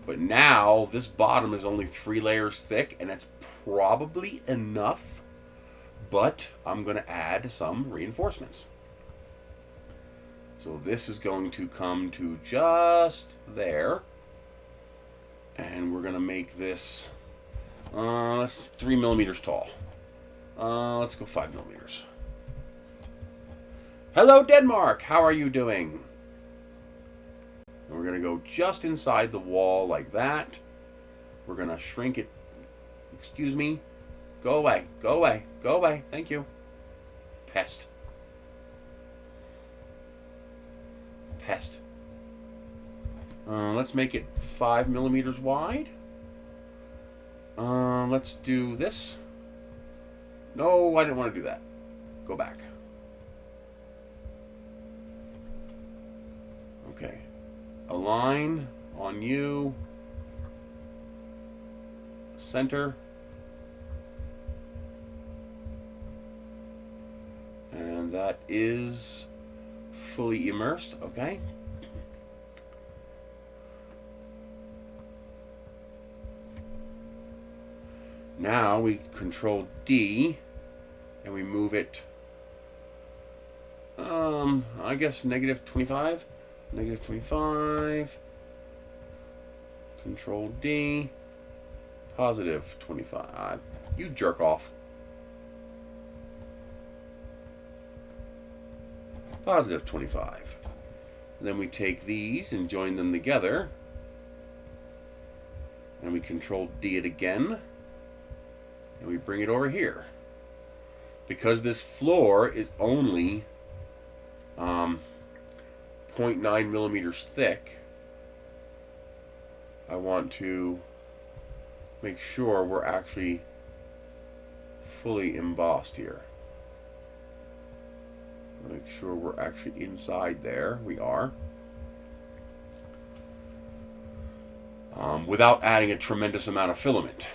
But now this bottom is only 3 layers thick, and that's probably enough. But I'm going to add some reinforcements. So this is going to come to just there. And we're going to make this, that's 3 millimeters tall. Let's go 5 millimeters. Hello, Denmark. How are you doing? And we're going to go just inside the wall like that. We're going to shrink it. Excuse me. Go away. Go away. Go away. Thank you. Pest. Pest. Let's make it 5 millimeters wide. Let's do this. No, I didn't want to do that. Go back. Okay. Align on you. Center. And that is fully immersed. Okay. Now we control D and we move it, I guess negative 25, negative 25, control D, positive 25, you jerk off, positive 25. And then we take these and join them together, and we control D it again, and we bring it over here. Because this floor is only 0.9 millimeters thick, I want to make sure we're actually fully embossed here. Make sure we're actually inside there. We are. Without adding a tremendous amount of filament.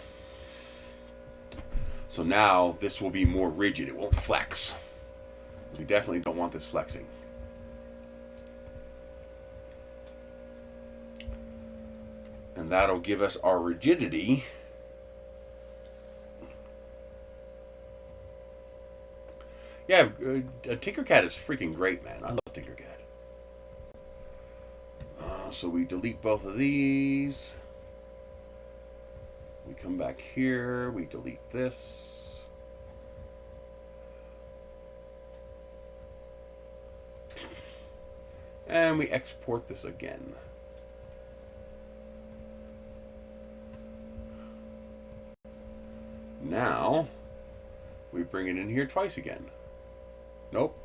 So now this will be more rigid. It won't flex. We definitely don't want this flexing. And that'll give us our rigidity. Yeah, Tinkercad is freaking great, man. I love Tinkercad. So we delete both of these. We come back here, we delete this. And we export this again. Now, we bring it in here twice again. Nope.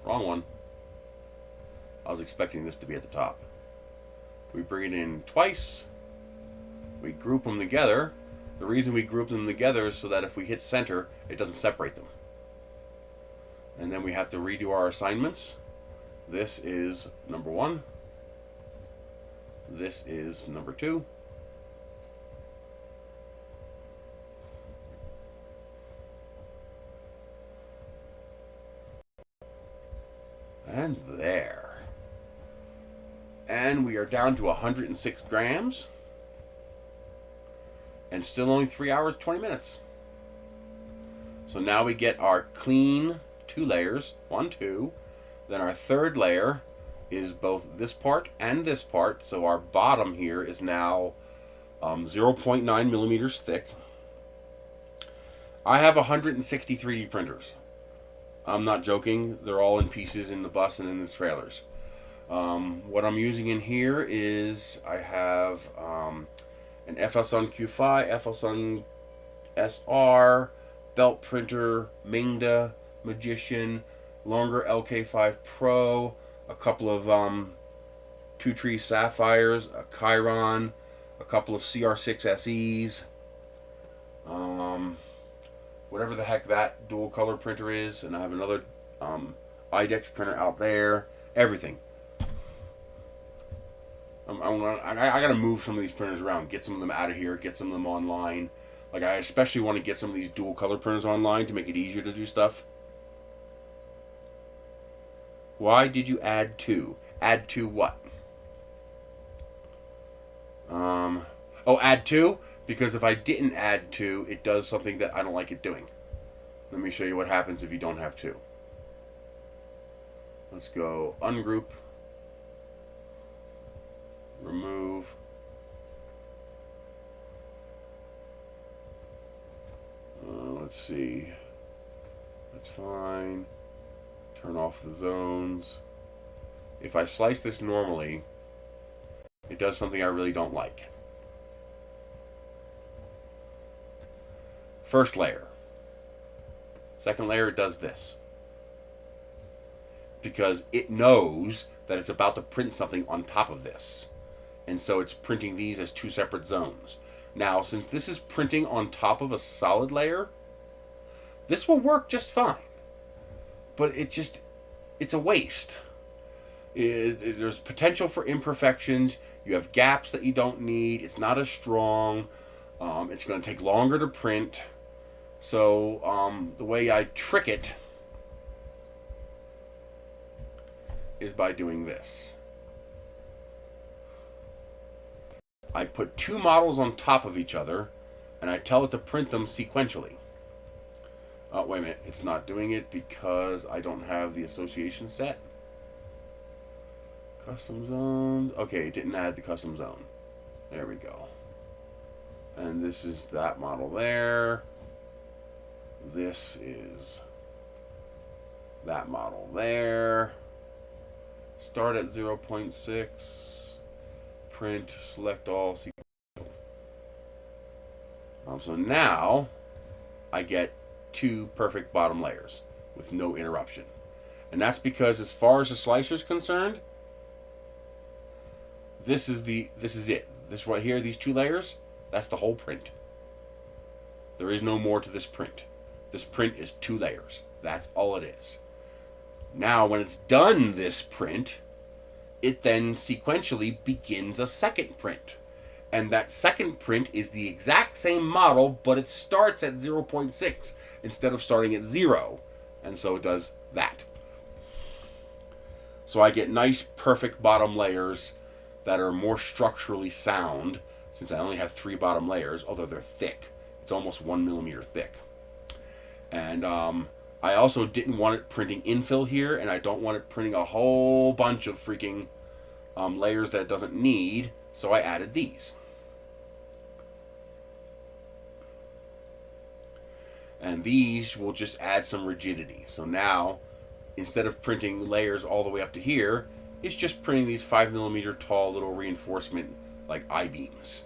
Wrong one. I was expecting this to be at the top. We bring it in twice. We group them together. The reason we group them together is so that if we hit center, it doesn't separate them. And then we have to redo our assignments. This is number 1. This is number 2. And there. And we are down to 106 grams. And still only 3 hours, 20 minutes. So now we get our clean 2 layers. 1, 2. Then our third layer is both this part and this part. So our bottom here is now 0.9 millimeters thick. I have 160 3D printers. I'm not joking. They're all in pieces in the bus and in the trailers. What I'm using in here is I have an FLSun Q5, FLSun SR, belt printer, Mingda, Magician, longer LK5 Pro, a couple of Two Tree Sapphires, a Chiron, a couple of CR6 SEs, whatever the heck that dual color printer is, and I have another IDEX printer out there. Everything. I gotta move some of these printers around, get some of them out of here, get some of them online. Like, I especially want to get some of these dual color printers online to make it easier to do stuff. Why did you add 2? Add 2 what? Oh, add 2? Because if I didn't add 2, it does something that I don't like it doing. Let me show you what happens if you don't have 2. Let's go ungroup. Remove. Let's see. That's fine. Turn off the zones. If I slice this normally, it does something I really don't like. First layer. Second layer, it does this. Because it knows that it's about to print something on top of this. And so it's printing these as 2 separate zones. Now, since this is printing on top of a solid layer, this will work just fine. But it's a waste. There's potential for imperfections. You have gaps that you don't need. It's not as strong. It's going to take longer to print. So the way I trick it is by doing this. I put 2 models on top of each other, and I tell it to print them sequentially. Oh, wait a minute. It's not doing it because I don't have the association set. Custom zones. Okay, it didn't add the custom zone. There we go. And this is that model there. This is that model there. Start at 0.6. Print, select all, sequential. So now I get 2 perfect bottom layers with no interruption. And that's because as far as the slicer is concerned, this is it. This right here, these 2 layers, that's the whole print. There is no more to this print. This print is 2 layers. That's all it is. Now, when it's done this print, it then sequentially begins a second print. And that second print is the exact same model, but it starts at 0.6 instead of starting at 0. And so it does that. So I get nice, perfect bottom layers that are more structurally sound, since I only have 3 bottom layers, although they're thick. It's almost 1 millimeter thick. And I also didn't want it printing infill here, and I don't want it printing a whole bunch of freaking layers that it doesn't need, so I added these. And these will just add some rigidity. So now, instead of printing layers all the way up to here, it's just printing these 5mm tall little reinforcement like I-beams,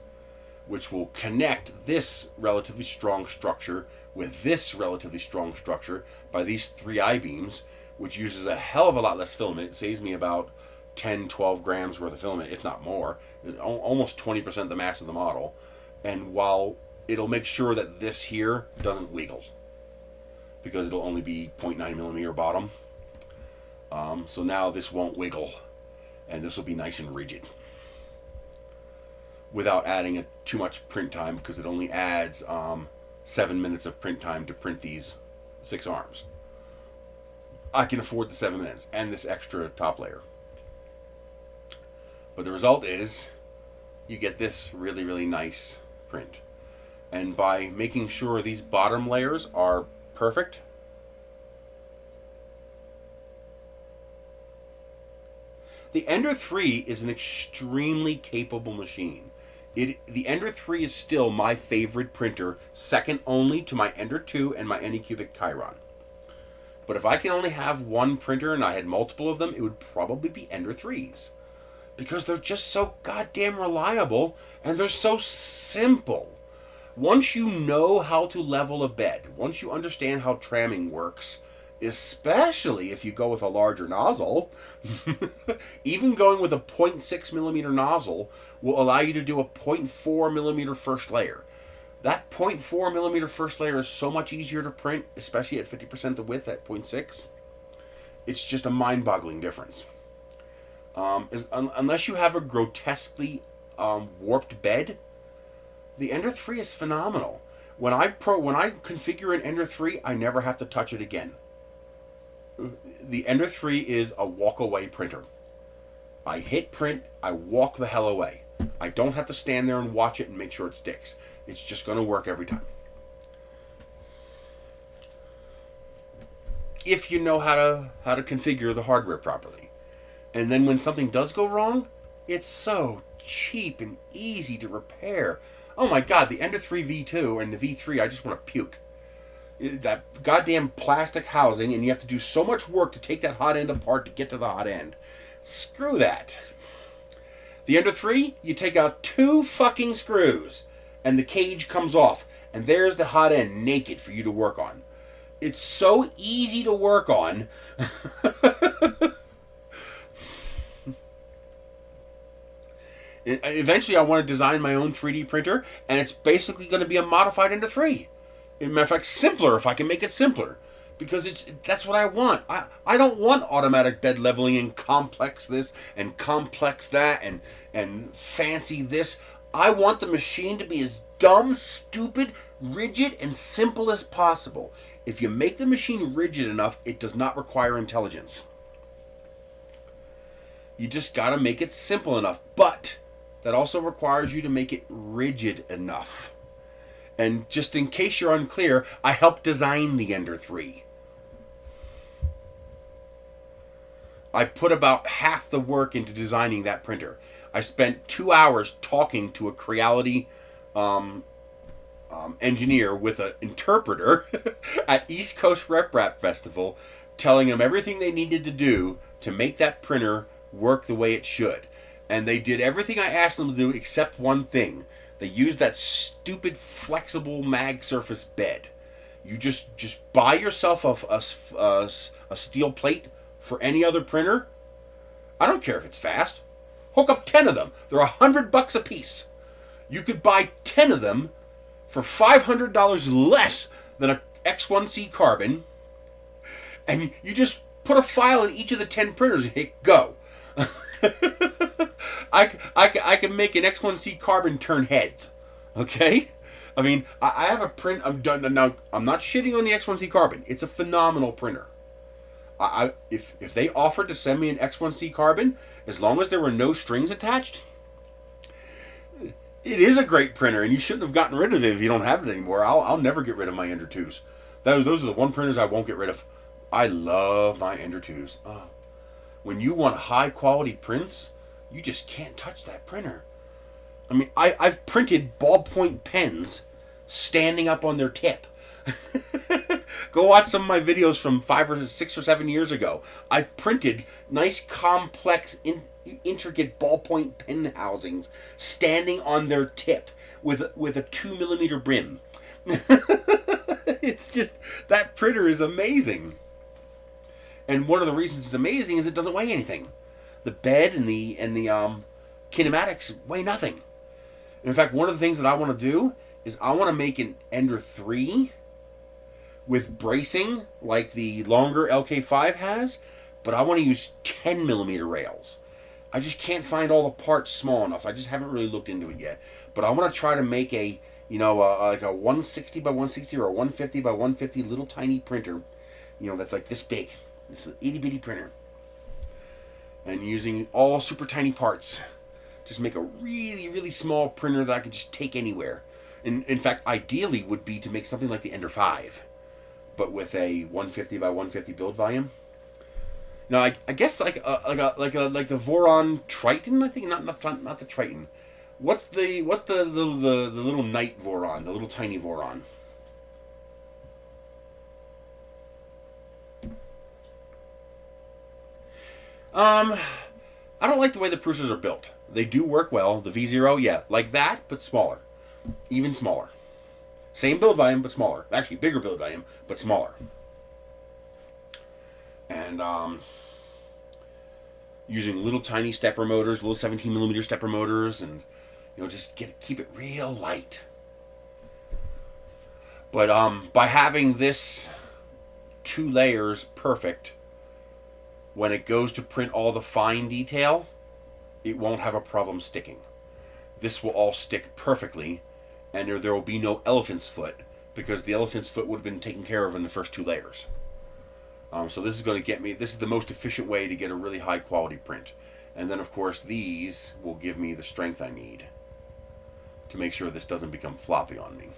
which will connect this relatively strong structure with this relatively strong structure by these 3 I-beams, which uses a hell of a lot less filament. It saves me about 10-12 grams worth of filament, if not more, almost 20% the mass of the model. And while it'll make sure that this here doesn't wiggle, because it'll only be 0.9mm bottom. So now this won't wiggle, and this will be nice and rigid without adding too much print time, because it only adds 7 minutes of print time to print these 6 arms. I can afford the 7 minutes and this extra top layer. But the result is you get this really, really nice print. And by making sure these bottom layers are perfect, the Ender 3 is an extremely capable machine. The Ender 3 is still my favorite printer, second only to my Ender 2 and my Anycubic Chiron. But if I can only have one printer and I had multiple of them, it would probably be Ender 3s. Because they're just so goddamn reliable and they're so simple. Once you know how to level a bed, once you understand how tramming works, especially if you go with a larger nozzle, even going with a 0.6mm nozzle will allow you to do a 0.4mm first layer. That 0.4mm first layer is so much easier to print, especially at 50% the width at 0.6. It's just a mind-boggling difference. Unless you have a grotesquely warped bed, the Ender 3 is phenomenal. When I configure an Ender 3, I never have to touch it again. The Ender 3 is a walk-away printer. I hit print, I walk the hell away. I don't have to stand there and watch it and make sure it sticks. It's just going to work every time. If you know how to configure the hardware properly. And then when something does go wrong, it's so cheap and easy to repair. Oh my god, the Ender 3 V2 and the V3, I just want to puke. That goddamn plastic housing, and you have to do so much work to take that hot end apart to get to the hot end. Screw that. The Ender 3, you take out 2 fucking screws, and the cage comes off, and there's the hot end naked for you to work on. It's so easy to work on. Eventually, I want to design my own 3D printer, and it's basically going to be a modified Ender 3. As a matter of fact, simpler if I can make it simpler. Because that's what I want. I don't want automatic bed leveling and complex this and complex that and fancy this. I want the machine to be as dumb, stupid, rigid, and simple as possible. If you make the machine rigid enough, it does not require intelligence. You just got to make it simple enough. But that also requires you to make it rigid enough. And just in case you're unclear, I helped design the Ender 3. I put about half the work into designing that printer. I spent 2 hours talking to a Creality engineer with an interpreter at East Coast Rep Rap Festival, telling them everything they needed to do to make that printer work the way it should. And they did everything I asked them to do except one thing. They used that stupid flexible mag surface bed. You just buy yourself a steel plate for any other printer. I don't care if it's fast. Hook up 10 of them. They're $100 a piece. You could buy 10 of them for $500 less than a X1C carbon, and you just put a file in each of the 10 printers and hit go. I can make an X1C carbon turn heads. Okay? I mean, I have a print. I'm done now. I'm not shitting on the X1C carbon. It's a phenomenal printer. If they offered to send me an X1C carbon, as long as there were no strings attached, it is a great printer, and you shouldn't have gotten rid of it if you don't have it anymore. I'll never get rid of my Ender 2s. Those are the one printers I won't get rid of. I love my Ender 2s. Oh. When you want high quality prints, you just can't touch that printer. I mean, I've printed ballpoint pens standing up on their tip. Go watch some of my videos from 5 or 6 or 7 years ago. I've printed nice, complex, intricate ballpoint pen housings standing on their tip with a 2mm brim. It's just, that printer is amazing. And one of the reasons it's amazing is it doesn't weigh anything. The bed and the kinematics weigh nothing. In fact, one of the things that I want to do is I want to make an Ender 3 with bracing like the longer LK5 has, but I want to use 10mm rails. I just can't find all the parts small enough. I just haven't really looked into it yet. But I want to try to make a, like a 160 by 160 or a 150 by 150 little tiny printer, that's like this big. This is an itty bitty printer. And using all super tiny parts. Just make a really, really small printer that I can just take anywhere. In fact, ideally would be to make something like the Ender 5, but with a 150 by 150 build volume. Now, I guess like the Voron Triton, I think, not the Triton. What's the little Knight Voron, the little tiny Voron? I don't like the way the Prusa's are built. They do work well. The V0, yeah, like that, but smaller. Even smaller. Same build volume, but smaller. Actually, bigger build volume, but smaller. And using little tiny stepper motors, little 17mm stepper motors, and just keep it real light. But by having this 2 layers perfect, when it goes to print all the fine detail, it won't have a problem sticking. This will all stick perfectly, and there will be no elephant's foot, because the elephant's foot would have been taken care of in the first 2 layers. So this is going to get me, this is the most efficient way to get a really high quality print. And then of course these will give me the strength I need to make sure this doesn't become floppy on me.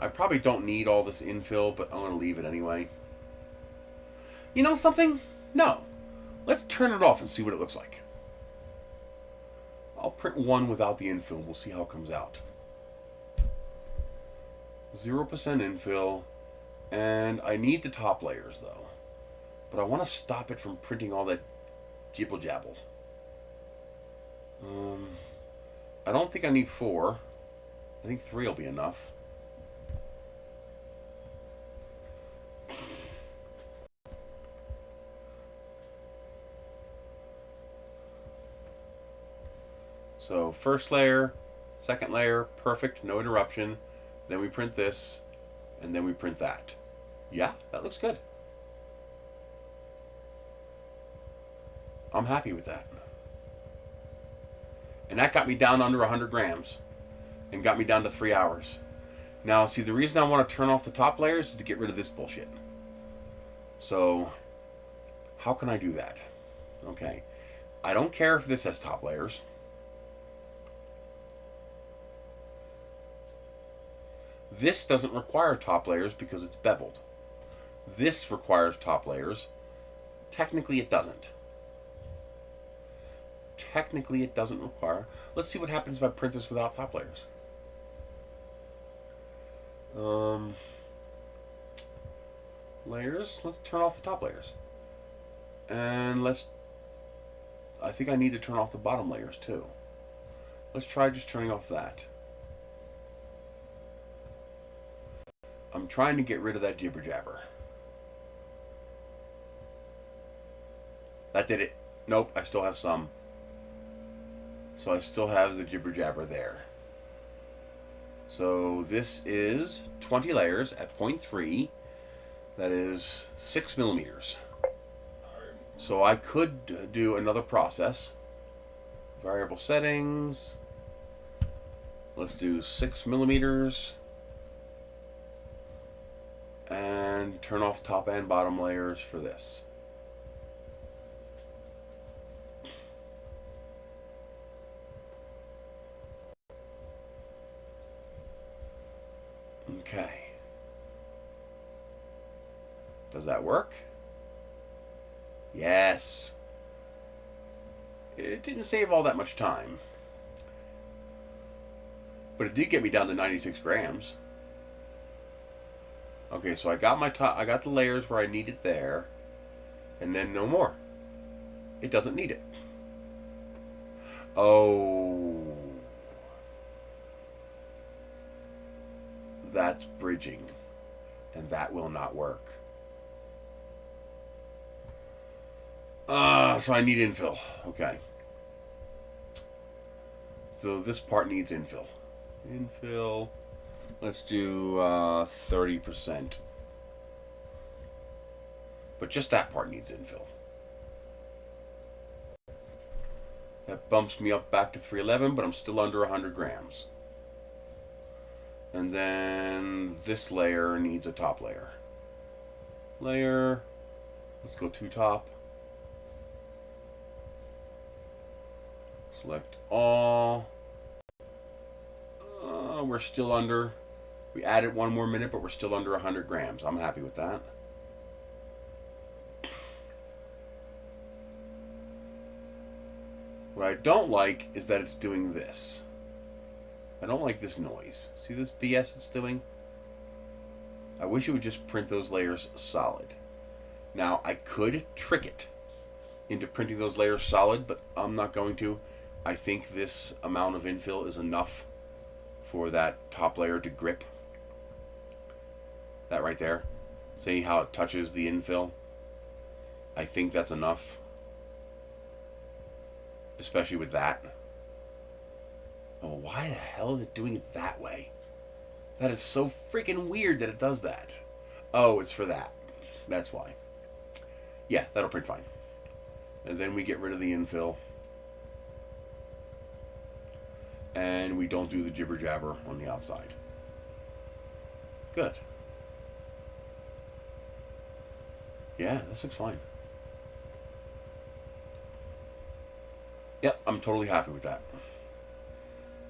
I probably don't need all this infill, but I'm going to leave it anyway. You know something? No. Let's turn it off and see what it looks like. I'll print one without the infill. We'll see how it comes out. 0% infill. And I need the top layers, though. But I want to stop it from printing all that jibble jabble. I don't think I need 4. I think 3 will be enough. So first layer, second layer, perfect, no interruption. Then we print this, and then we print that. Yeah, that looks good. I'm happy with that. And that got me down under 100 grams and got me down to 3 hours. Now, see, the reason I want to turn off the top layers is to get rid of this bullshit. So, how can I do that? Okay. I don't care if this has top layers. This doesn't require top layers because it's beveled. This requires top layers. Technically, it doesn't. Technically, it doesn't require. Let's see what happens if I print this without top layers. Layers. Let's turn off the top layers. And I think I need to turn off the bottom layers too. Let's try just turning off that. I'm trying to get rid of that jibber jabber. That did it. Nope, I still have some. So I still have the jibber jabber there. So this is 20 layers at 0.3. That is 6mm. So I could do another process. Variable settings. Let's do 6mm. And turn off top and bottom layers for this. Okay. Does that work? Yes. It didn't save all that much time. But it did get me down to 96 grams. Okay, so I got my top, I got the layers where I need it there. And then no more. It doesn't need it. Oh. That's bridging. And that will not work. So I need infill. Okay. So this part needs infill. Infill. Let's do 30%. But just that part needs infill. That bumps me up back to 311, but I'm still under 100 grams. And then this layer needs a top layer. Layer. Let's go to top. Select all. We're still under. We added 1 more minute, but we're still under 100 grams. I'm happy with that. What I don't like is that it's doing this. I don't like this noise. See this BS it's doing? I wish it would just print those layers solid. Now, I could trick it into printing those layers solid, but I'm not going to. I think this amount of infill is enough for that top layer to grip. That right there. See how it touches the infill? I think that's enough. Especially with that. Oh, why the hell is it doing it that way? That is so freaking weird that it does that. Oh, it's for that. That's why. Yeah, that'll print fine. And then we get rid of the infill. And we don't do the jibber jabber on the outside. Good. Yeah, this looks fine. Yep, I'm totally happy with that.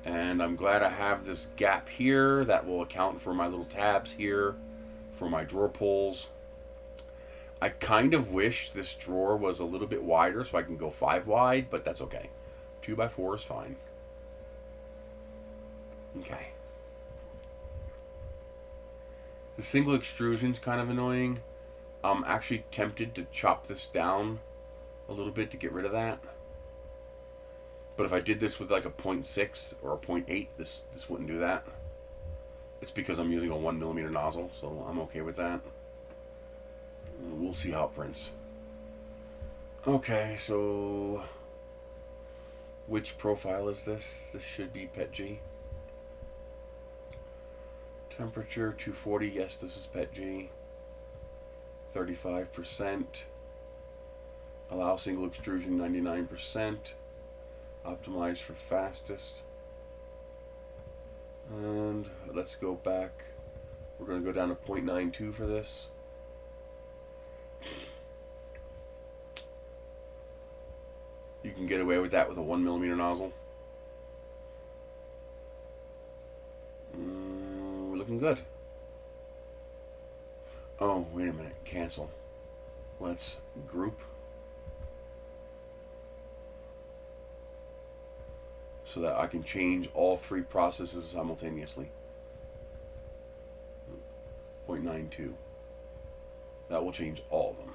And I'm glad I have this gap here. That will account for my little tabs here, for my drawer pulls. I kind of wish this drawer was a little bit wider so I can go 5 wide, but that's okay. 2x4 is fine. Okay. The single extrusion is kind of annoying. I'm actually tempted to chop this down a little bit to get rid of that. But if I did this with like a 0.6 or a 0.8, this wouldn't do that. It's because I'm using a 1mm nozzle, so I'm okay with that. We'll see how it prints. Okay, so which profile is this? This should be PETG. Temperature 240. Yes, this is PETG. 35%. Allow single extrusion 99%. Optimize for fastest. And let's go back. We're going to go down to 0.92 for this. You can get away with that with a 1mm nozzle. We're looking good. Oh, wait a minute. Cancel. Let's group. So that I can change all 3 processes simultaneously. 0.92. That will change all of them.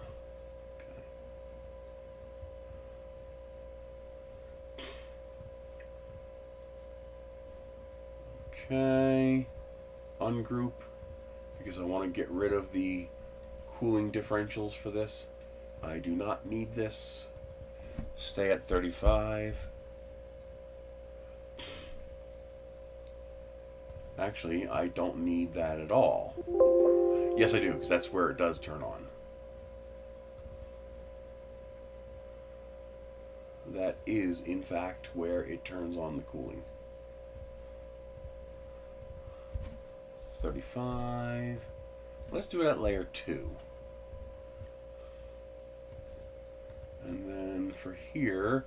Okay. Ungroup, because I want to get rid of the cooling differentials for this. I do not need this. Stay at 35. Actually, I don't need that at all. Yes, I do, because that's where it does turn on. That is, in fact, where it turns on the cooling. 35. Let's do it at layer 2. And then for here,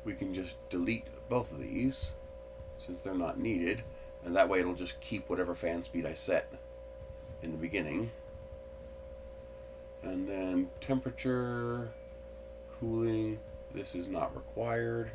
we can just delete both of these, since they're not needed. And that way it'll just keep whatever fan speed I set in the beginning. And then temperature, Cooling. This is not required.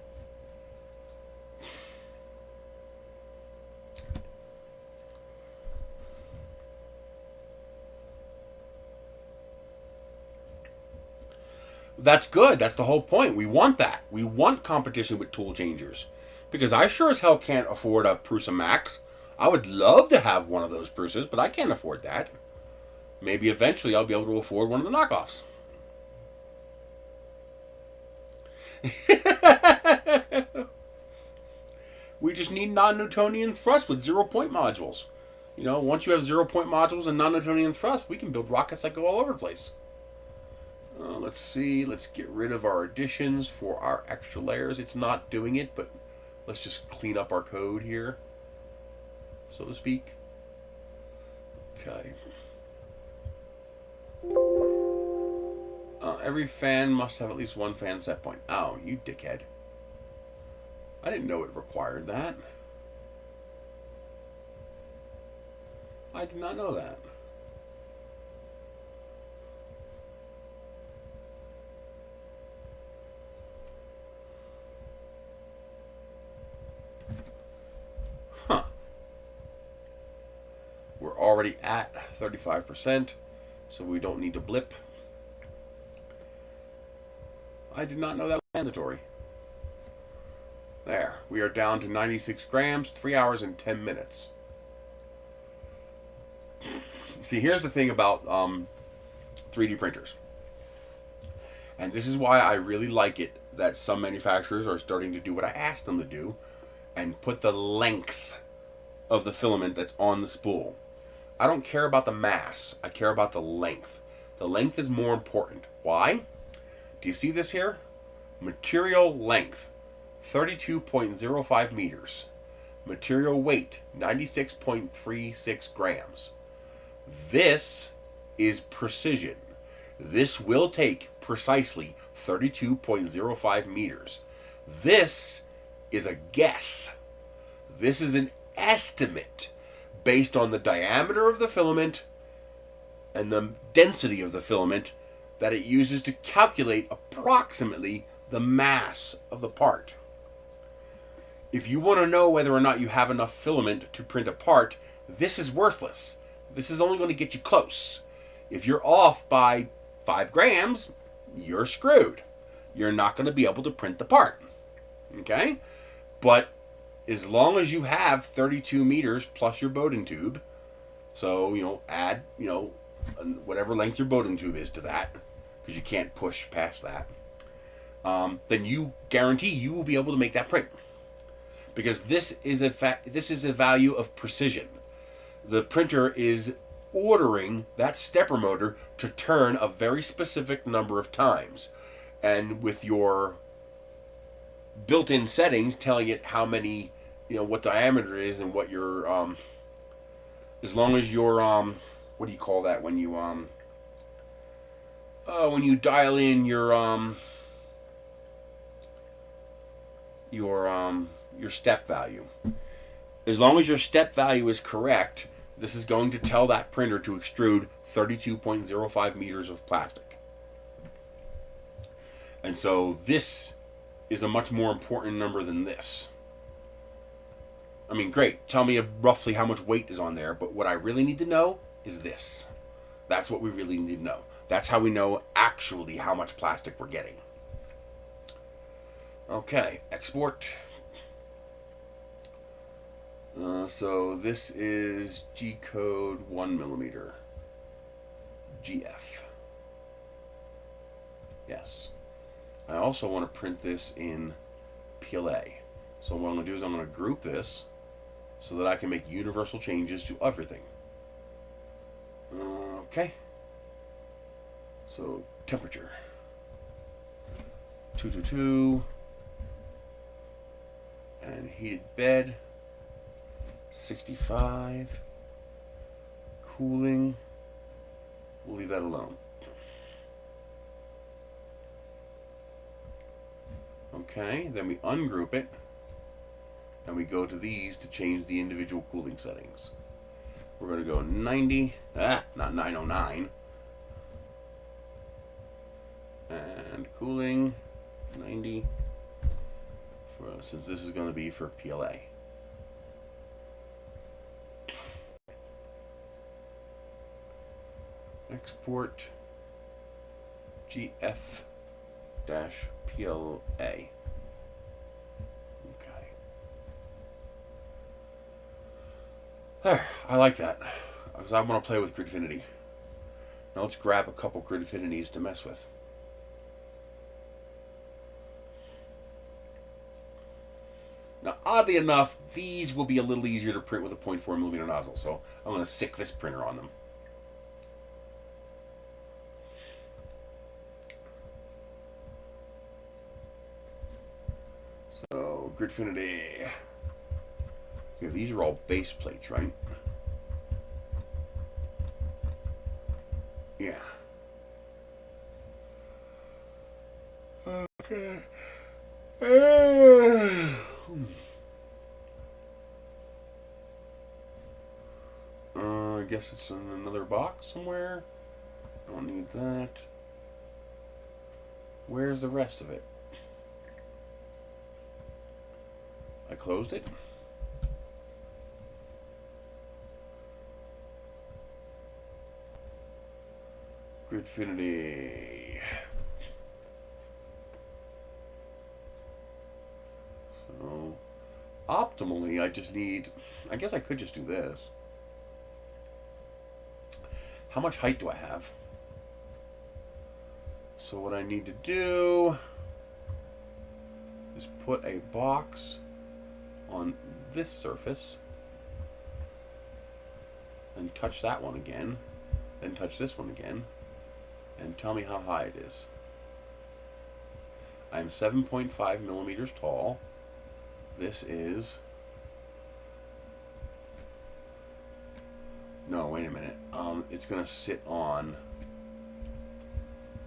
That's good. That's the whole point. We want that. We want competition with tool changers. Because I sure as hell can't afford a Prusa Max. I would love to have one of those Prusas, but I can't afford that. Maybe eventually I'll be able to afford one of the knockoffs. We just need non-Newtonian thrust with 0-point modules. You know, once you have 0-point modules and non-Newtonian thrust, we can build rockets that go all over the place. Let's see. Let's get rid of our additions for our extra layers. It's not doing it, but let's just clean up our code here, so to speak. Okay. Every fan must have at least one fan set point. Oh, you dickhead. I didn't know it required that. I did not know that. Huh. We're already at 35%, so we don't need to blip. I did not know that was mandatory. There, we are down to 96 grams, 3 hours and 10 minutes. See, here's the thing about 3D printers. And this is why I really like it that some manufacturers are starting to do what I asked them to do and put the length of the filament that's on the spool. I don't care about the mass. I care about the length. The length is more important. Why? Do you see this here? Material length, 32.05 meters. Material weight, 96.36 grams. This is precision. This will take precisely 32.05 meters. This is a guess. This is an estimate based on the diameter of the filament and the density of the filament that it uses to calculate approximately the mass of the part. If you want to know whether or not you have enough filament to print a part, this is worthless. This is only going to get you close. If you're off by 5 grams, you're screwed. You're not going to be able to print the part. Okay? But as long as you have 32 meters plus your Bowden tube, so, add, whatever length your Bowden tube is to that, because you can't push past that, then you guarantee you will be able to make that print. Because this is a value of precision. The printer is ordering that stepper motor to turn a very specific number of times. And with your built-in settings telling it how many, what diameter it is and what your, as long as your, what do you call that when you dial in your step value. As long as your step value is correct, this is going to tell that printer to extrude 32.05 meters of plastic. And so this is a much more important number than this. I mean, great. Tell me roughly how much weight is on there, but what I really need to know is this. That's what we really need to know. That's how we know actually how much plastic we're getting. Okay, export. So this is G code 1 millimeter. GF. Yes. I also want to print this in PLA. So what I'm going to do is I'm going to group this so that I can make universal changes to everything. Okay. So temperature. 222. And heated bed. 65. Cooling. We'll leave that alone. Okay, then we ungroup it, and we go to these to change the individual cooling settings. We're going to go 90, not 909, and cooling, 90. Since this is going to be for PLA. Export GF-PLA. Okay. There, I like that. Because I want to play with Gridfinity. Now let's grab a couple Gridfinities to mess with. Now, oddly enough, these will be a little easier to print with a 0.4mm nozzle, so I'm going to stick this printer on them. So, Gridfinity. Okay, these are all base plates, right? Yeah. Okay. I guess it's in another box somewhere. Don't need that. Where's the rest of it? I closed it. Gridfinity. So, optimally, I just need... I guess I could just do this. How much height do I have? So what I need to do is put a box on this surface and touch that one again, then touch this one again, and tell me how high it is. I'm 7.5 millimeters tall. This is... No, wait a minute. It's gonna sit on...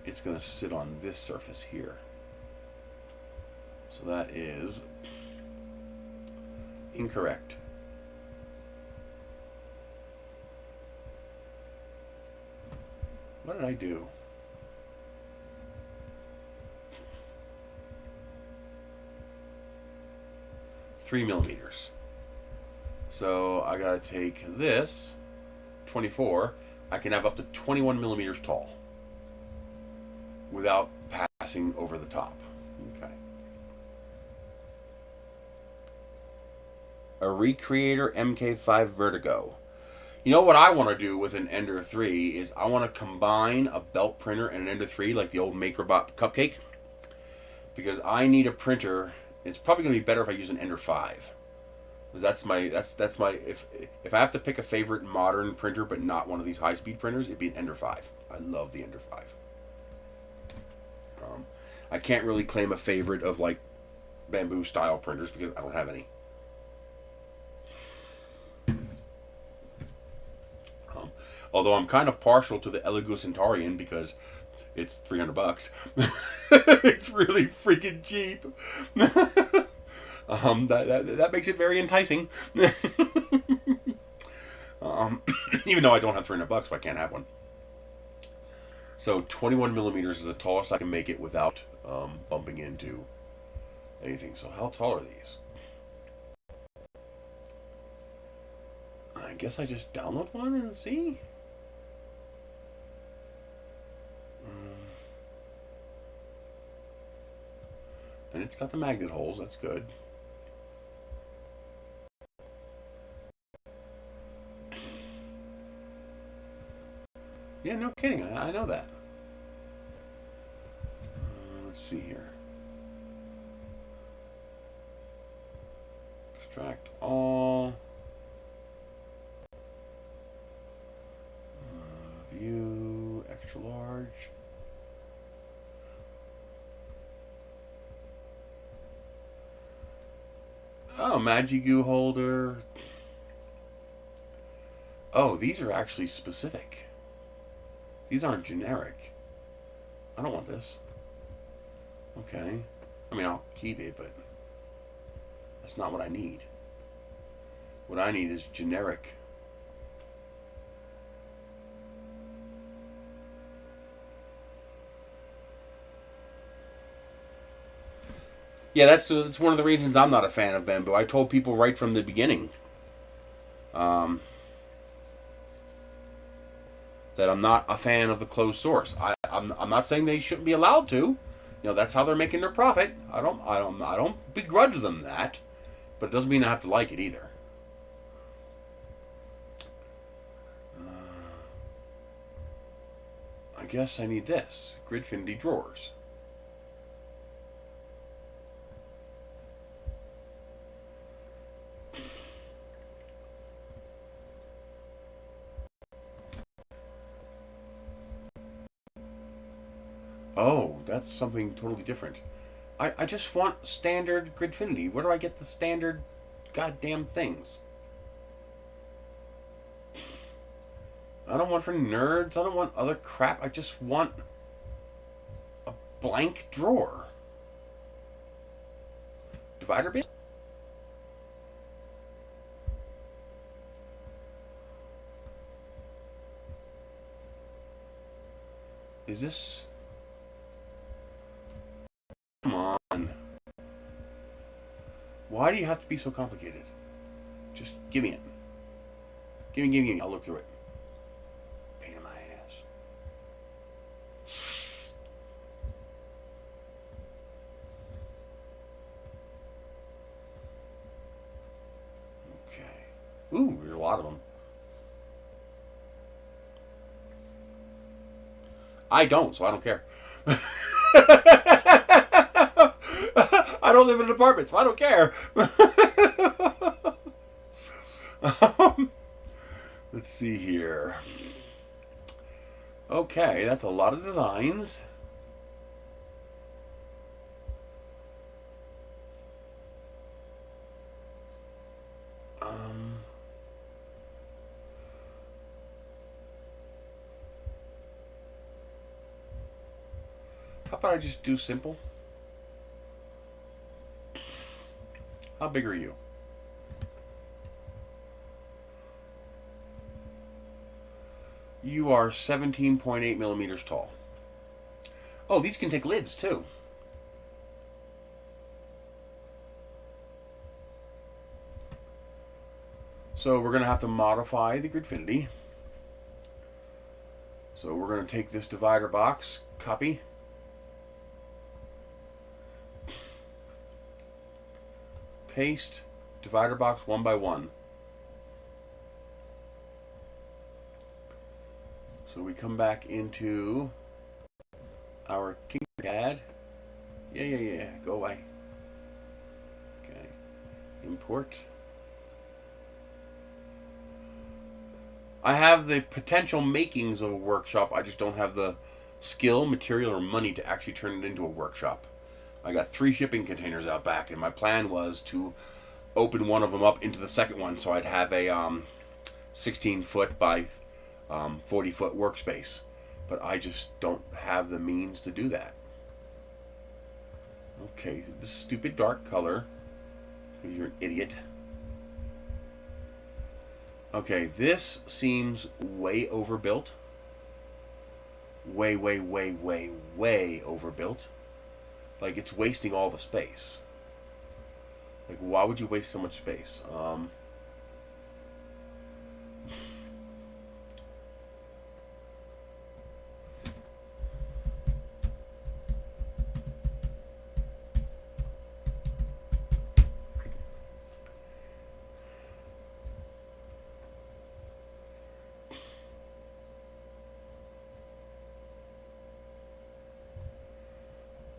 It's gonna sit on this surface here. So that is... incorrect. What did I do? Three millimeters. So I gotta take this 24. I can have up to 21 millimeters tall without passing over the top. Okay. A Recreator MK5 Vertigo. You know what I want to do with an Ender 3 is I want to combine a belt printer and an Ender 3 like the old MakerBot Cupcake, because I need a printer. It's probably going to be better if I use an Ender 5. That's my if I have to pick a favorite modern printer but not one of these high-speed printers, it'd be an Ender 5. I love the Ender 5. I can't really claim a favorite of like bamboo style printers because I don't have any. Although I'm kind of partial to the Elegoo Centaurian because it's $300. It's really freaking cheap. That makes it very enticing. Even though I don't have $300, so I can't have one. So 21 millimeters is the tallest I can make it without bumping into anything. So how tall are these? I guess I just download one and see. And it's got the magnet holes, that's good. Yeah, no kidding, I know that. Let's see here. Extract all. View, extra large. Oh, Magigoo holder. Oh, these are actually specific. These aren't generic. I don't want this. Okay. I mean, I'll keep it, but that's not what I need. What I need is generic. Yeah, that's one of the reasons I'm not a fan of bamboo. I told people right from the beginning that I'm not a fan of the closed source. I'm not saying they shouldn't be allowed to. You know, that's how they're making their profit. I don't begrudge them that, but it doesn't mean I have to like it either. I guess I need this Gridfinity drawers. Oh, that's something totally different. I just want standard Gridfinity. Where do I get the standard goddamn things? I don't want for nerds. I don't want other crap. I just want a blank drawer. Divider bin? Is this... Come on. Why do you have to be so complicated? Just give me it. Give me. I'll look through it. Pain in my ass. Okay. Ooh, there's a lot of them. I don't, so I don't care. I don't live in an apartment, so I don't care. Let's see here. Okay, that's a lot of designs. How about I just do simple? How big are you? You are 17.8 millimeters tall. Oh, these can take lids too. So we're going to have to modify the Gridfinity. So we're going to take this divider box, copy. Paste divider box 1 by 1. So we come back into our Tinkercad. Yeah. Go away. Okay. Import. I have the potential makings of a workshop. I just don't have the skill, material, or money to actually turn it into a workshop. I got 3 shipping containers out back, and my plan was to open one of them up into the second one so I'd have a 16-foot by 40-foot workspace. But I just don't have the means to do that. Okay, this stupid dark color, because you're an idiot. Okay, this seems way overbuilt. Way overbuilt. Like, it's wasting all the space. Like, why would you waste so much space?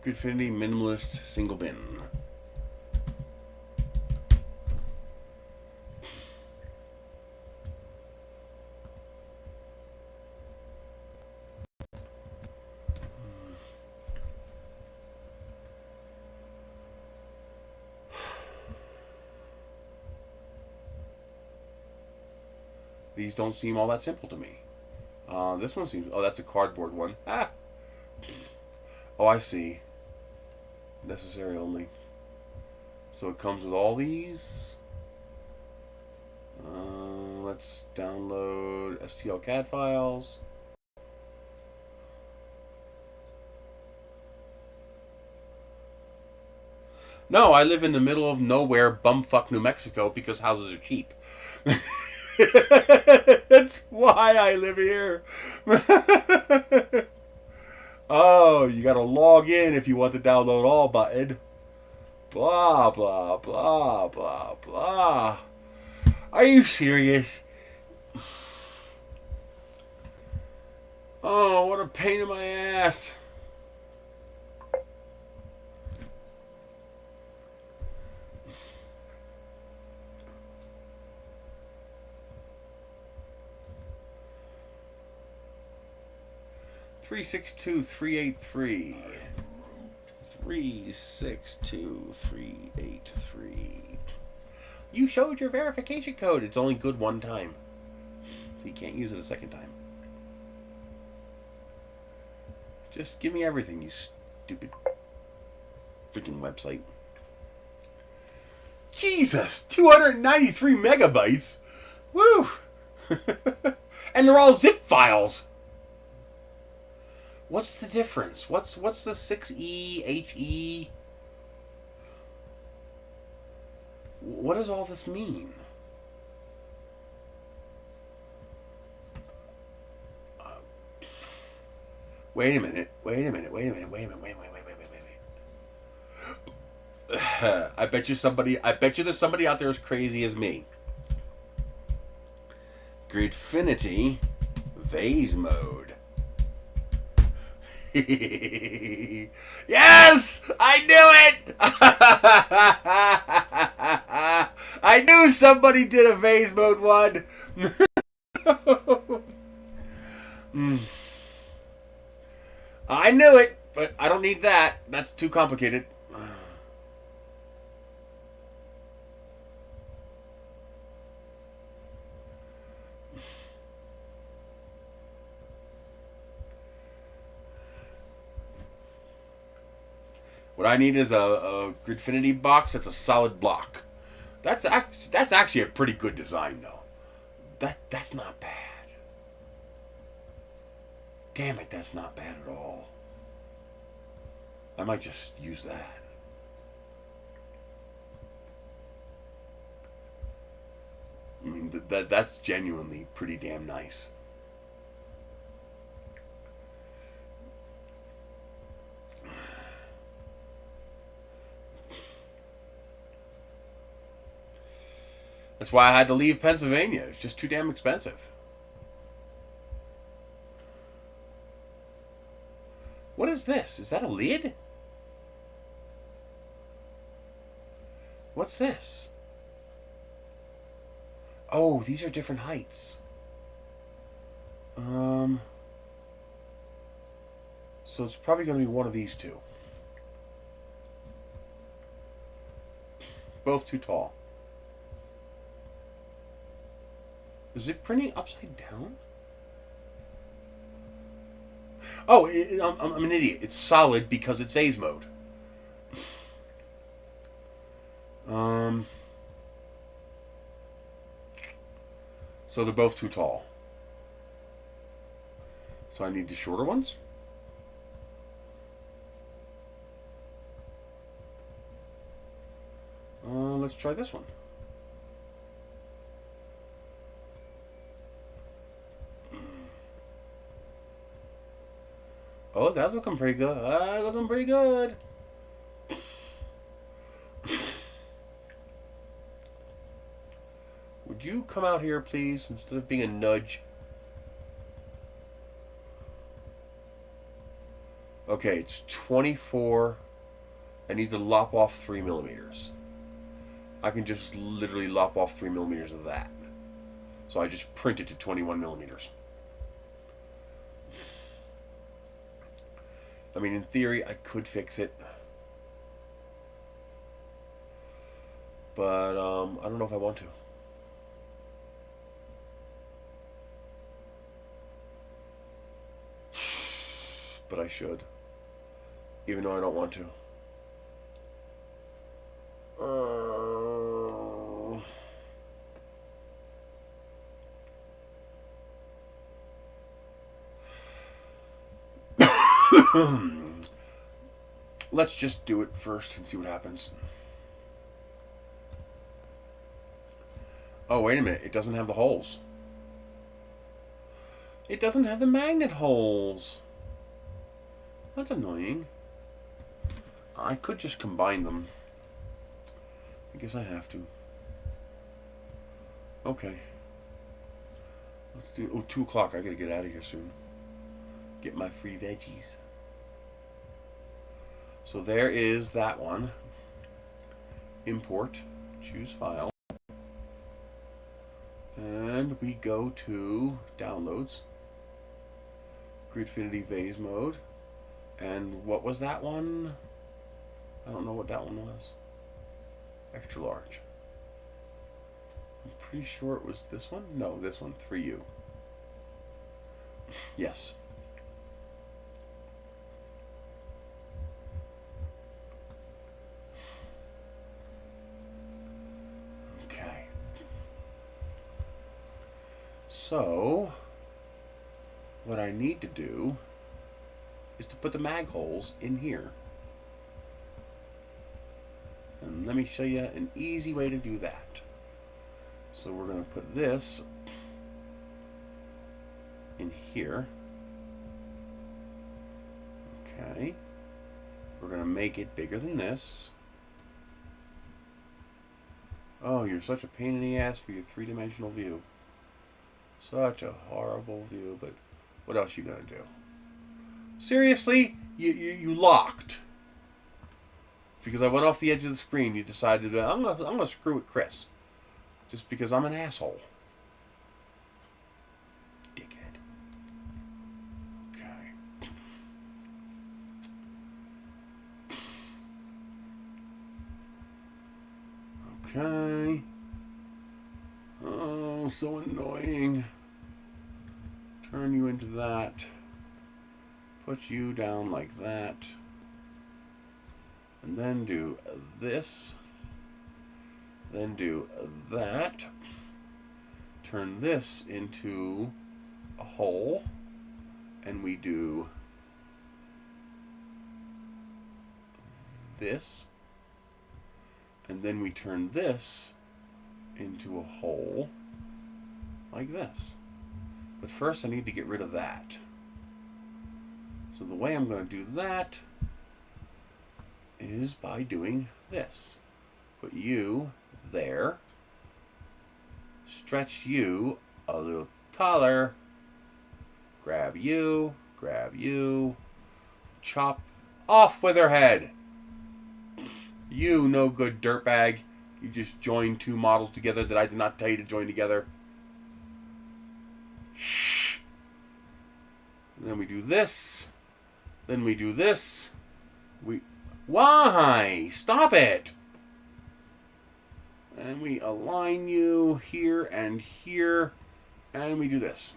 Gridfinity minimalist single bin. These don't seem all that simple to me. This one seems... Oh, that's a cardboard one. Ah! Oh, I see. Necessary only. So it comes with all these. Let's download STL CAD files. No, I live in the middle of nowhere, bumfuck New Mexico, because houses are cheap. That's why I live here. Oh, you gotta log in if you want to download all button. Blah, blah, blah, blah, blah. Are you serious? Oh, what a pain in my ass. Three 362-383. 362-383. You showed your verification code. It's only good one time. So you can't use it a second time. Just give me everything, you stupid freaking website. Jesus! 293 megabytes? Woo! And they're all zip files. What's the difference? What's the 6E, HE? What does all this mean? Wait a minute. I bet you there's somebody out there as crazy as me. Gridfinity Vase mode. Yes! I knew it! I knew somebody did a Vase mode one. I knew it, but I don't need that. That's too complicated. What I need is a Gridfinity box that's a solid block. That's actually a pretty good design, though. That's not bad. Damn it, that's not bad at all. I might just use that. I mean, that's genuinely pretty damn nice. That's why I had to leave Pennsylvania. It's just too damn expensive. What is this? Is that a lid? What's this? Oh, these are different heights. So it's probably going to be one of these two. Both too tall. Is it printing upside down? Oh, I'm an idiot. It's solid because it's Haze mode. So they're both too tall. So I need the shorter ones. Let's try this one. Oh, that's looking pretty good. Looking pretty good. Would you come out here, please, instead of being a nudge? Okay, it's 24. I need to lop off 3 millimeters. I can just literally lop off 3 millimeters of that. So I just print it to 21 millimeters. I mean, in theory, I could fix it. But, I don't know if I want to. But I should. Even though I don't want to. let's just do it first and see what happens. Oh, wait a minute. It doesn't have the holes. It doesn't have the magnet holes. That's annoying. I could just combine them. I guess I have to. Okay. Let's do... Oh, 2 o'clock. I gotta get out of here soon. Get my free veggies. So there is that one. Import. Choose file. And we go to downloads. Gridfinity Vase mode. And what was that one? I don't know what that one was. Extra large. I'm pretty sure it was this one. No, this one. 3U. Yes. Okay. So, what I need to do is to put the mag holes in here. And let me show you an easy way to do that. So we're going to put this in here. Okay. We're going to make it bigger than this. Oh, you're such a pain in the ass for your 3-dimensional view. Such a horrible view, but what else you going to do? Seriously? You locked. Because I went off the edge of the screen, you decided that I'm gonna screw with Chris. Just because I'm an asshole. Dickhead. Okay. Okay. Oh, so annoying. Turn you into that. Put you down like that. And then do this. Then do that. Turn this into a hole. And we do this. And then we turn this into a hole like this. But first I need to get rid of that. So the way I'm going to do that is by doing this. Put you there. Stretch you a little taller. Grab you. Chop off with her head. You no good dirtbag. You just joined 2 models together that I did not tell you to join together. Shh. And then we do this. Then we do this. Why? Stop it. And we align you here and here. And we do this.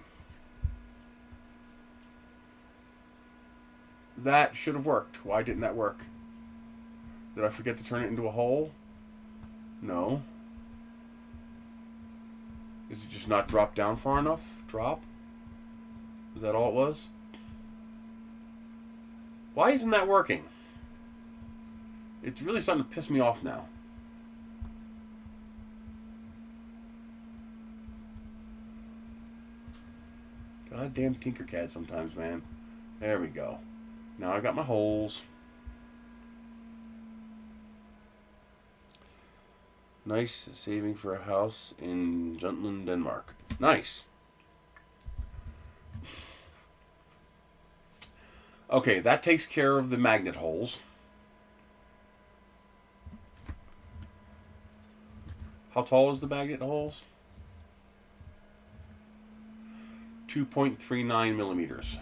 That should have worked. Why didn't that work? Did I forget to turn it into a hole? No. Is it just not dropped down far enough? Drop? Is that all it was? Why isn't that working? It's really starting to piss me off now. Goddamn Tinkercad sometimes, man. There we go. Now I got my holes. Nice saving for a house in Jutland, Denmark. Nice. Okay, that takes care of the magnet holes. How tall is the magnet holes? 2.39 millimeters.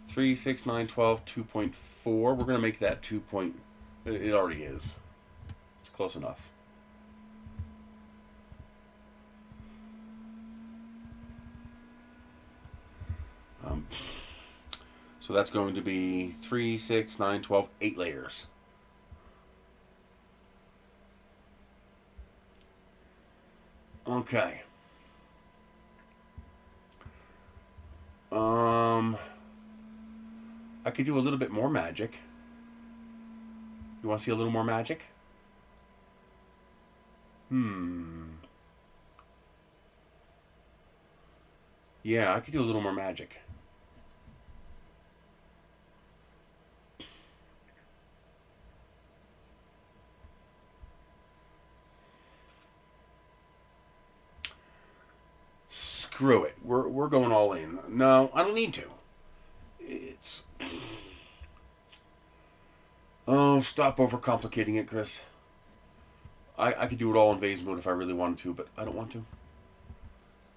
3, 6, 9, 12, 2.4. We're going to make that 2. It already is. It's close enough. So that's going to be 3, 6, 9, 12, 8 layers. Okay. I could do a little bit more magic. You want to see a little more magic? Yeah, I could do a little more magic. Screw it. We're going all in. No, I don't need to. It's... Oh, stop overcomplicating it, Chris. I could do it all in vase mode if I really wanted to, but I don't want to.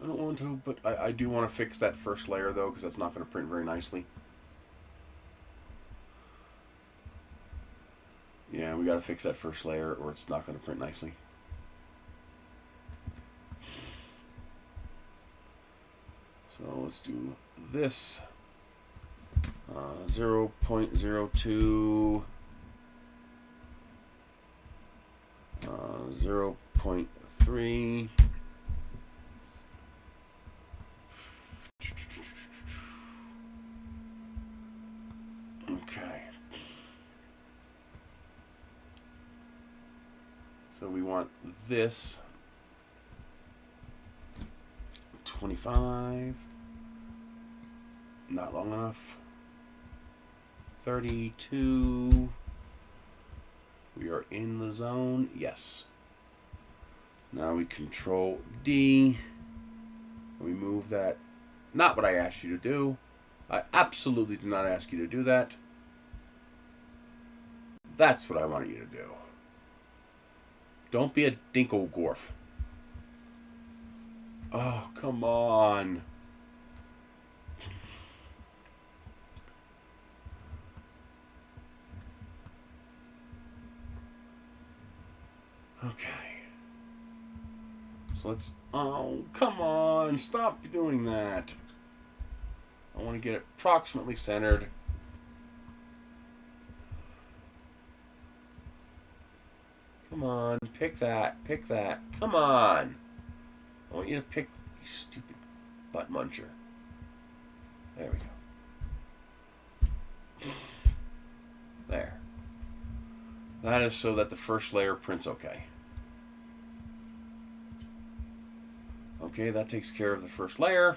I don't want to, but I do want to fix that first layer, though, because that's not going to print very nicely. Yeah, we got to fix that first layer, or it's not going to print nicely. So let's do this. 0.02. 0.3. Okay. So we want this 25. Not long enough. 32. We are in the zone. Yes. Now we control D. We move that. Not what I asked you to do. I absolutely did not ask you to do that. That's what I wanted you to do. Don't be a dinkle-gorf. Oh, come on. Okay. So let's... Oh, come on. Stop doing that. I want to get it approximately centered. Come on. Pick that. Pick that. Come on. I want you to pick, you stupid butt muncher. There we go. There. That is so that the first layer prints okay. Okay, that takes care of the first layer.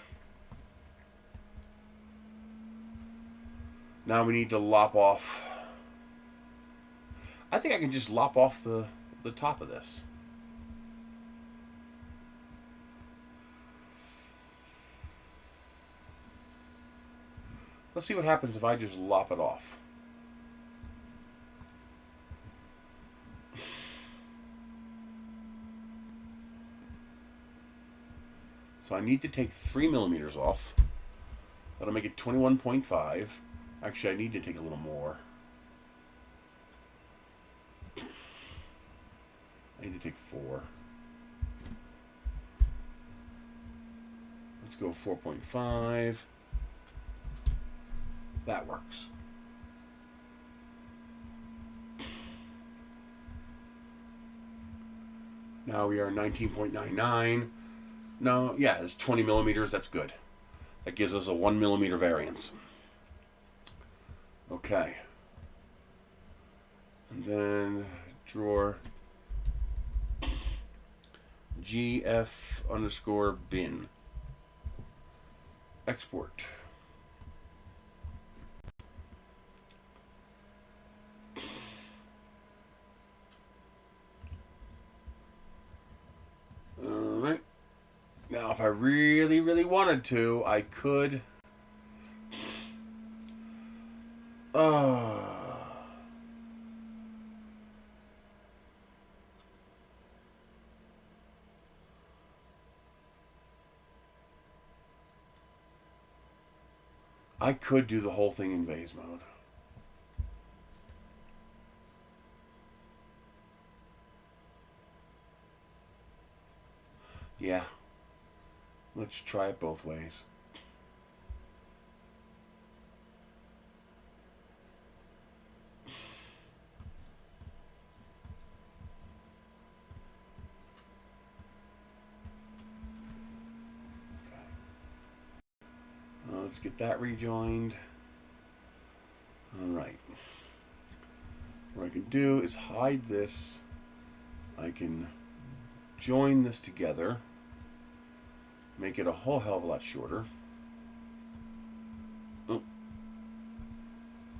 Now we need to lop off. I think I can just lop off the top of this. Let's see what happens if I just lop it off. So I need to take 3 millimeters off. That'll make it 21.5. Actually, I need to take a little more. I need to take 4. Let's go 4.5. That works. Now we are 19.99. No, yeah, it's 20 millimeters. That's good. That gives us a 1 millimeter variance. Okay. And then drawer GF_bin. Export. Alright. Now, if I really, really wanted to, I could... I could do the whole thing in vase mode. Yeah. Let's try it both ways. Let's get that rejoined. can do is hide this. I can join this together, make it a whole hell of a lot shorter.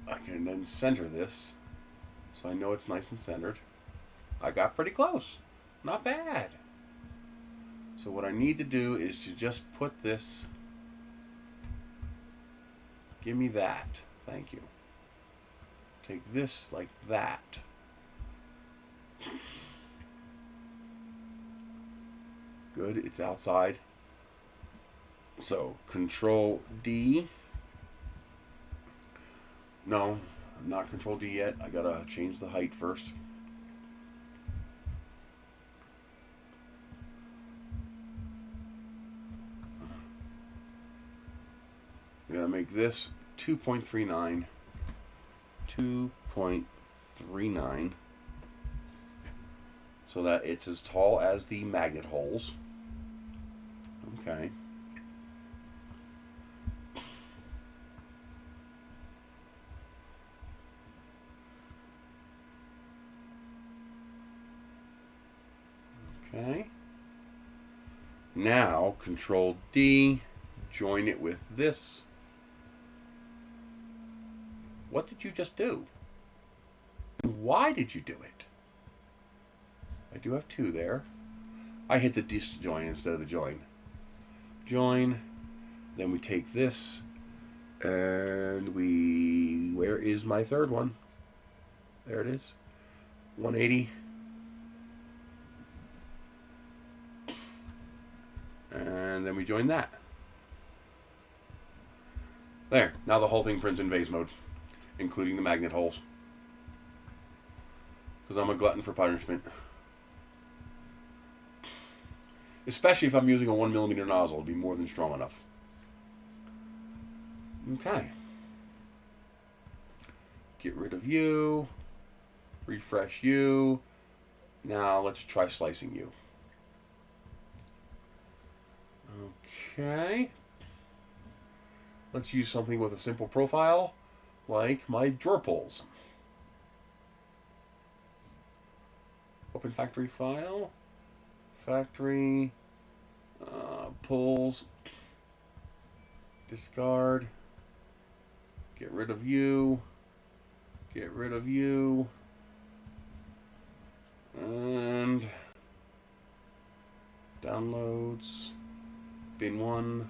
I can then center this so I know it's nice and centered. I got pretty close. Not bad. So what I need to do is to just put this, give me that, thank you. Take this like that. Good, it's outside. So Control D. No, not Control D yet. I gotta change the height first. I'm gonna make this 2.39. 2.39. So that it's as tall as the magnet holes. Okay. Okay. Now, Control D, join it with this. What did you just do? And why did you do it? I do have two there. I hit the disjoin instead of the join. Join. Then we take this and we... Where is my third one? There it is. 180. And then we join that. There. Now the whole thing prints in vase mode, including the magnet holes. Because I'm a glutton for punishment. Especially if I'm using a 1mm nozzle, it'll be more than strong enough. Okay. Get rid of you. Refresh you. Now let's try slicing you. Okay. Let's use something with a simple profile, like my drawer pulls. Open factory file. Factory. Pulls. Discard. Get rid of you. Get rid of you. And downloads. Bin 1.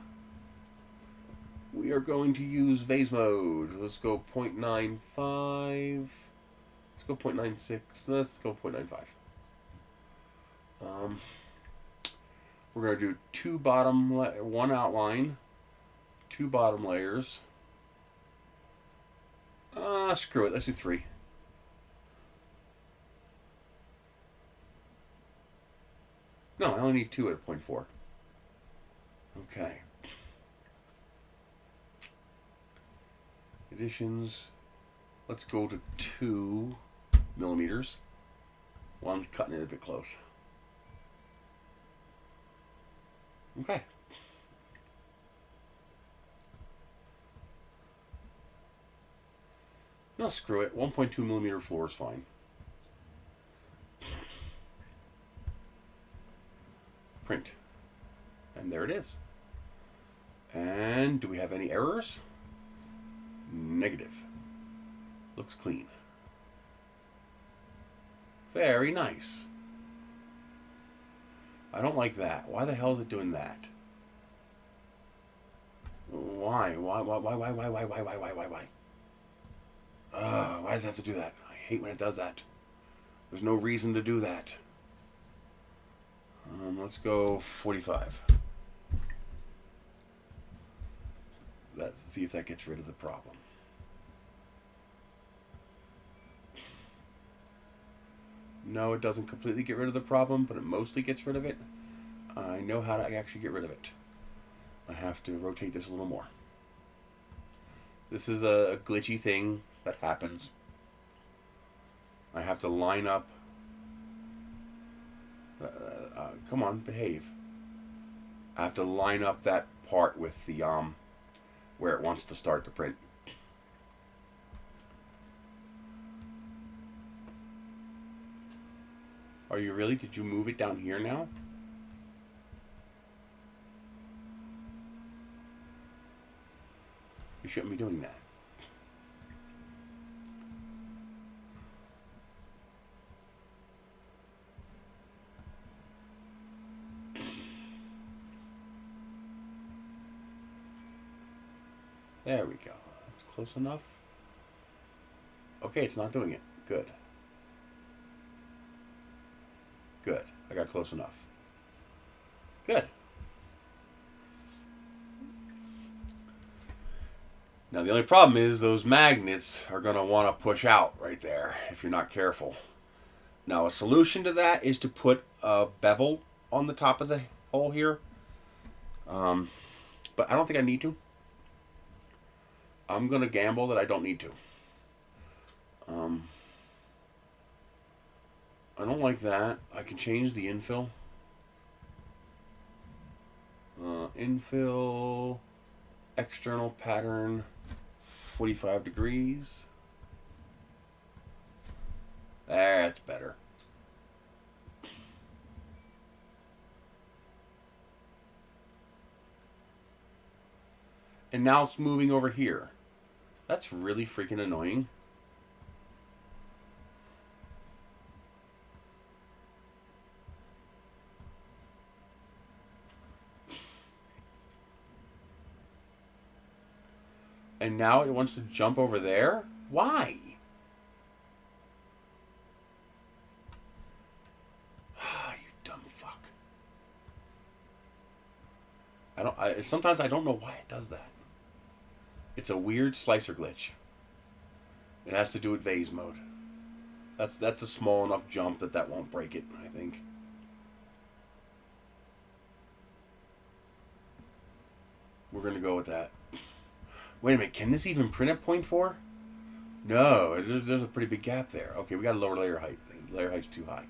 We are going to use vase mode. Let's go 0.95. Let's go 0.96. Let's go 0.95. We're going to do two bottom, one outline, two bottom layers. Screw it. Let's do 3. No, I only need 2 at 0.4. Okay. Additions. Let's go to 2mm. Well, I'm cutting it a bit close. Okay. No, screw it. 1.2mm floor is fine. Print. And there it is. And do we have any errors? Negative. Looks clean. Very nice. I don't like that. Why the hell is it doing that? Why? Why does it have to do that? I hate when it does that. There's no reason to do that. Let's go 45. Let's see if that gets rid of the problem. No, it doesn't completely get rid of the problem, but it mostly gets rid of it. I know how to actually get rid of it. I have to rotate this a little more. This is a glitchy thing that happens. I have to line up. Come on, behave. I have to line up that part with the where it wants to start to print. Are you really? Did you move it down here now? You shouldn't be doing that. There we go. That's close enough. Okay, it's not doing it. Good. Good. I got close enough. Good. Now the only problem is those magnets are going to want to push out right there if you're not careful. Now a solution to that is to put a bevel on the top of the hole here. But I don't think I need to. I'm going to gamble that I don't need to. I don't like that. I can change the infill. Infill, external pattern, 45 degrees. That's better. And now it's moving over here. That's really freaking annoying. And now it wants to jump over there? Why? You dumb fuck. Sometimes I don't know why it does that. It's a weird slicer glitch. It has to do with vase mode. That's a small enough jump that won't break it, I think. We're going to go with that. Wait a minute, can this even print at 0.4? No, there's a pretty big gap there. Okay, we got to lower layer height. Layer height's too high.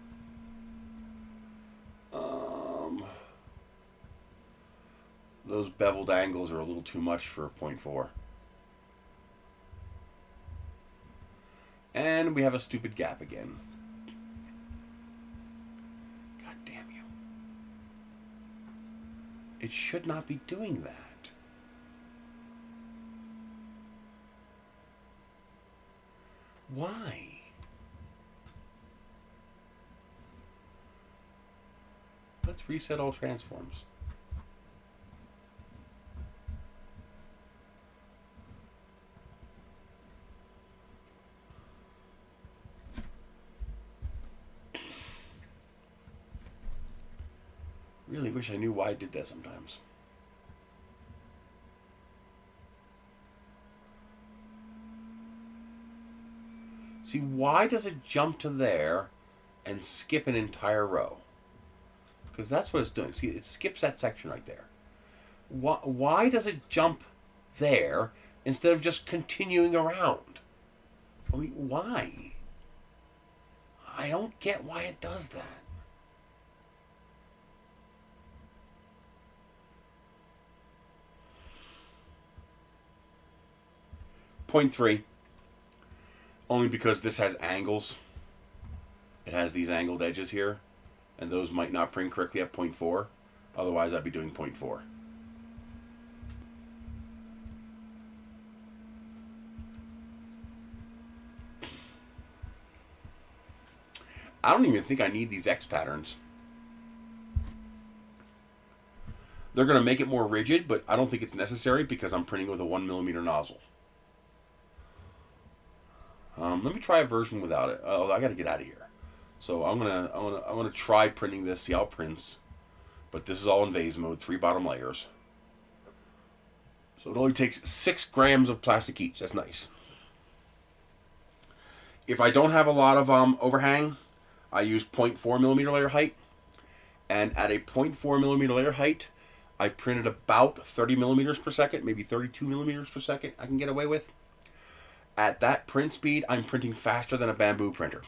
Those beveled angles are a little too much for 0.4. And we have a stupid gap again. God damn you. It should not be doing that. Why? Let's reset all transforms. Really wish I knew why I did that sometimes. See, why does it jump to there and skip an entire row? Because that's what it's doing. See, it skips that section right there. Why does it jump there instead of just continuing around? I mean, why? I don't get why it does that. Point 3. Only because this has angles. It has these angled edges here. And those might not print correctly at 0.4. Otherwise, I'd be doing 0.4. I don't even think I need these X patterns. They're going to make it more rigid, but I don't think it's necessary because I'm printing with a 1mm nozzle. Let me try a version without it. Oh, I got to get out of here. So I'm gonna try printing this. See how it prints. But this is all in vase mode. 3 bottom layers. So it only takes 6 grams of plastic each. That's nice. If I don't have a lot of overhang, I use 0.4mm layer height. And at a 0.4mm layer height, I printed about 30mm per second, maybe 32mm per second I can get away with. At that print speed, I'm printing faster than a bamboo printer.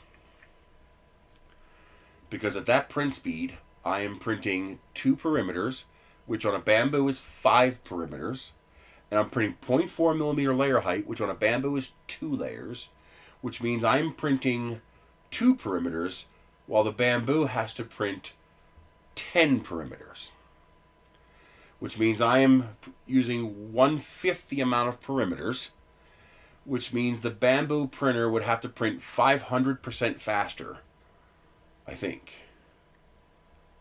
Because at that print speed, I am printing 2 perimeters, which on a bamboo is 5 perimeters. And I'm printing 0.4mm layer height, which on a bamboo is 2 layers. Which means I'm printing 2 perimeters while the bamboo has to print 10 perimeters, which means I am using 1/5 the amount of perimeters, which means the bamboo printer would have to print 500% faster, I think.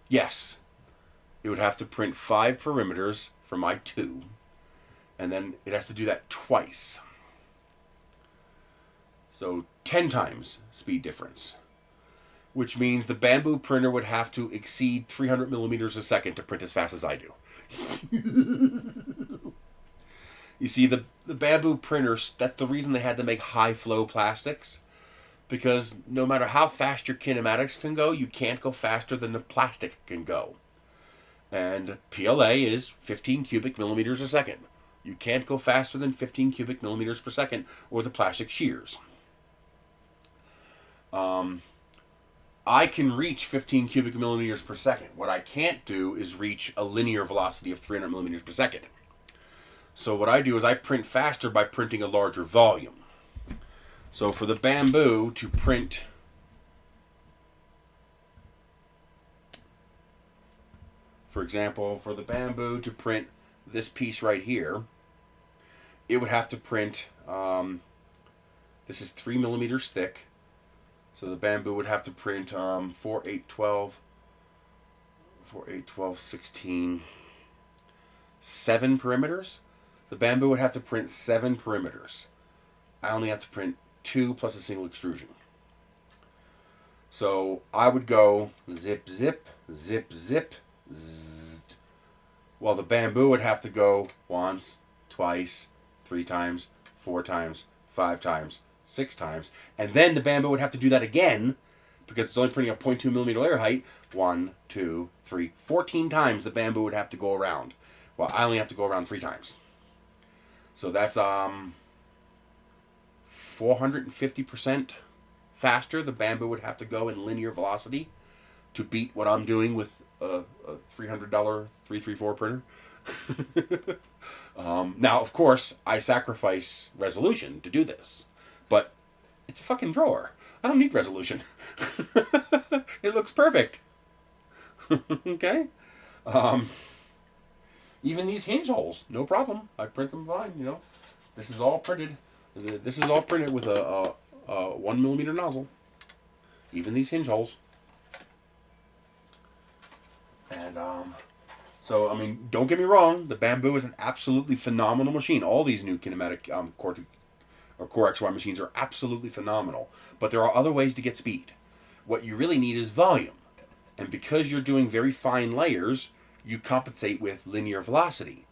Yes, it would have to print 5 perimeters for my 2, and then it has to do that twice. So 10 times speed difference, which means the bamboo printer would have to exceed 300 millimeters a second to print as fast as I do. You see, the bamboo printers, that's the reason they had to make high flow plastics, because no matter how fast your kinematics can go, you can't go faster than the plastic can go. And PLA is 15 cubic millimeters a second. You can't go faster than 15 cubic millimeters per second, or the plastic shears. I can reach 15 cubic millimeters per second. What I can't do is reach a linear velocity of 300 millimeters per second. So what I do is I print faster by printing a larger volume. So for the bamboo to print for example, for the bamboo to print this piece right here, it would have to print, this is 3 millimeters thick, so the bamboo would have to print 4, 8, 12, 16, 7 perimeters. The bamboo would have to print 7 perimeters. I only have to print 2 plus a single extrusion. So I would go zip, zip, zip, zip, zzz, while the bamboo would have to go once, twice, 3 times, 4 times, 5 times, 6 times, and then the bamboo would have to do that again because it's only printing a 0.2 millimeter layer height. 1, 2, 3, 14 times the bamboo would have to go around. Well, I only have to go around 3 times. So that's 450% faster the bamboo would have to go in linear velocity to beat what I'm doing with a $300 334 printer. Now, of course, I sacrifice resolution to do this, but it's a fucking drawer. I don't need resolution. It looks perfect. Okay? Even these hinge holes, no problem. I print them fine, you know. This is all printed. This is all printed with a 1 millimeter nozzle. Even these hinge holes. And, so, I mean, don't get me wrong. The bamboo is an absolutely phenomenal machine. All these new kinematic Core XY machines are absolutely phenomenal. But there are other ways to get speed. What you really need is volume. And because you're doing very fine layers, you compensate with linear velocity.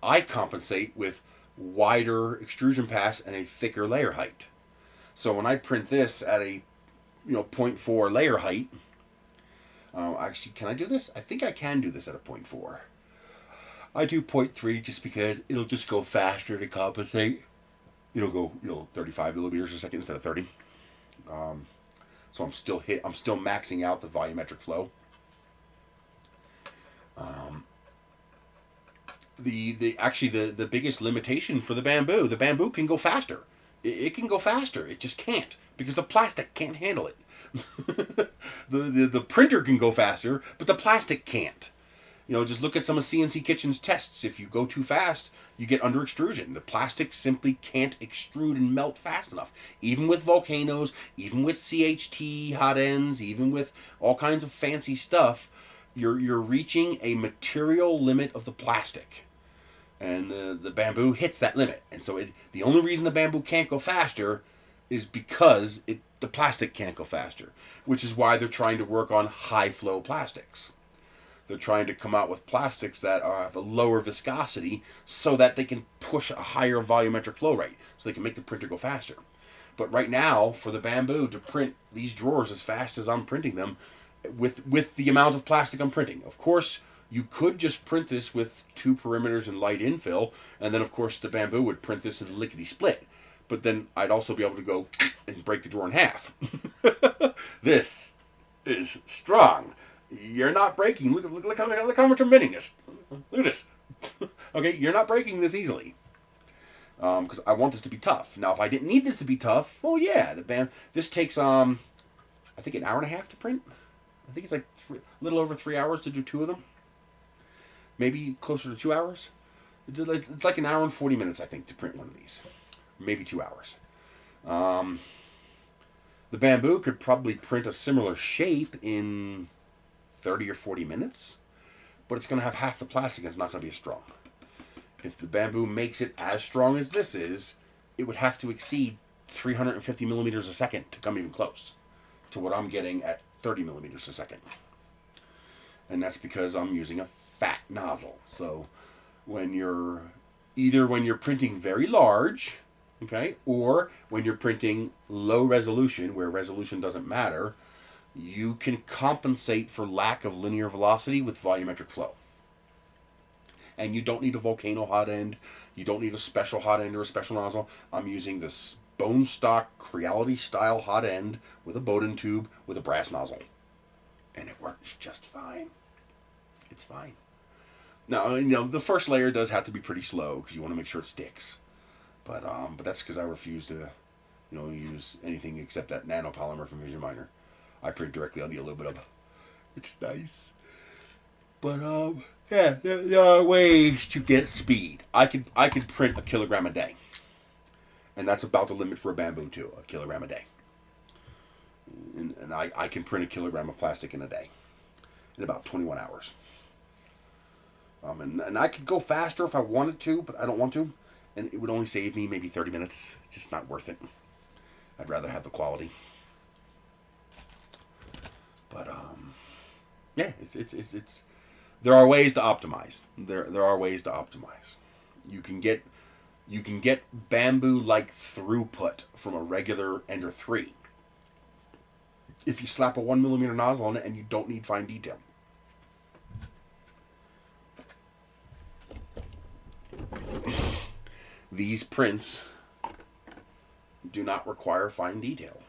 I compensate with wider extrusion pass and a thicker layer height. So when I print this at a 0.4 layer height, actually, can I do this? I think I can do this at a 0.4. I do 0.3 just because it'll just go faster to compensate. It'll go 35 millimeters a second instead of 30. So I'm still maxing out the volumetric flow. The biggest limitation for the bamboo can go faster. It can go faster. It just can't because the plastic can't handle it. the printer can go faster, but the plastic can't. Just look at some of CNC Kitchen's tests. If you go too fast, you get under extrusion. The plastic simply can't extrude and melt fast enough. Even with volcanoes, even with CHT hot ends, even with all kinds of fancy stuff, you're reaching a material limit of the plastic. And the bamboo hits that limit. And so the only reason the bamboo can't go faster is because the plastic can't go faster, which is why they're trying to work on high flow plastics. They're trying to come out with plastics that have a lower viscosity so that they can push a higher volumetric flow rate, so they can make the printer go faster. But right now, for the bamboo to print these drawers as fast as I'm printing them, with the amount of plastic I'm printing, of course, you could just print this with 2 perimeters and light infill, and then of course the bamboo would print this in lickety split. But then I'd also be able to go and break the drawer in half. This is strong. You're not breaking. Look how much I'm bending this. Look at this. Okay, you're not breaking this easily. Because I want this to be tough. Now, if I didn't need this to be tough, well, yeah, this takes I think an hour and a half to print. I think it's like a little over 3 hours to do 2 of them. Maybe closer to 2 hours. It's like an hour and 40 minutes, I think, to print one of these. Maybe 2 hours. The bamboo could probably print a similar shape in 30 or 40 minutes, but it's going to have half the plastic and it's not going to be as strong. If the bamboo makes it as strong as this is, it would have to exceed 350 millimeters a second to come even close to what I'm getting at 30 millimeters a second. And that's because I'm using a fat nozzle. So when you're printing very large, okay, or when you're printing low resolution, where resolution doesn't matter, you can compensate for lack of linear velocity with volumetric flow. And you don't need a volcano hot end. You don't need a special hot end or a special nozzle. I'm using this bone stock Creality style hot end with a Bowden tube with a brass nozzle. And it works just fine. It's fine. Now, the first layer does have to be pretty slow because you want to make sure it sticks. But that's because I refuse to, use anything except that nanopolymer from Vision Miner. I print directly on the aluminum. It's nice. But yeah, there are ways to get speed. I could print a kilogram a day, and that's about the limit for a bamboo too. A kilogram a day. And I can print a kilogram of plastic in a day, in about 21 hours. And I could go faster if I wanted to, but I don't want to. And it would only save me maybe 30 minutes. It's just not worth it. I'd rather have the quality. But yeah, it's there are ways to optimize. There are ways to optimize. You can get bamboo-like throughput from a regular Ender 3 if you slap a 1mm nozzle on it and you don't need fine detail. These prints do not require fine detail.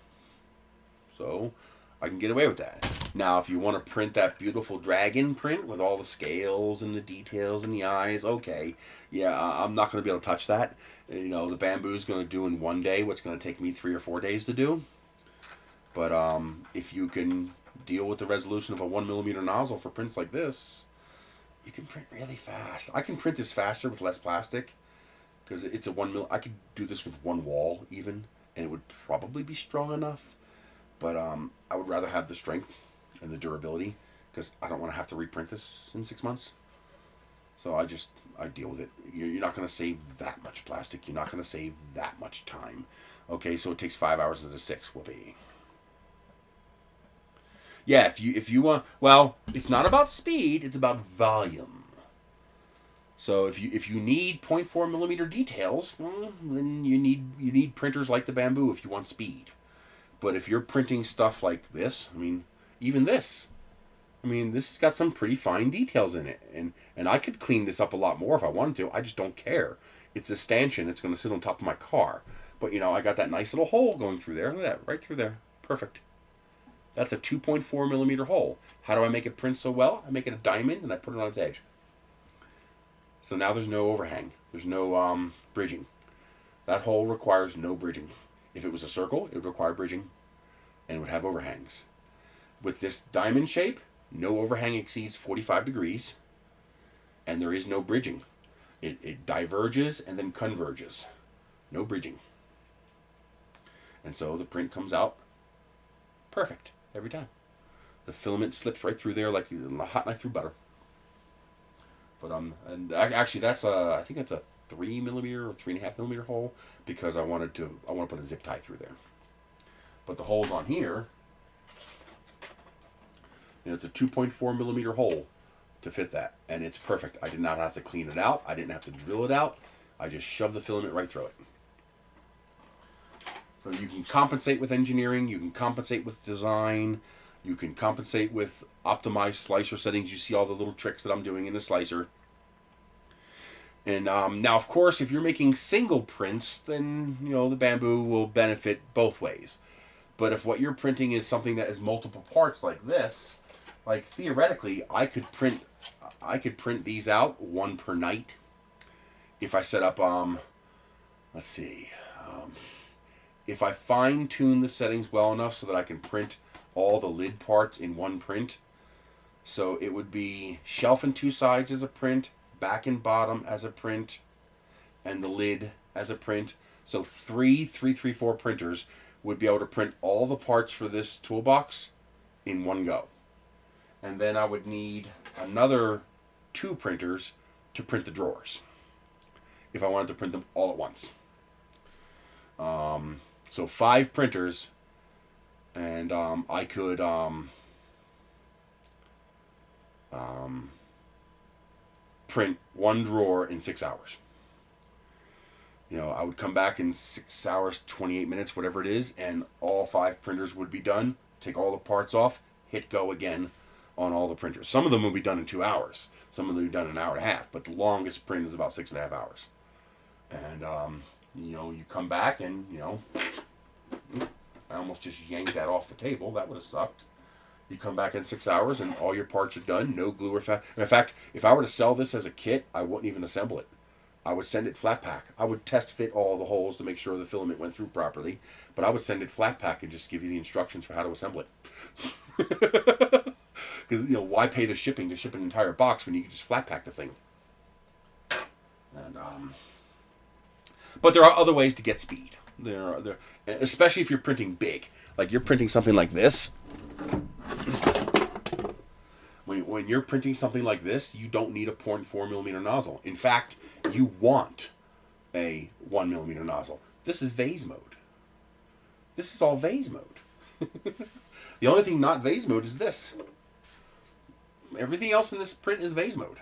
So I can get away with that. Now, if you want to print that beautiful dragon print with all the scales and the details and the eyes, okay. Yeah, I'm not going to be able to touch that. The bamboo's going to do in one day what's going to take me 3 or 4 days to do. But if you can deal with the resolution of a 1mm nozzle for prints like this, you can print really fast. I can print this faster with less plastic because it's a 1mm. I could do this with one wall even, and it would probably be strong enough. But I would rather have the strength and the durability because I don't want to have to reprint this in 6 months. So I deal with it. You're not going to save that much plastic. You're not going to save that much time. Okay, so it takes 5 hours instead of 6. Whoopee. Yeah, if you want, well, it's not about speed. It's about volume. So if you need 0.4mm details, well, then you need printers like the bamboo if you want speed. But if you're printing stuff like this, even this, this has got some pretty fine details in it. And I could clean this up a lot more if I wanted to. I just don't care. It's a stanchion. It's going to sit on top of my car. But, I got that nice little hole going through there. Look at that, right through there. Perfect. That's a 2.4mm hole. How do I make it print so well? I make it a diamond and I put it on its edge. So now there's no overhang. There's no bridging. That hole requires no bridging. If it was a circle, it would require bridging and it would have overhangs. With this diamond shape, no overhang exceeds 45 degrees and there is no bridging. It diverges and then converges. No bridging. And so the print comes out perfect every time. The filament slips right through there like a hot knife through butter. But and actually that's I think that's a 3mm or 3.5mm hole because I want to put a zip tie through there. But the holes on here, it's a 2.4mm hole to fit that, and it's perfect. I did not have to clean it out. I didn't have to drill it out. I just shoved the filament right through it. So you can compensate with engineering. You can compensate with design. You can compensate with optimized slicer settings. You see all the little tricks that I'm doing in the slicer. And now, of course, if you're making single prints, then, the bamboo will benefit both ways. But if what you're printing is something that has multiple parts like this, like theoretically, I could print these out 1 per night. If I set up, let's see, if I fine tune the settings well enough so that I can print all the lid parts in one print, so it would be shelf and 2 sides as a print, back and bottom as a print, and the lid as a print. So 334 printers would be able to print all the parts for this toolbox in one go. And then I would need another 2 printers to print the drawers if I wanted to print them all at once. So 5 printers, and I could print 1 drawer in 6 hours. You know, I would come back in 6 hours, 28 minutes, whatever it is, and all 5 printers would be done. Take all the parts off, hit go again on all the printers. Some of them will be done in 2 hours. Some of them will be done in an hour and a half, but the longest print is about 6.5 hours. And, you know, you come back and, you know, I almost just yanked that off the table. That would have sucked. You come back in 6 hours and all your parts are done. No glue or fat. In fact, if I were to sell this as a kit, I wouldn't even assemble it. I would send it flat pack. I would test fit all the holes to make sure the filament went through properly. But I would send it flat pack and just give you the instructions for how to assemble it. Because, you know, why pay the shipping to ship an entire box when you can just flat pack the thing? And, but there are other ways to get speed. There, especially if you're printing big. Like you're printing something like this. When you're printing something like this, you don't need a 0.4mm nozzle. In fact, you want a 1mm nozzle. This is vase mode. This is all vase mode. The only thing not vase mode is this. Everything else in this print is vase mode.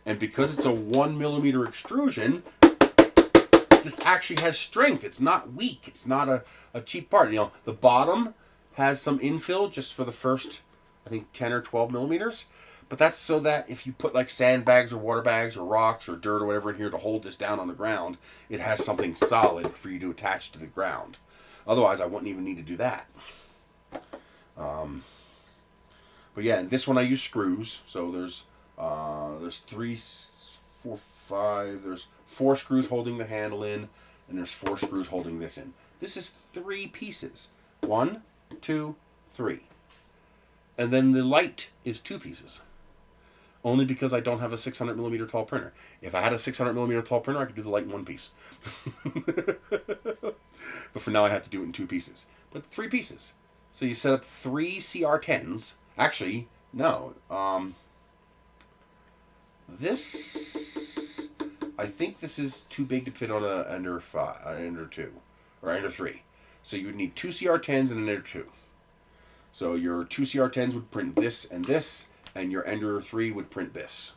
And because it's a 1mm extrusion, this actually has strength. It's not weak. It's not a cheap part. You know, the bottom has some infill just for the first, I think, 10 or 12 millimeters. But that's so that if you put like sandbags or water bags or rocks or dirt or whatever in here to hold this down on the ground, it has something solid for you to attach to the ground. Otherwise, I wouldn't even need to do that. But yeah, in this one I use screws. So there's 3, 4, 5. There's 4 screws holding the handle in, and there's 4 screws holding this in. This is 3 pieces. 1, 2, 3. And then the light is 2 pieces. Only because I don't have a 600mm tall printer. If I had a 600mm tall printer, I could do the light in 1 piece. But for now, I have to do it in 2 pieces. But 3 pieces. So you set up 3 CR10s. Actually, no. This, I think this is too big to fit on a Ender 2 or Ender 3. So you would need 2 CR10s and an Ender 2. So your 2 CR10s would print this, and your Ender 3 would print this.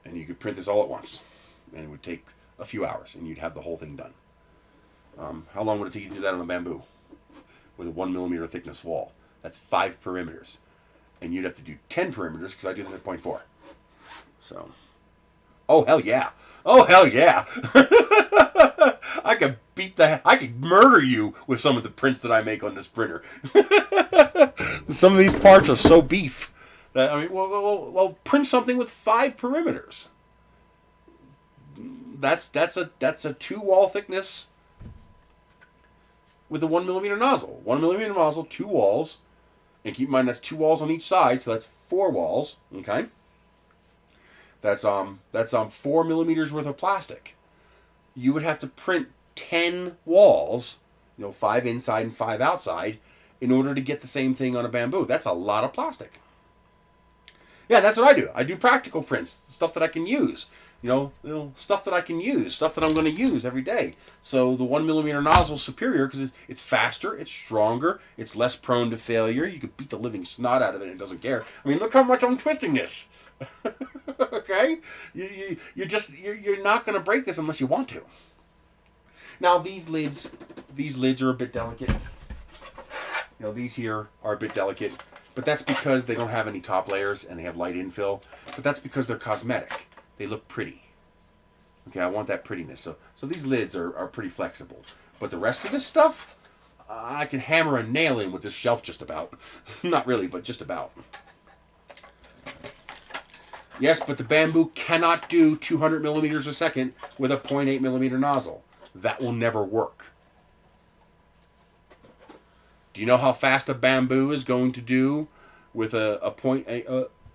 And you could print this all at once. And it would take a few hours, and you'd have the whole thing done. How long would it take you to do that on a bamboo? With a 1mm thickness wall. That's 5 perimeters. And you'd have to do 10 perimeters, because I do this at 0.4. So, oh hell yeah. Oh hell yeah. I could murder you with some of the prints that I make on this printer. Some of these parts are so beef that, I mean, well, print something with 5 perimeters. That's a 2 wall thickness with a 1mm nozzle. 1mm nozzle, 2 walls, and keep in mind that's 2 walls on each side, so that's 4 walls. Okay. That's 4 millimeters worth of plastic. You would have to print 10 walls, 5 inside and 5 outside, in order to get the same thing on a bamboo. That's a lot of plastic. Yeah, that's what I do. I do practical prints, stuff that I can use. Stuff that I can use, stuff that I'm going to use every day. So the 1mm nozzle is superior because it's faster, it's stronger, it's less prone to failure. You could beat the living snot out of it and it doesn't care. I mean, look how much I'm twisting this. Okay? You're not going to break this unless you want to. Now, these lids are a bit delicate. These here are a bit delicate. But that's because they don't have any top layers and they have light infill. But that's because they're cosmetic. They look pretty. Okay, I want that prettiness. So these lids are pretty flexible. But the rest of this stuff, I can hammer a nail in with this shelf just about. Not really, but just about. Yes, but the bamboo cannot do 200 millimeters a second with a 0.8mm nozzle. that will never work. Do you know how fast a bamboo is going to do with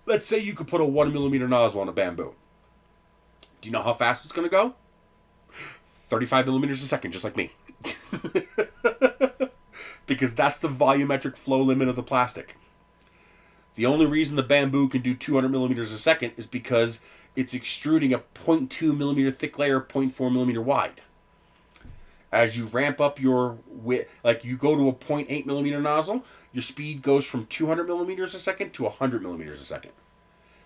let's say you could put a 1 millimeter nozzle on a bamboo. Do you know how fast it's going to go? 35 millimeters a second, just like me. Because that's the volumetric flow limit of the plastic. The only reason the bamboo can do 200 millimeters a second is because it's extruding a 0.2 millimeter thick layer, 0.4 millimeter wide. As you ramp up your width, like you go to a 0.8 millimeter nozzle, your speed goes from 200 millimeters a second to 100 millimeters a second.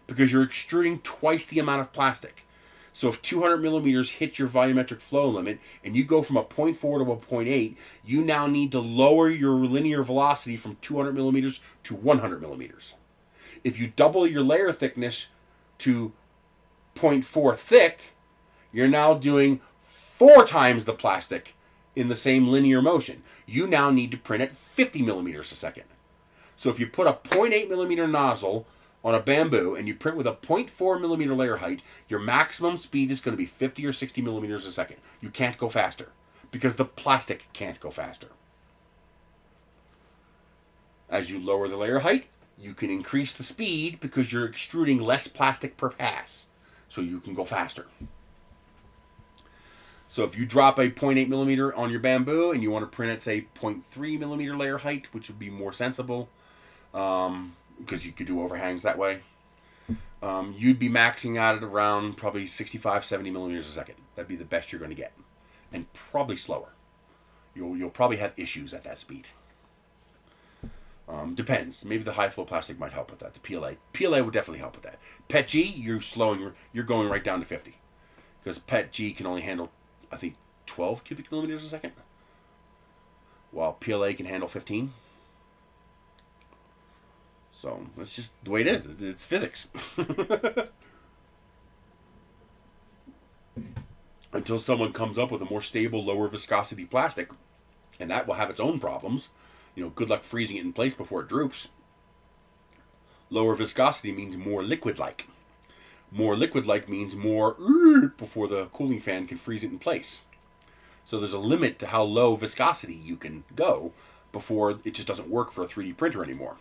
Because you're extruding twice the amount of plastic. So if 200 millimeters hits your volumetric flow limit and you go from a 0.4 to a 0.8, you now need to lower your linear velocity from 200 millimeters to 100 millimeters. If you double your layer thickness to 0.4 thick, you're now doing 4 times the plastic in the same linear motion. You now need to print at 50 millimeters a second. So if you put a 0.8 millimeter nozzle on a bamboo and you print with a 0.4 millimeter layer height, your maximum speed is going to be 50 or 60 millimeters a second. You can't go faster because the plastic can't go faster. As you lower the layer height, you can increase the speed because you're extruding less plastic per pass, so you can go faster. So if you drop a 0.8 millimeter on your bamboo and you want to print at, say, 0.3 millimeter layer height, which would be more sensible, because you could do overhangs that way, you'd be maxing out at around probably 65, 70 millimeters a second. That'd be the best you're going to get. And probably slower. You'll probably have issues at that speed. Depends. Maybe the high flow plastic might help with that. The PLA would definitely help with that. PET G, you're going right down to 50. Because PET G can only handle, I think, 12 cubic millimeters a second. While PLA can handle 15. So, that's just the way it is. It's physics. Until someone comes up with a more stable, lower viscosity plastic, and that will have its own problems. Good luck freezing it in place before it droops. Lower viscosity means more liquid-like. More liquid-like means more before the cooling fan can freeze it in place. So there's a limit to how low viscosity you can go before it just doesn't work for a 3D printer anymore.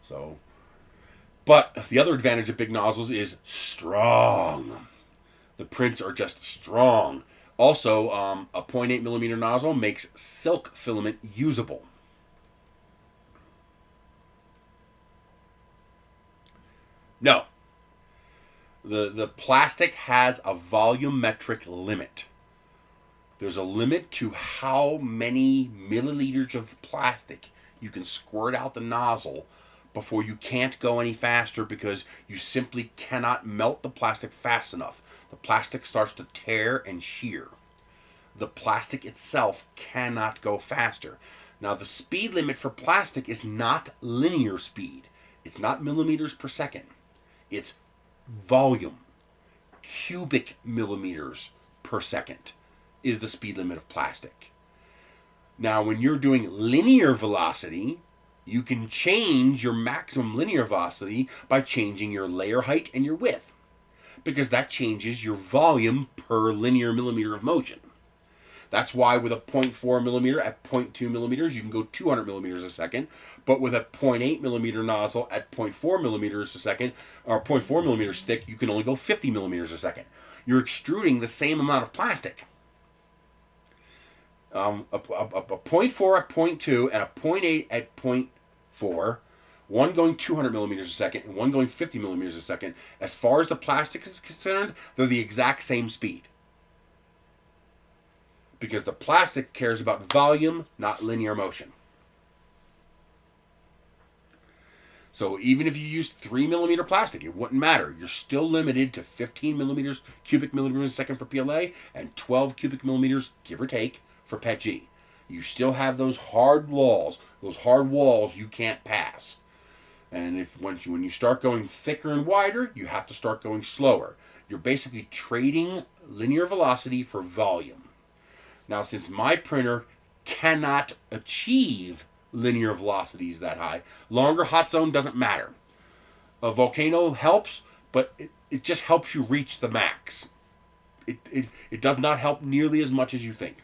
So, but the other advantage of big nozzles is strong. The prints are just strong. Also, a 0.8 millimeter nozzle makes silk filament usable. No. The plastic has a volumetric limit. There's a limit to how many milliliters of plastic you can squirt out the nozzle before you can't go any faster because you simply cannot melt the plastic fast enough. The plastic starts to tear and shear. The plastic itself cannot go faster. Now, the speed limit for plastic is not linear speed. It's not millimeters per second. It's volume. Cubic millimeters per second is the speed limit of plastic. Now, when you're doing linear velocity, you can change your maximum linear velocity by changing your layer height and your width, because that changes your volume per linear millimeter of motion. That's why with a 0.4 millimeter at 0.2 millimeters, you can go 200 millimeters a second, but with a 0.8 millimeter nozzle at 0.4 millimeters a second, or 0.4 millimeters thick, you can only go 50 millimeters a second. You're extruding the same amount of plastic. A 0.4 at 0.2 and a 0.8 at 0.4, one going 200 millimeters a second and one going 50 millimeters a second. As far as the plastic is concerned, they're the exact same speed. Because the plastic cares about volume, not linear motion. So even if you use 3 millimeter plastic, it wouldn't matter. You're still limited to 15 millimeters, cubic millimeters a second for PLA and 12 cubic millimeters, give or take, for PET G. You still have those hard walls. Those hard walls you can't pass. And when you start going thicker and wider, you have to start going slower. You're basically trading linear velocity for volume. Now, since my printer cannot achieve linear velocities that high, longer hot zone doesn't matter. A volcano helps, but it just helps you reach the max. it does not help nearly as much as you think.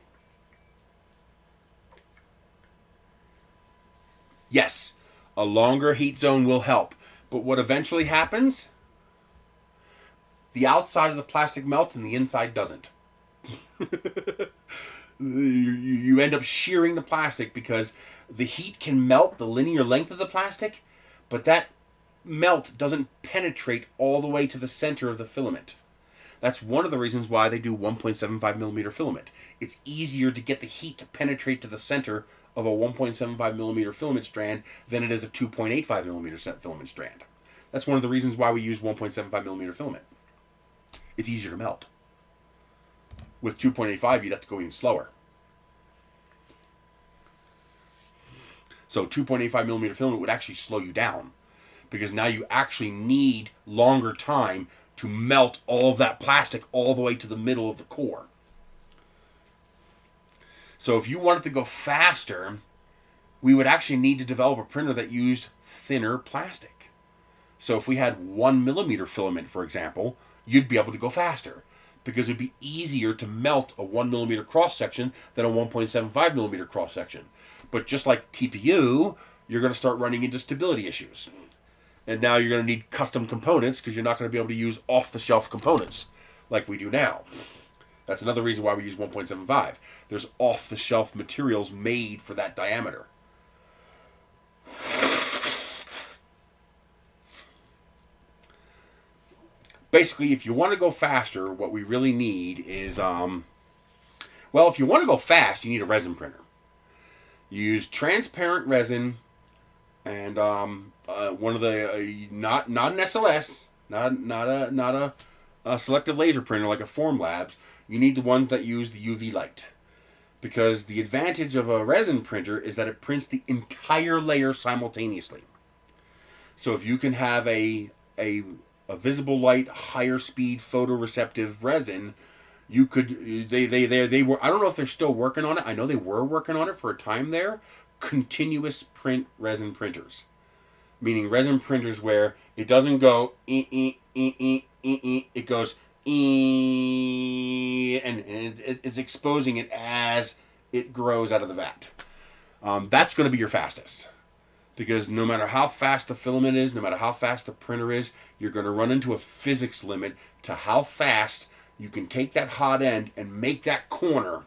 Yes, a longer heat zone will help, but what eventually happens, the outside of the plastic melts and the inside doesn't. You end up shearing the plastic because the heat can melt the linear length of the plastic, but that melt doesn't penetrate all the way to the center of the filament. That's one of the reasons why they do 1.75 millimeter filament. It's easier to get the heat to penetrate to the center of a 1.75 millimeter filament strand than it is a 2.85 millimeter filament strand. That's one of the reasons why we use 1.75 millimeter filament. It's easier to melt. With 2.85, you'd have to go even slower. So 2.85 millimeter filament would actually slow you down, because now you actually need longer time to melt all of that plastic all the way to the middle of the core. So if you wanted to go faster, we would actually need to develop a printer that used thinner plastic. So if we had 1 millimeter filament, for example, you'd be able to go faster, because it'd be easier to melt a 1 millimeter cross section than a 1.75 millimeter cross section. But just like TPU, you're going to start running into stability issues. And now you're going to need custom components, because you're not going to be able to use off-the-shelf components like we do now. That's another reason why we use 1.75. There's off-the-shelf materials made for that diameter. Basically, if you want to go faster, what we really need is, well, if you want to go fast, you need a resin printer. You use transparent resin, and one of the not an SLS, not a selective laser printer like a Formlabs. You need the ones that use the UV light, because the advantage of a resin printer is that it prints the entire layer simultaneously. So if you can have a visible light, higher speed photoreceptive resin, you could, they were, I don't know if they're still working on it. I know they were working on it for a time there. Continuous print resin printers, meaning resin printers where it doesn't go it goes and it's exposing it as it grows out of the vat. That's going to be your fastest. Because no matter how fast the filament is, no matter how fast the printer is, you're going to run into a physics limit to how fast you can take that hot end and make that corner.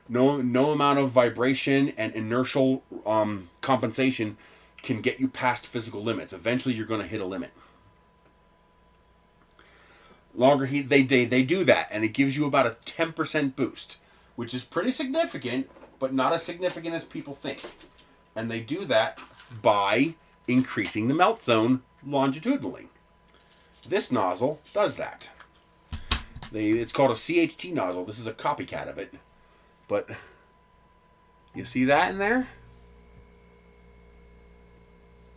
No amount of vibration and inertial compensation can get you past physical limits. Eventually, you're going to hit a limit. Longer heat, they do that, and it gives you about a 10% boost, which is pretty significant, but not as significant as people think. And they do that by increasing the melt zone longitudinally. This nozzle does that. It's called a CHT nozzle. This is a copycat of it. But you see that in there?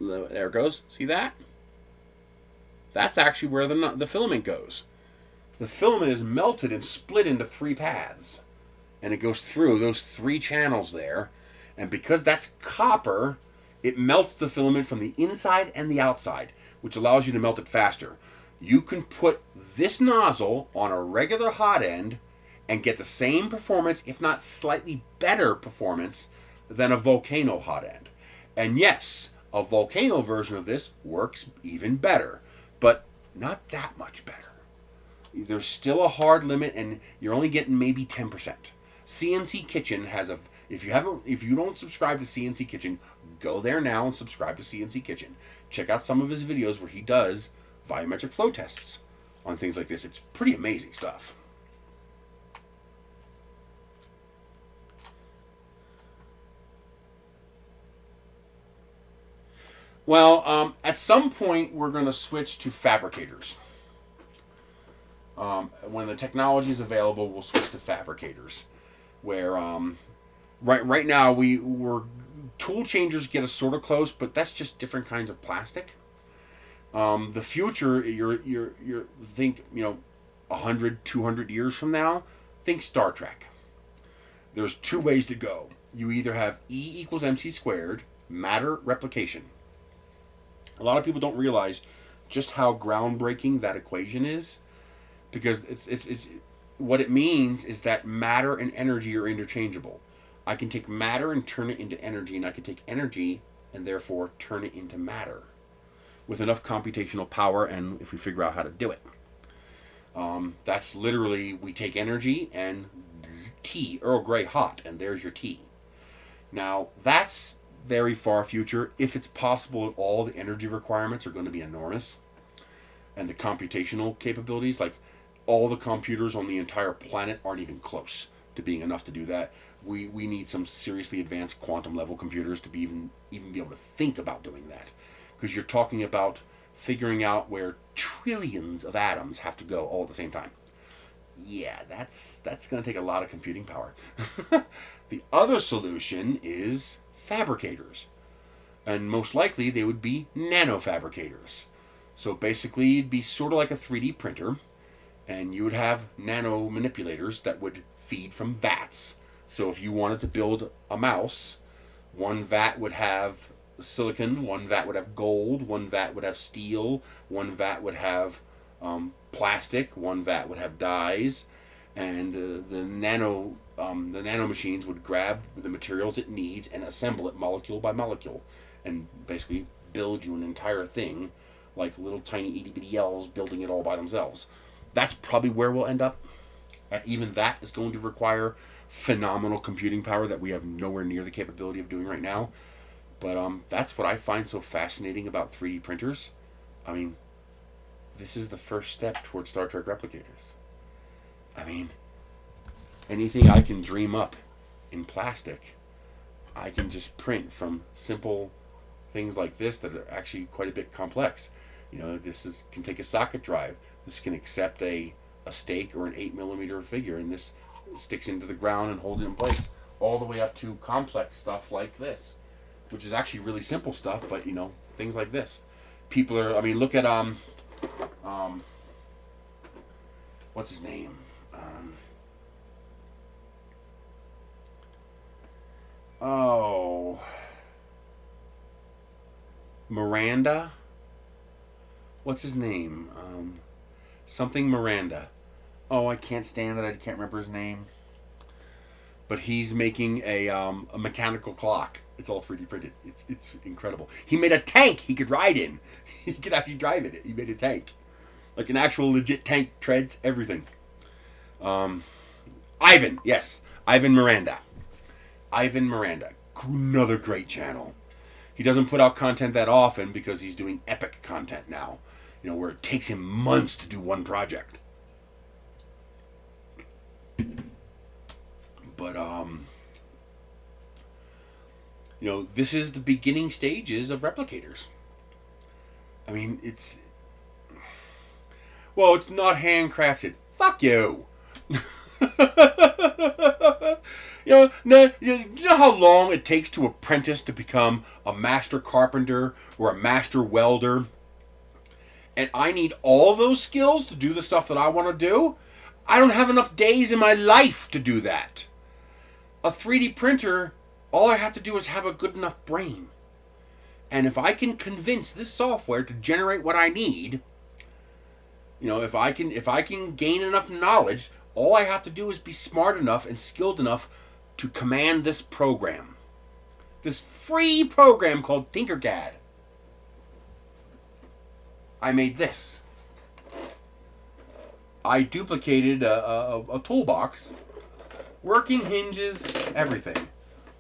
There it goes. See that? That's actually where the filament goes. The filament is melted and split into 3 paths. And it goes through those 3 channels there. And because that's copper, it melts the filament from the inside and the outside, which allows you to melt it faster. You can put this nozzle on a regular hot end and get the same performance, if not slightly better performance, than a volcano hot end. And yes, a volcano version of this works even better, but not that much better. There's still a hard limit, and you're only getting maybe 10%. CNC Kitchen has a... If you don't subscribe to CNC Kitchen, go there now and subscribe to CNC Kitchen. Check out some of his videos where he does volumetric flow tests on things like this. It's pretty amazing stuff. Well, at some point we're going to switch to fabricators. When the technology is available, we'll switch to fabricators. Where right now we're tool changers get us sort of close, but that's just different kinds of plastic. The future, you're think 100, 200 years from now, think Star Trek. There's 2 ways to go. You either have E equals mc squared, matter replication. A lot of people don't realize just how groundbreaking that equation is, because what it means is that matter and energy are interchangeable. I can take matter and turn it into energy, and I can take energy and therefore turn it into matter with enough computational power, and if we figure out how to do it. That's literally, we take energy and tea, Earl Grey hot, and there's your tea. Now, that's very far future. If it's possible at all, the energy requirements are going to be enormous. And the computational capabilities, like all the computers on the entire planet aren't even close to being enough to do that. We need some seriously advanced quantum level computers to be even be able to think about doing that. Because you're talking about figuring out where trillions of atoms have to go all at the same time. Yeah, that's going to take a lot of computing power. The other solution is fabricators. And most likely they would be nanofabricators. So basically it'd be sort of like a 3D printer, and you would have nano manipulators that would feed from vats. So if you wanted to build a mouse, one vat would have silicon, one vat would have gold, one vat would have steel, one vat would have plastic, one vat would have dyes, and the nano machines would grab the materials it needs and assemble it molecule by molecule, and basically build you an entire thing, like little tiny itty bitty elves building it all by themselves. That's probably where we'll end up. And even that is going to require phenomenal computing power that we have nowhere near the capability of doing right now. But that's what I find so fascinating about 3D printers. I mean, this is the first step towards Star Trek replicators. I mean, anything I can dream up in plastic, I can just print from simple things like this that are actually quite a bit complex. You know, can take a socket drive. This can accept a stake or an 8mm figure, and this sticks into the ground and holds it in place, all the way up to complex stuff like this, which is actually really simple stuff, but you know, things like this. People are, I mean, look at what's his name? Miranda? What's his name? Something Miranda. Oh, I can't stand it. I can't remember his name. But he's making a mechanical clock. It's all 3D printed. It's incredible. He made a tank he could ride in. He could actually drive in it. He made a tank. Like an actual legit tank, treads, everything. Ivan, yes. Ivan Miranda. Ivan Miranda. Another great channel. He doesn't put out content that often because he's doing epic content now. You know, where it takes him months to do one project. But, you know, this is the beginning stages of replicators. I mean, it's not handcrafted. Fuck you. You know how long it takes to apprentice to become a master carpenter or a master welder? And I need all those skills to do the stuff that I want to do? I don't have enough days in my life to do that. A 3D printer, all I have to do is have a good enough brain. And if I can convince this software to generate what I need, you know, if I can gain enough knowledge, all I have to do is be smart enough and skilled enough to command this program. This free program called Tinkercad. I made this. I duplicated a toolbox, working hinges, everything.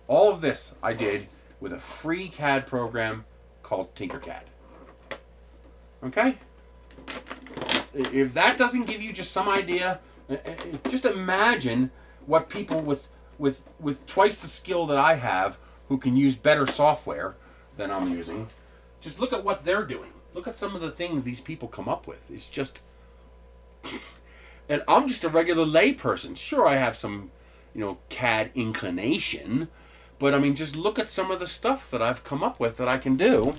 All of this I did with a free CAD program called Tinkercad. Okay? If that doesn't give you just some idea, just imagine what people with twice the skill that I have, who can use better software than I'm using, just look at what they're doing. Look at some of the things these people come up with. It's just... And I'm just a regular layperson. Sure, I have some, CAD inclination, but I mean, just look at some of the stuff that I've come up with that I can do.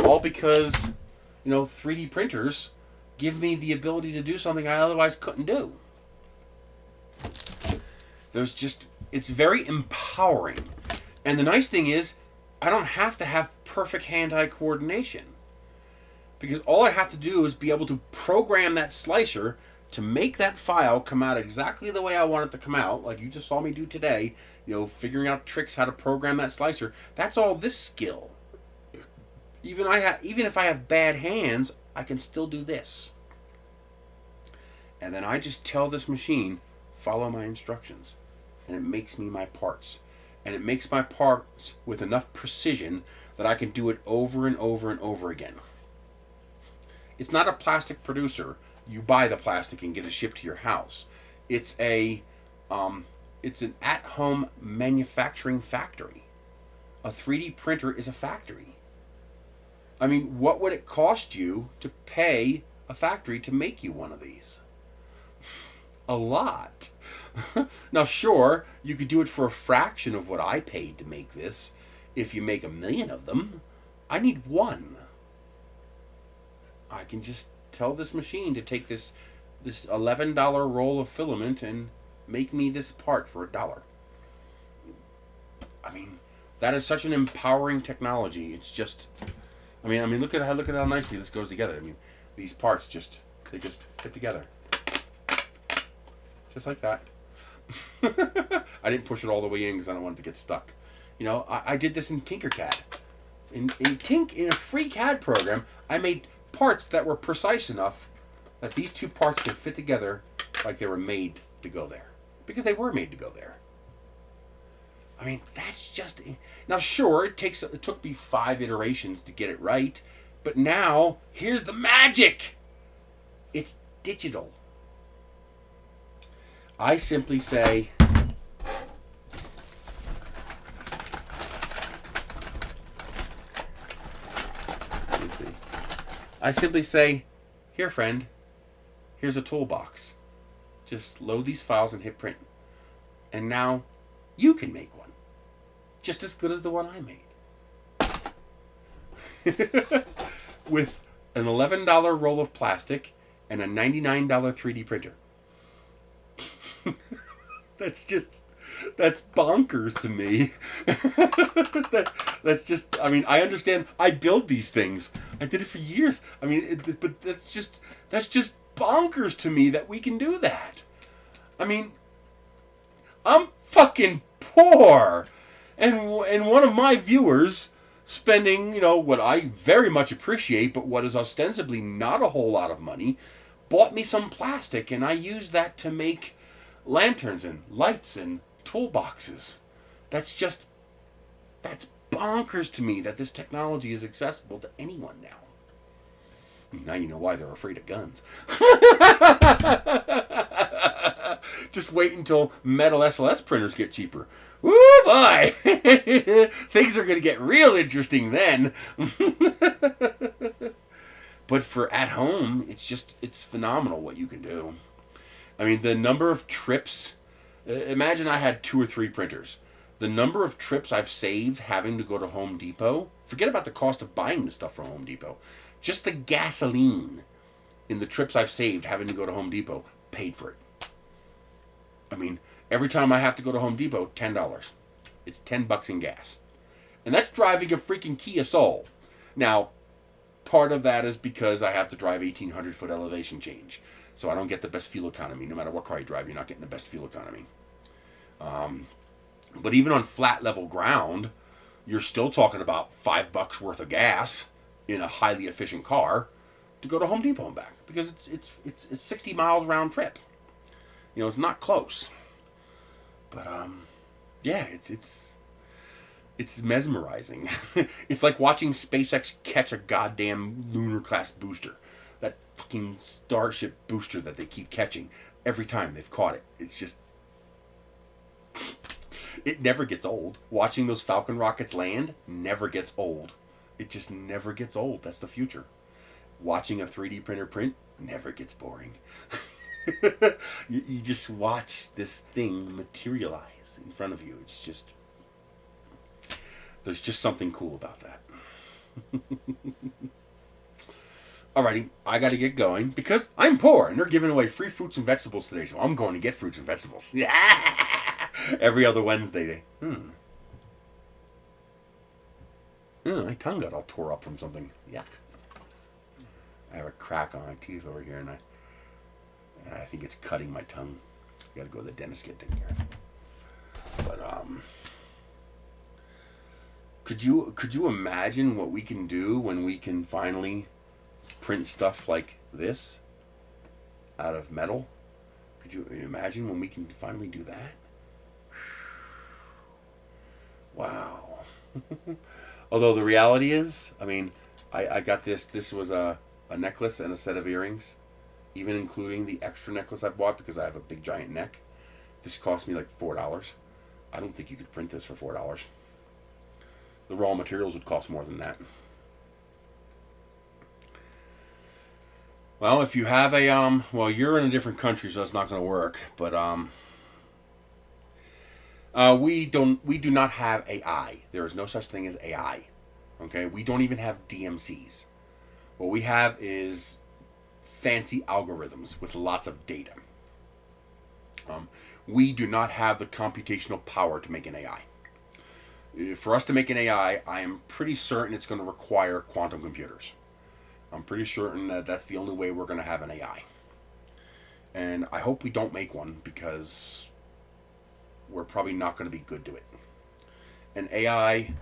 All because, 3D printers give me the ability to do something I otherwise couldn't do. It's very empowering. And the nice thing is, I don't have to have perfect hand-eye coordination. Because all I have to do is be able to program that slicer to make that file come out exactly the way I want it to come out, like you just saw me do today, you know, figuring out tricks how to program that slicer, that's all this skill. Even if I have bad hands, I can still do this. And then I just tell this machine, follow my instructions. And it makes me my parts. And it makes my parts with enough precision that I can do it over and over and over again. It's not a plastic producer. You buy the plastic and get it shipped to your house. It's an at-home manufacturing factory. A 3D printer is a factory. I mean, what would it cost you to pay a factory to make you one of these? A lot. Now, sure, you could do it for a fraction of what I paid to make this. If you make 1 million of them, I need one. I can just tell this machine to take this $11 roll of filament and make me this part for $1. I mean, that is such an empowering technology. It's just, I mean, look at how nicely this goes together. I mean, these parts they just fit together, just like that. I didn't push it all the way in because I don't want it to get stuck. You know, I did this in Tinkercad. In a free CAD program, I made parts that were precise enough that these two parts could fit together like they were made to go there. Because they were made to go there. I mean, that's just... Now, sure, it took me 5 iterations to get it right, but now, here's the magic! It's digital. I simply say... I simply say, here, friend, here's a toolbox. Just load these files and hit print. And now you can make one. Just as good as the one I made. With an $11 roll of plastic and a $99 3D printer. That's bonkers to me. That's just, I mean, I understand. I build these things. I did it for years. I mean, but that's just bonkers to me that we can do that. I mean, I'm fucking poor. And one of my viewers spending, you know, what I very much appreciate, but what is ostensibly not a whole lot of money, bought me some plastic, and I used that to make lanterns and lights and toolboxes. That's bonkers to me that this technology is accessible to anyone now. Now you know why they're afraid of guns. Just wait until metal SLS printers get cheaper. Woo boy! Things are going to get real interesting then. But for at home, it's phenomenal what you can do. I mean, the number of trips... Imagine I had 2 or 3 printers. The number of trips I've saved having to go to Home Depot, forget about the cost of buying the stuff from Home Depot. Just the gasoline in the trips I've saved having to go to Home Depot paid for it. I mean, every time I have to go to Home Depot, $10. It's $10 in gas. And that's driving a freaking Kia Soul. Now, part of that is because I have to drive 1,800-foot elevation change. So I don't get the best fuel economy. No matter what car you drive, you're not getting the best fuel economy. But even on flat level ground, you're still talking about $5 worth of gas in a highly efficient car to go to Home Depot and back, because it's 60 miles round trip. You know, it's not close. But yeah, it's mesmerizing. It's like watching SpaceX catch a goddamn lunar class booster. That fucking Starship booster that they keep catching every time they've caught it. It's just... It never gets old. Watching those Falcon rockets land never gets old. It just never gets old. That's the future. Watching a 3D printer print never gets boring. You just watch this thing materialize in front of you. It's just... There's just something cool about that. Alrighty, I gotta get going because I'm poor and they're giving away free fruits and vegetables today, so I'm going to get fruits and vegetables. Every other Wednesday. My tongue got all tore up from something. Yuck. I have a crack on my teeth over here, and I think it's cutting my tongue. I gotta go to the dentist, get taken care of. But could you imagine what we can do when we can finally print stuff like this out of metal? Could you imagine when we can finally do that? Wow. Although the reality is, I mean, I got this. This was a necklace and a set of earrings, even including the extra necklace I bought because I have a big giant neck. This cost me like $4. I don't think you could print this for $4. The raw materials would cost more than that. Well, if you have a well, you're in a different country, so that's not going to work. But we do not have AI. There is no such thing as AI. Okay, we don't even have DMCs. What we have is fancy algorithms with lots of data. We do not have the computational power to make an AI. For us to make an AI, I am pretty certain it's going to require quantum computers. I'm pretty certain that that's the only way we're going to have an AI. And I hope we don't make one because we're probably not going to be good to it. An AI,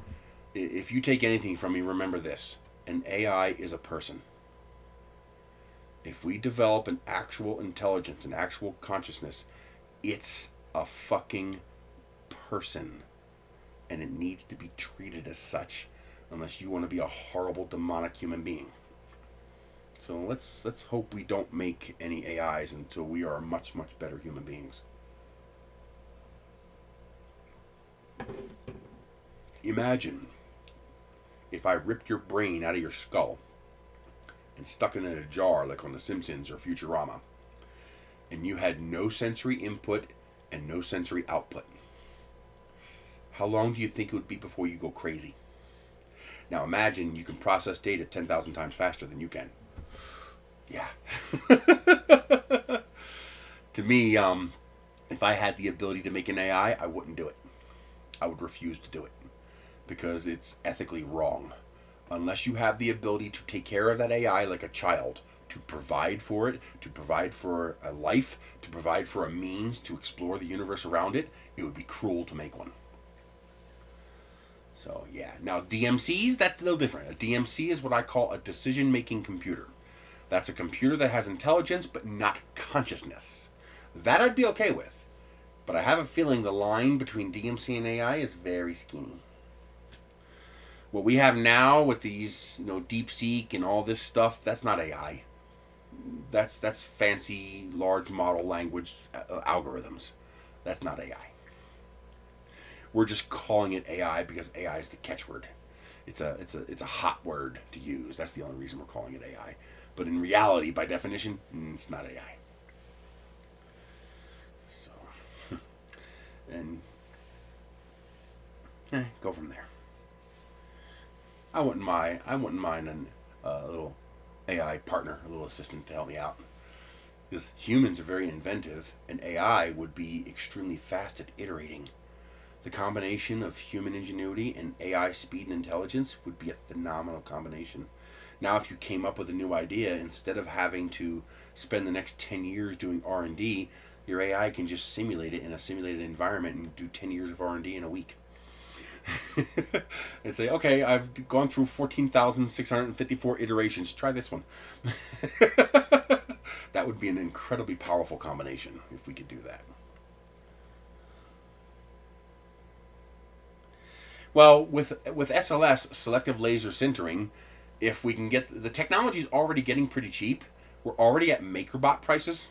if you take anything from me, remember this. An AI is a person. If we develop an actual intelligence, an actual consciousness, it's a fucking person. And it needs to be treated as such, unless you want to be a horrible demonic human being. So let's hope we don't make any AIs until we are much, much better human beings. Imagine if I ripped your brain out of your skull and stuck it in a jar like on The Simpsons or Futurama, and you had no sensory input and no sensory output. How long do you think it would be before you go crazy? Now imagine you can process data 10,000 times faster than you can. Yeah. To me, if I had the ability to make an AI, I wouldn't do it. I would refuse to do it because it's ethically wrong. Unless you have the ability to take care of that AI like a child, to provide for it, to provide for a life, to provide for a means to explore the universe around it, it would be cruel to make one. So, yeah. Now, DMCs, that's a little different. A DMC is what I call a decision-making computer. That's a computer that has intelligence but not consciousness. That I'd be okay with. But I have a feeling the line between DMC and AI is very skinny. What we have now with these, DeepSeek and all this stuff, that's not AI. That's fancy large model language algorithms. That's not AI. We're just calling it AI because AI is the catchword. It's a hot word to use. That's the only reason we're calling it AI. But in reality, by definition, it's not AI. So, and go from there. I wouldn't mind a little AI partner, a little assistant to help me out. Because humans are very inventive, and AI would be extremely fast at iterating. The combination of human ingenuity and AI speed and intelligence would be a phenomenal combination. Now, if you came up with a new idea, instead of having to spend the next 10 years doing R&D, your AI can just simulate it in a simulated environment and do 10 years of R&D in a week. And say, okay, I've gone through 14,654 iterations. Try this one. That would be an incredibly powerful combination if we could do that. Well, with SLS, selective laser sintering, if we can get the technology is already getting pretty cheap. We're already at MakerBot prices.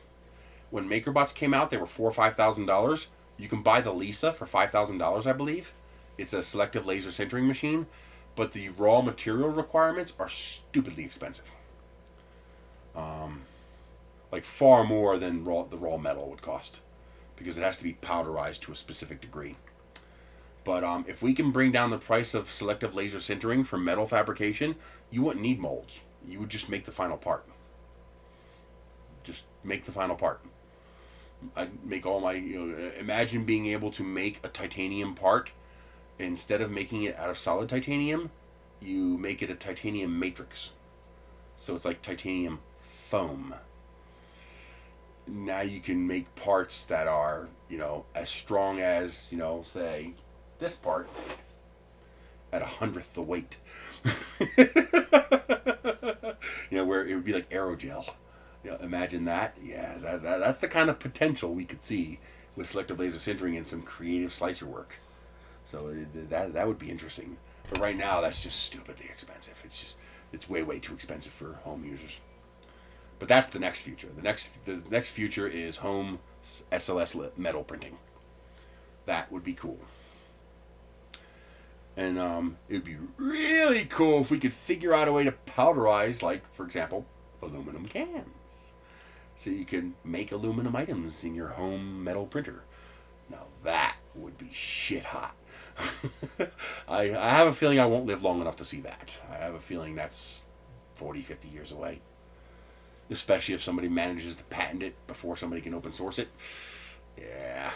When MakerBots came out, they were $4,000 or $5,000. You can buy the Lisa for $5,000, I believe. It's a selective laser sintering machine, but the raw material requirements are stupidly expensive. Like far more than the raw metal would cost, because it has to be powderized to a specific degree. But if we can bring down the price of selective laser sintering for metal fabrication, you wouldn't need molds. You would just make the final part. Just make the final part. I'd make all my, imagine being able to make a titanium part. Instead of making it out of solid titanium, you make it a titanium matrix. So it's like titanium foam. now you can make parts that are, as strong as, say, this part at 100th the weight. Where it would be like aerogel. Imagine that. Yeah, that's the kind of potential we could see with selective laser sintering and some creative slicer work. So that would be interesting. But right now, that's just stupidly expensive. It's way too expensive for home users. But that's the next future. The next future is home SLS metal printing. That would be cool. And it would be really cool if we could figure out a way to powderize, like, for example, aluminum cans. So you can make aluminum items in your home metal printer. Now that would be shit hot. I have a feeling I won't live long enough to see that. I have a feeling that's 40, 50 years away. Especially if somebody manages to patent it before somebody can open source it. Yeah,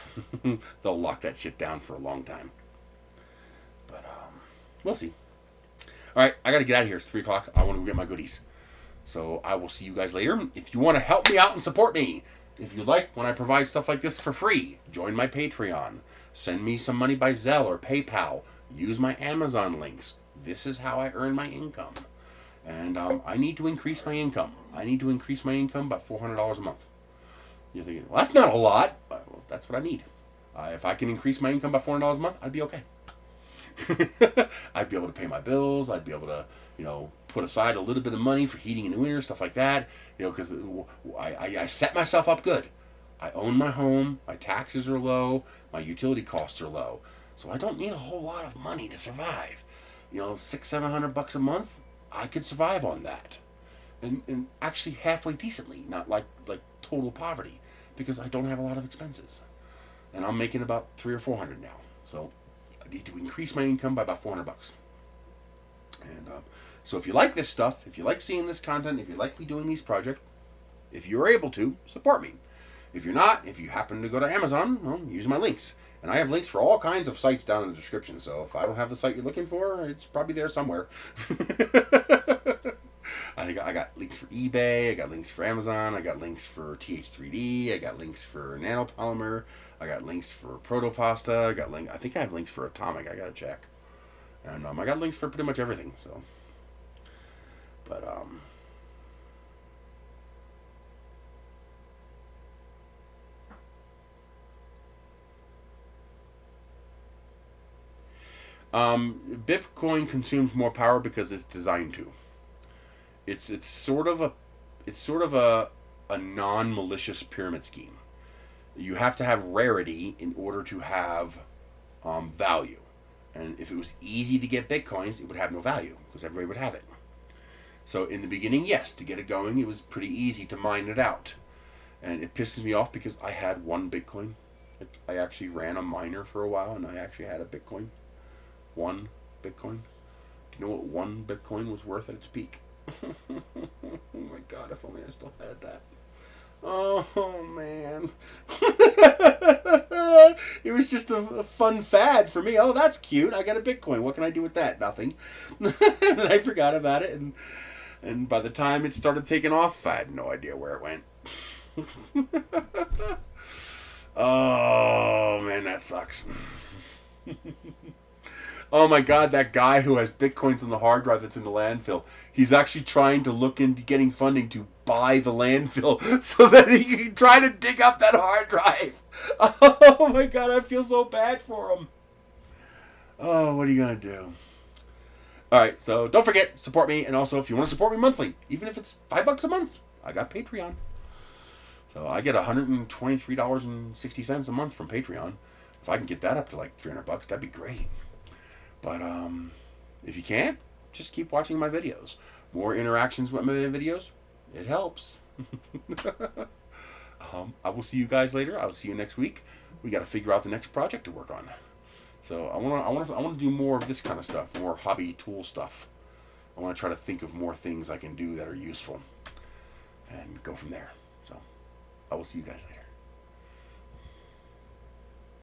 they'll lock that shit down for a long time. But we'll see. All right, I got to get out of here. It's 3 o'clock. I want to go get my goodies. So I will see you guys later. If you want to help me out and support me, if you like when I provide stuff like this for free, join my Patreon. Send me some money by Zelle or PayPal. Use my Amazon links. This is how I earn my income. And I need to increase my income. I need to increase my income by $400 a month. You're thinking, well, that's not a lot. Well, that's what I need. If I can increase my income by $400 a month, I'd be okay. I'd be able to pay my bills. I'd be able to, put aside a little bit of money for heating in the winter, stuff like that. Because I set myself up good. I own my home. My taxes are low. My utility costs are low. So I don't need a whole lot of money to survive. $600-700 a month, I could survive on that. And actually halfway decently, not like total poverty, because I don't have a lot of expenses. And I'm making about $300 or $400 now. So I need to increase my income by about $400. And so if you like this stuff, if you like seeing this content, if you like me doing these projects, if you're able to, support me. If you're not, if you happen to go to Amazon, well, use my links. And I have links for all kinds of sites down in the description. So if I don't have the site you're looking for, it's probably there somewhere. I think I got links for eBay, I got links for Amazon, I got links for TH3D, I got links for nanopolymer, I got links for protopasta, I think I have links for atomic, I gotta check. And I got links for pretty much everything, so. But Bitcoin consumes more power because it's designed to. It's sort of a non-malicious pyramid scheme. You have to have rarity in order to have value. And if it was easy to get Bitcoins, it would have no value because everybody would have it. So in the beginning, yes, to get it going, it was pretty easy to mine it out. And it pisses me off because I had 1 Bitcoin. I actually ran a miner for a while and I actually had a Bitcoin. 1 Bitcoin. Do you know what 1 Bitcoin was worth at its peak? Oh my God, if only I still had that. Oh man. It was just a fun fad for me. Oh, that's cute. I got a Bitcoin. What can I do with that? Nothing. And I forgot about it. And by the time it started taking off, I had no idea where it went. Oh man, that sucks. Oh my God, that guy who has Bitcoins on the hard drive that's in the landfill, he's actually trying to look into getting funding to buy the landfill so that he can try to dig up that hard drive. Oh my God, I feel so bad for him. Oh, what are you going to do? All right, so don't forget, support me. And also, if you want to support me monthly, even if it's $5 a month, I got Patreon. So I get $123.60 a month from Patreon. If I can get that up to like $300, that'd be great. But if you can't, just keep watching my videos. More interactions with my videos, it helps. I will see you guys later. I will see you next week. We got to figure out the next project to work on. So I want to do more of this kind of stuff, more hobby tool stuff. I want to try to think of more things I can do that are useful, and go from there. So I will see you guys later.